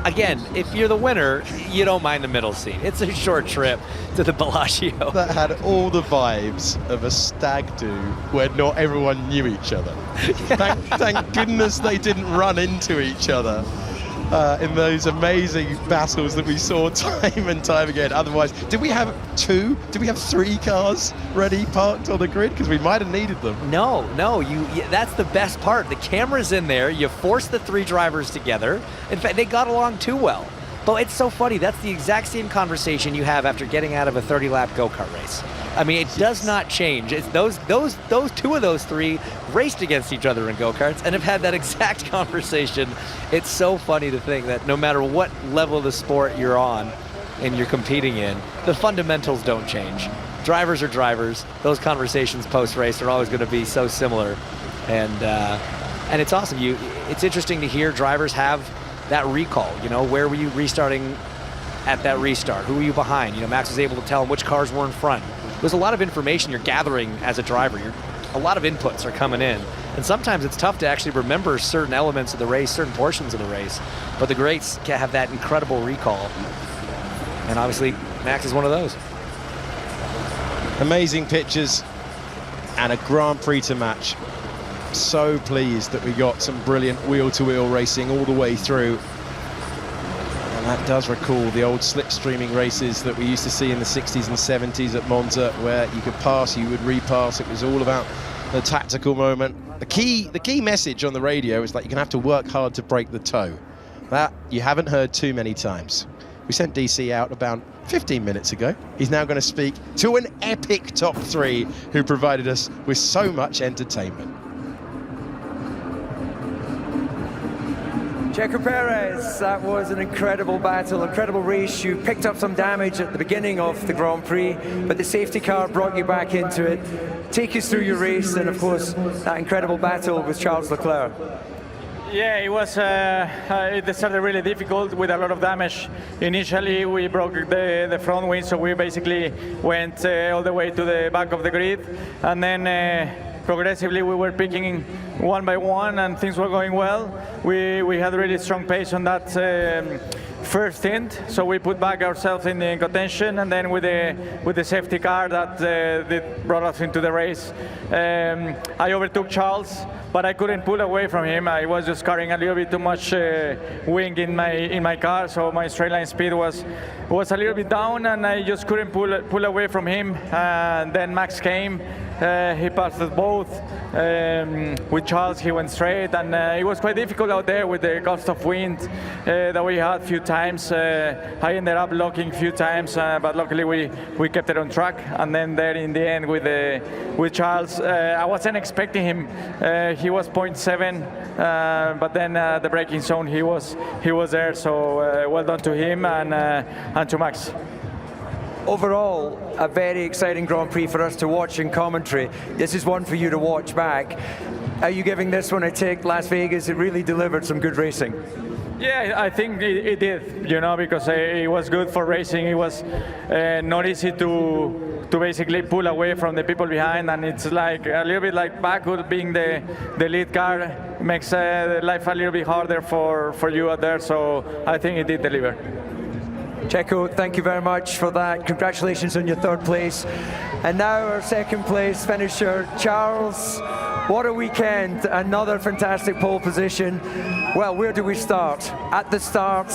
Again, if you're the winner, you don't mind the middle seat. It's a short trip to the Bellagio. That had all the vibes of a stag do where not everyone knew each other. Thank goodness they didn't run into each other in those amazing battles that we saw time and time again. Otherwise, did we have 3 cars ready parked on the grid? Because we might have needed them. No, that's the best part. The camera's in there. You force the 3 drivers together. In fact, they got along too well. But it's so funny. That's the exact same conversation you have after getting out of a 30-lap go-kart race. I mean, it does not change. It's those 2 of those 3 raced against each other in go-karts and have had that exact conversation. It's so funny to think that no matter what level of the sport you're on and you're competing in, the fundamentals don't change. Drivers are drivers. Those conversations post-race are always going to be so similar, and it's awesome. It's interesting to hear drivers have that recall. You know, where were you restarting at that restart? Who were you behind? You know, Max was able to tell him which cars were in front. There's a lot of information you're gathering as a driver. A lot of inputs are coming in. And sometimes it's tough to actually remember certain elements of the race, certain portions of the race. But the greats have that incredible recall. And obviously, Max is one of those. Amazing pictures and a Grand Prix to match. So pleased that we got some brilliant wheel-to-wheel racing all the way through. And that does recall the old slipstreaming races that we used to see in the 60s and 70s at Monza, where you could pass, you would repass. It was all about the tactical moment. The key message on the radio is that you're going to have to work hard to break the toe. That you haven't heard too many times. We sent DC out about 15 minutes ago. He's now going to speak to an epic top 3 who provided us with so much entertainment. Checo Perez, that was an incredible battle, incredible race. You picked up some damage at the beginning of the Grand Prix, but the safety car brought you back into it. Take us through your race and, of course, that incredible battle with Charles Leclerc. Yeah, it was. It started really difficult with a lot of damage. Initially, we broke the front wing, so we basically went all the way to the back of the grid, and then progressively we were picking one by one, and things were going well. We had a really strong pace on that first stint, so we put back ourselves in the contention, and then with the safety car that brought us into the race, I overtook Charles, but I couldn't pull away from him. I was just carrying a little bit too much wing in my car, so my straight line speed was a little bit down, and I just couldn't pull away from him. And then Max came. He passed us both. With Charles, he went straight, and it was quite difficult out there with the gust of wind that we had a few times. I ended up locking a few times, but luckily we kept it on track. And then there in the end with Charles, I wasn't expecting him. He was 0.7, but then the braking zone he was there. So well done to him and to Max. Overall, a very exciting Grand Prix for us to watch in commentary. This is one for you to watch back. Are you giving this one a tick? Las Vegas, it really delivered some good racing. Yeah, I think it did, you know, because it was good for racing. It was not easy to basically pull away from the people behind, and it's like a little bit like Baku being the lead car makes life a little bit harder for you out there, so I think it did deliver. Checo, thank you very much for that. Congratulations on your 3rd place. And now our 2nd place finisher, Charles. What a weekend. Another fantastic pole position. Well, where do we start? At the start,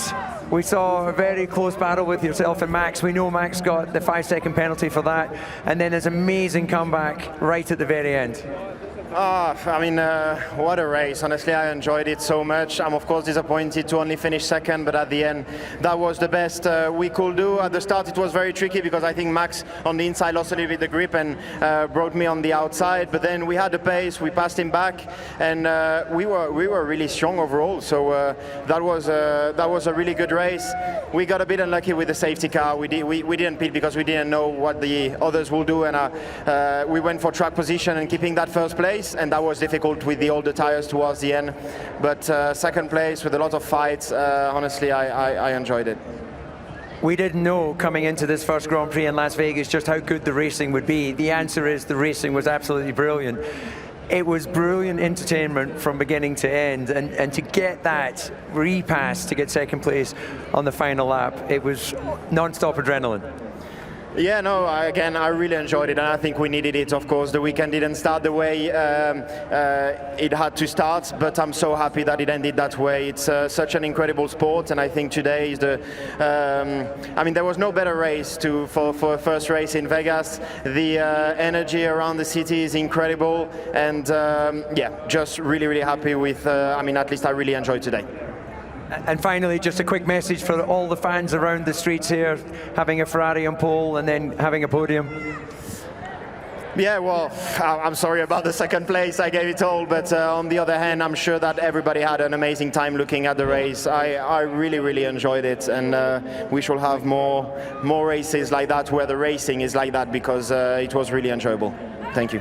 we saw a very close battle with yourself and Max. We know Max got the 5-second penalty for that. And then there's an amazing comeback right at the very end. I mean, what a race. Honestly, I enjoyed it so much. I'm of course disappointed to only finish 2nd, but at the end, that was the best we could do. At the start, it was very tricky because I think Max on the inside lost a little bit the grip and brought me on the outside. But then we had the pace, we passed him back, and we were really strong overall. So that was a really good race. We got a bit unlucky with the safety car. We didn't pit because we didn't know what the others will do, and we went for track position and keeping that 1st place. And that was difficult with the older tires towards the end. But 2nd place with a lot of fights, honestly, I enjoyed it. We didn't know coming into this first Grand Prix in Las Vegas just how good the racing would be. The answer is the racing was absolutely brilliant. It was brilliant entertainment from beginning to end, and to get that repass to get second place on the final lap, it was non-stop adrenaline. Yeah, no, again, I really enjoyed it, and I think we needed it. Of course, the weekend didn't start the way it had to start, but I'm so happy that it ended that way. It's such an incredible sport, and I think today is the... I mean, there was no better race for a first race in Vegas. The energy around the city is incredible, and yeah, just really, really happy with... I mean, at least I really enjoyed today. And finally, just a quick message for all the fans around the streets here, having a Ferrari on pole and then having a podium. Yeah, well, I'm sorry about the second place. I gave it all, but on the other hand, I'm sure that everybody had an amazing time looking at the race. I really, really enjoyed it, and we shall have more races like that where the racing is like that, because it was really enjoyable. Thank you.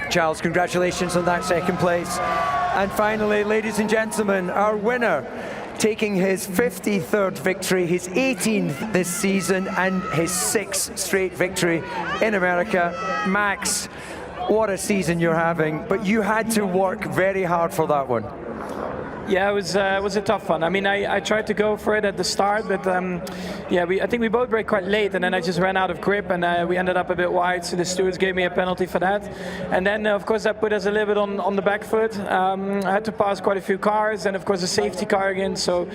Charles, congratulations on that second place. And finally, ladies and gentlemen, our winner, taking his 53rd victory, his 18th this season, and his 6th straight victory in America. Max, what a season you're having, but you had to work very hard for that one. Yeah, it was a tough one. I mean, I tried to go for it at the start, but yeah, I think we both braked quite late, and then I just ran out of grip, and we ended up a bit wide, so the stewards gave me a penalty for that. And then, of course, that put us a little bit on the back foot. I had to pass quite a few cars, and of course a safety car again, so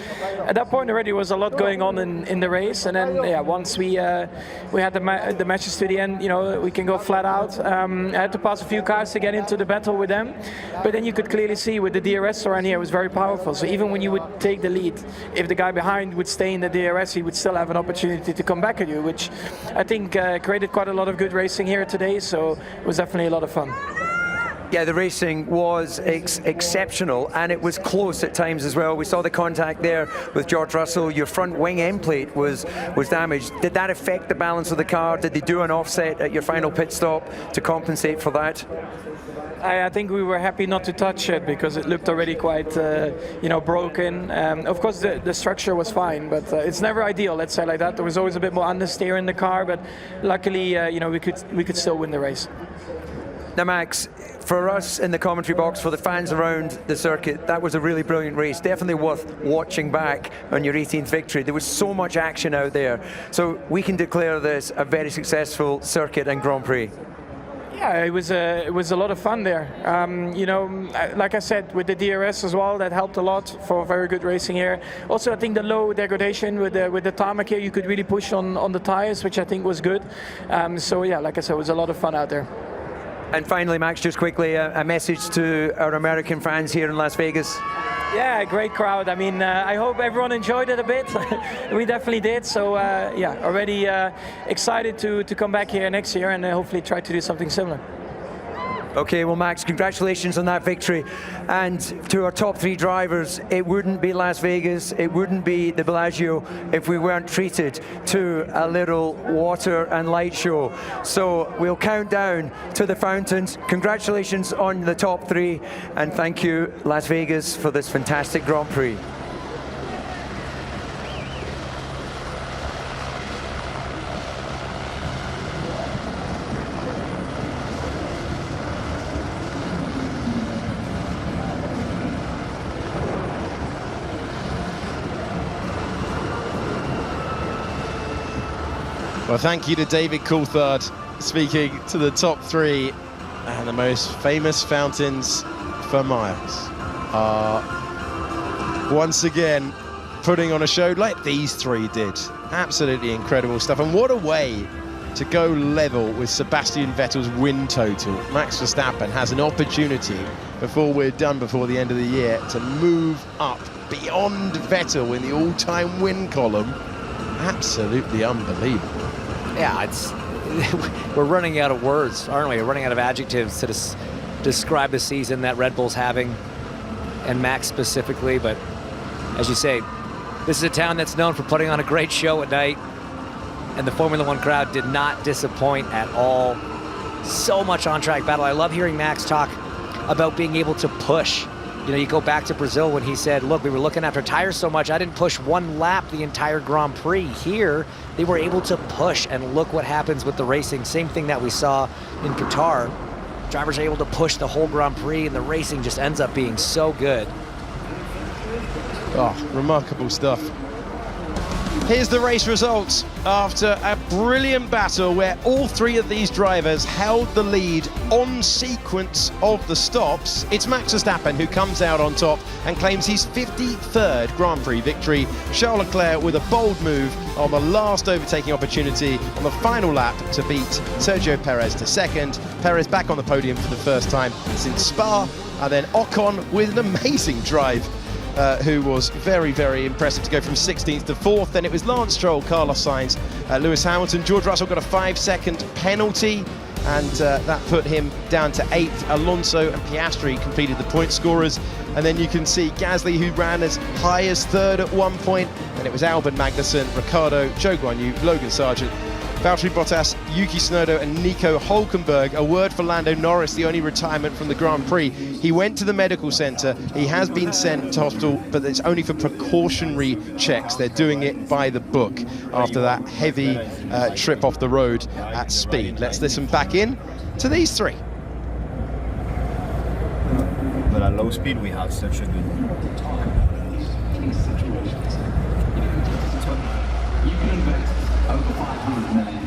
at that point already was a lot going on in the race. And then, yeah, once we had the matches to the end, you know, we can go flat out. I had to pass a few cars to get into the battle with them, but then you could clearly see with the DRS around here, it was very powerful. So even when you would take the lead, if the guy behind would stay in the DRS, he would still have an opportunity to come back at you, which I think created quite a lot of good racing here today. So it was definitely a lot of fun. Yeah, the racing was exceptional, and it was close at times as well. We saw the contact there with George Russell. Your front wing end plate was damaged. Did that affect the balance of the car? Did they do an offset at your final pit stop to compensate for that? I think we were happy not to touch it because it looked already quite, broken. Of course, the structure was fine, but it's never ideal. Let's say like that. There was always a bit more understeer in the car, but luckily, we could still win the race. Now, Max, for us in the commentary box, for the fans around the circuit, that was a really brilliant race. Definitely worth watching back on your 18th victory. There was so much action out there. So we can declare this a very successful circuit and Grand Prix. Yeah, it was a lot of fun there. Like I said, with the DRS as well, that helped a lot for very good racing here. Also, I think the low degradation with the tarmac here, you could really push on the tires, which I think was good. So yeah, like I said, it was a lot of fun out there. And finally, Max, just quickly, a message to our American fans here in Las Vegas. Yeah, great crowd. I mean, I hope everyone enjoyed it a bit. We definitely did. So yeah, already excited to come back here next year and hopefully try to do something similar. Okay, well, Max, congratulations on that victory. And to our top 3 drivers, it wouldn't be Las Vegas, it wouldn't be the Bellagio if we weren't treated to a little water and light show. So we'll count down to the fountains. Congratulations on the top 3, and thank you, Las Vegas, for this fantastic Grand Prix. Well, thank you to David Coulthard, speaking to the top 3 and the most famous fountains for miles are once again putting on a show like these 3 did. Absolutely incredible stuff, and what a way to go level with Sebastian Vettel's win total. Max Verstappen has an opportunity before we're done, before the end of the year, to move up beyond Vettel in the all-time win column. Absolutely unbelievable. Yeah, we're running out of words, aren't we? We're running out of adjectives to describe the season that Red Bull's having, and Max specifically. But as you say, this is a town that's known for putting on a great show at night, and the Formula One crowd did not disappoint at all. So much on-track battle. I love hearing Max talk about being able to push. You know, you go back to Brazil when he said, look, we were looking after tires so much, I didn't push 1 lap the entire Grand Prix. Here, they were able to push, and look what happens with the racing. Same thing that we saw in Qatar. drivers are able to push the whole Grand Prix, and the racing just ends up being so good. Oh, remarkable stuff. Here's the race results after a brilliant battle where all three of these drivers held the lead on sequence of the stops. It's Max Verstappen who comes out on top and claims his 53rd Grand Prix victory. Charles Leclerc with a bold move on the last overtaking opportunity on the final lap to beat Sergio Perez to second. Perez back on the podium for the first time since Spa, and then Ocon with an amazing drive. Who was very, very impressive to go from 16th to 4th. Then it was Lance Stroll, Carlos Sainz, Lewis Hamilton. George Russell got a 5-second penalty, and that put him down to 8th. Alonso and Piastri completed the point scorers. And then you can see Gasly, who ran as high as 3rd at one point. And it was Albon Magnussen, Ricciardo, Zhou Guanyu, Logan Sargent, Valtteri Bottas, Yuki Tsunoda and Nico Hülkenberg. A word for Lando Norris, the only retirement from the Grand Prix. He went to the medical centre. He has been sent to hospital, but it's only for precautionary checks. They're doing it by the book after that heavy trip off the road at speed. Let's listen back in to these three. But at low speed, we have such a good...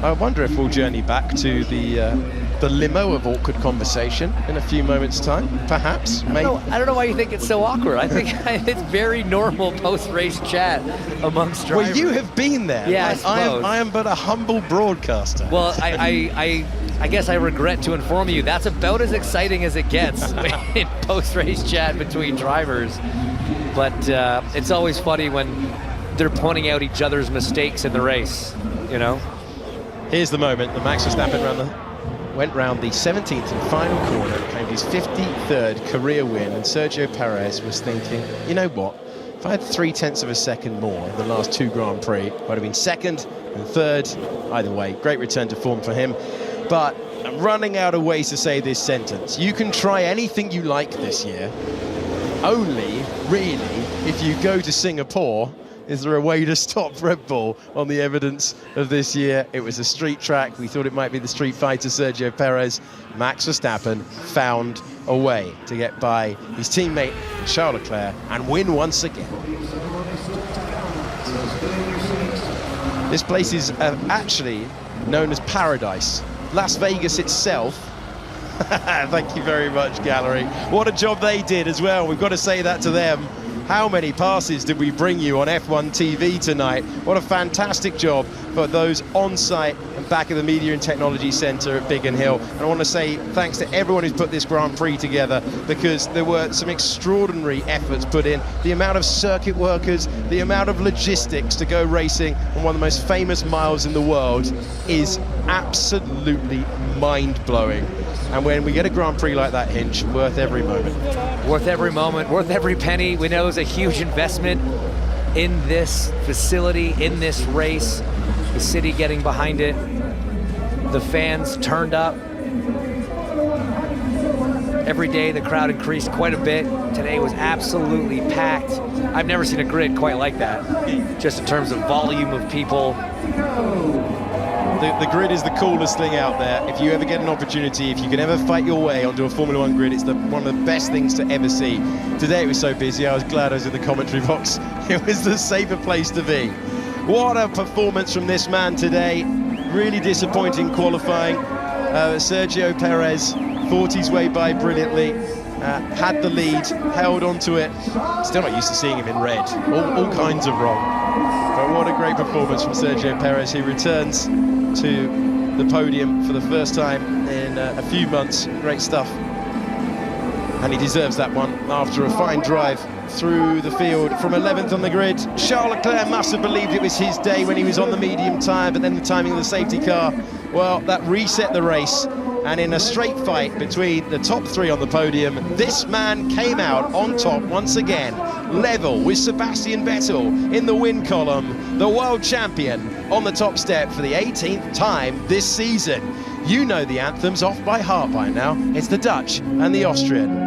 I wonder if we'll journey back to the limo of awkward conversation in a few moments' time, perhaps. I don't know why you think it's so awkward. I think it's very normal post-race chat amongst drivers. Well, you have been there. Yeah, I am but a humble broadcaster. Well, I guess I regret to inform you that's about as exciting as it gets in post-race chat between drivers. But it's always funny when they're pointing out each other's mistakes in the race, you know? Here's the moment that Max Verstappen went round the 17th and final corner, claimed his 53rd career win, and Sergio Perez was thinking, you know what, if I had 0.3 of a second more in the last 2 Grand Prix, I'd have been 2nd and 3rd. Either way, great return to form for him. But I'm running out of ways to say this sentence. You can try anything you like this year, only, really, if you go to Singapore. Is there a way to stop Red Bull on the evidence of this year? It was a street track. We thought it might be the street fighter Sergio Perez. Max Verstappen found a way to get by his teammate Charles Leclerc and win once again. This place is actually known as Paradise. Las Vegas itself. Thank you very much, Gallery. What a job they did as well. We've got to say that to them. How many passes did we bring you on F1 TV tonight? What a fantastic job for those on site and back at the Media and Technology Centre at Biggin Hill. And I want to say thanks to everyone who's put this Grand Prix together, because there were some extraordinary efforts put in. The amount of circuit workers, the amount of logistics to go racing on one of the most famous miles in the world is absolutely mind-blowing. And when we get a Grand Prix like that, Hinch, worth every moment. Worth every moment, worth every penny. We know it's a huge investment in this facility, in this race. The city getting behind it. The fans turned up. Every day the crowd increased quite a bit. Today was absolutely packed. I've never seen a grid quite like that, just in terms of volume of people. The grid is the coolest thing out there. If you ever get an opportunity, if you can ever fight your way onto a Formula One grid, it's one of the best things to ever see. Today it was so busy, I was glad I was in the commentary box. It was the safer place to be. What a performance from this man today. Really disappointing qualifying. Sergio Perez fought his way by brilliantly. Had the lead, held onto it. Still not used to seeing him in red. All kinds of wrong. But what a great performance from Sergio Perez, who returns to the podium for the first time in a few months. Great stuff. And he deserves that one after a fine drive through the field from 11th on the grid. Charles Leclerc must have believed it was his day when he was on the medium tyre, but then the timing of the safety car, well, that reset the race. And in a straight fight between the top 3 on the podium, this man came out on top once again, level with Sebastian Vettel in the win column, the world champion on the top step for the 18th time this season. You know the anthems off by heart by now. It's the Dutch and the Austrian.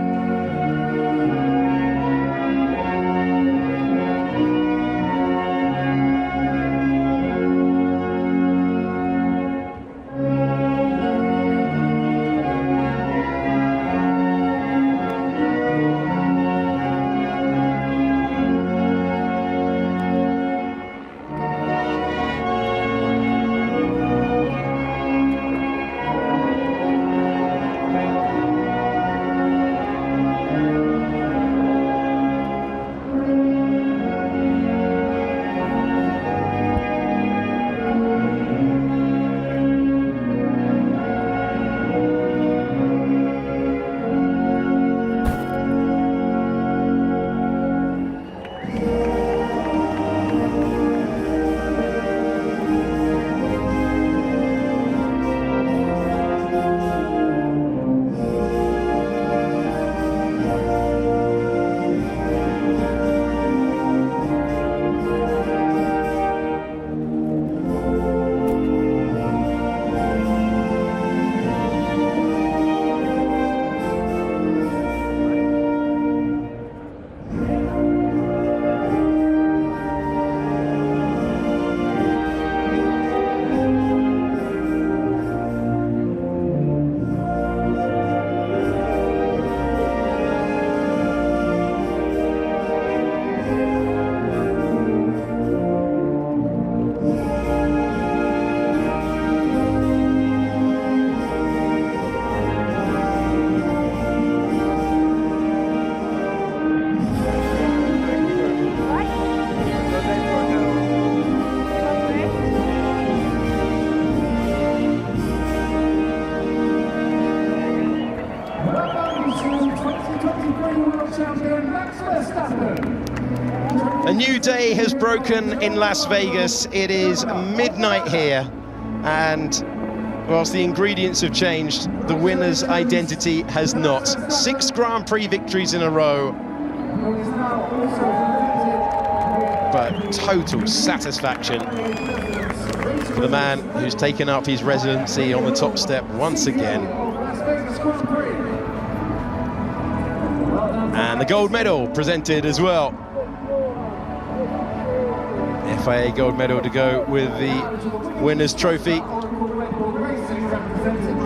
A new day has broken in Las Vegas. It is midnight here, and whilst the ingredients have changed, the winner's identity has not. 6 Grand Prix victories in a row, but total satisfaction for the man who's taken up his residency on the top step once again. And the gold medal presented as well. FIA gold medal to go with the winner's trophy.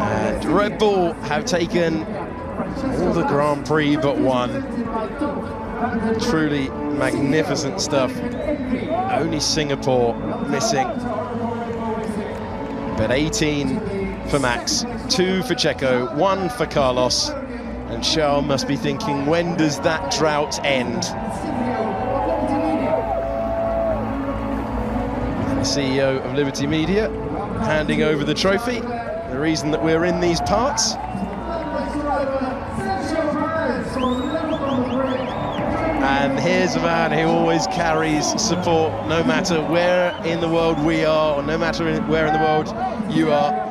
And Red Bull have taken all the Grand Prix but one. Truly magnificent stuff. Only Singapore missing. But 18 for Max, 2 for Checo, 1 for Carlos. And Charles must be thinking, when does that drought end? The CEO of Liberty Media handing over the trophy, the reason that we're in these parts. And here's a man who always carries support no matter where in the world we are, or no matter where in the world you are.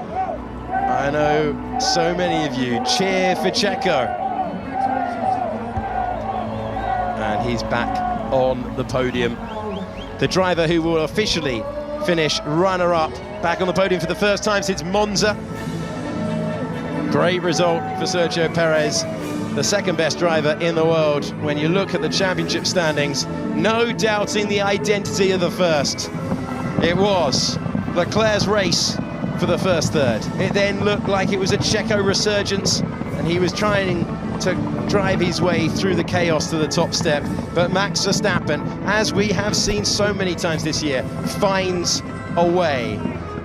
I know so many of you cheer for Checo. And he's back on the podium. The driver who will officially finish runner-up, back on the podium for the first time since Monza. Great result for Sergio Perez, the second best driver in the world. When you look at the championship standings, no doubting the identity of the first. It was Leclerc's race for the first third. It then looked like it was a Checo resurgence, and he was trying to drive his way through the chaos to the top step. But Max Verstappen, as we have seen so many times this year, finds a way.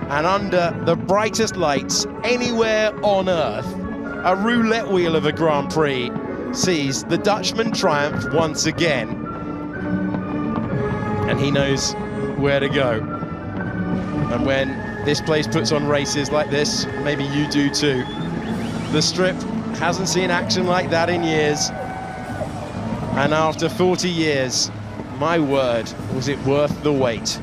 And under the brightest lights anywhere on earth, a roulette wheel of a Grand Prix sees the Dutchman triumph once again. And he knows where to go. And when this place puts on races like this, maybe you do too. The strip hasn't seen action like that in years. And after 40 years, my word, was it worth the wait?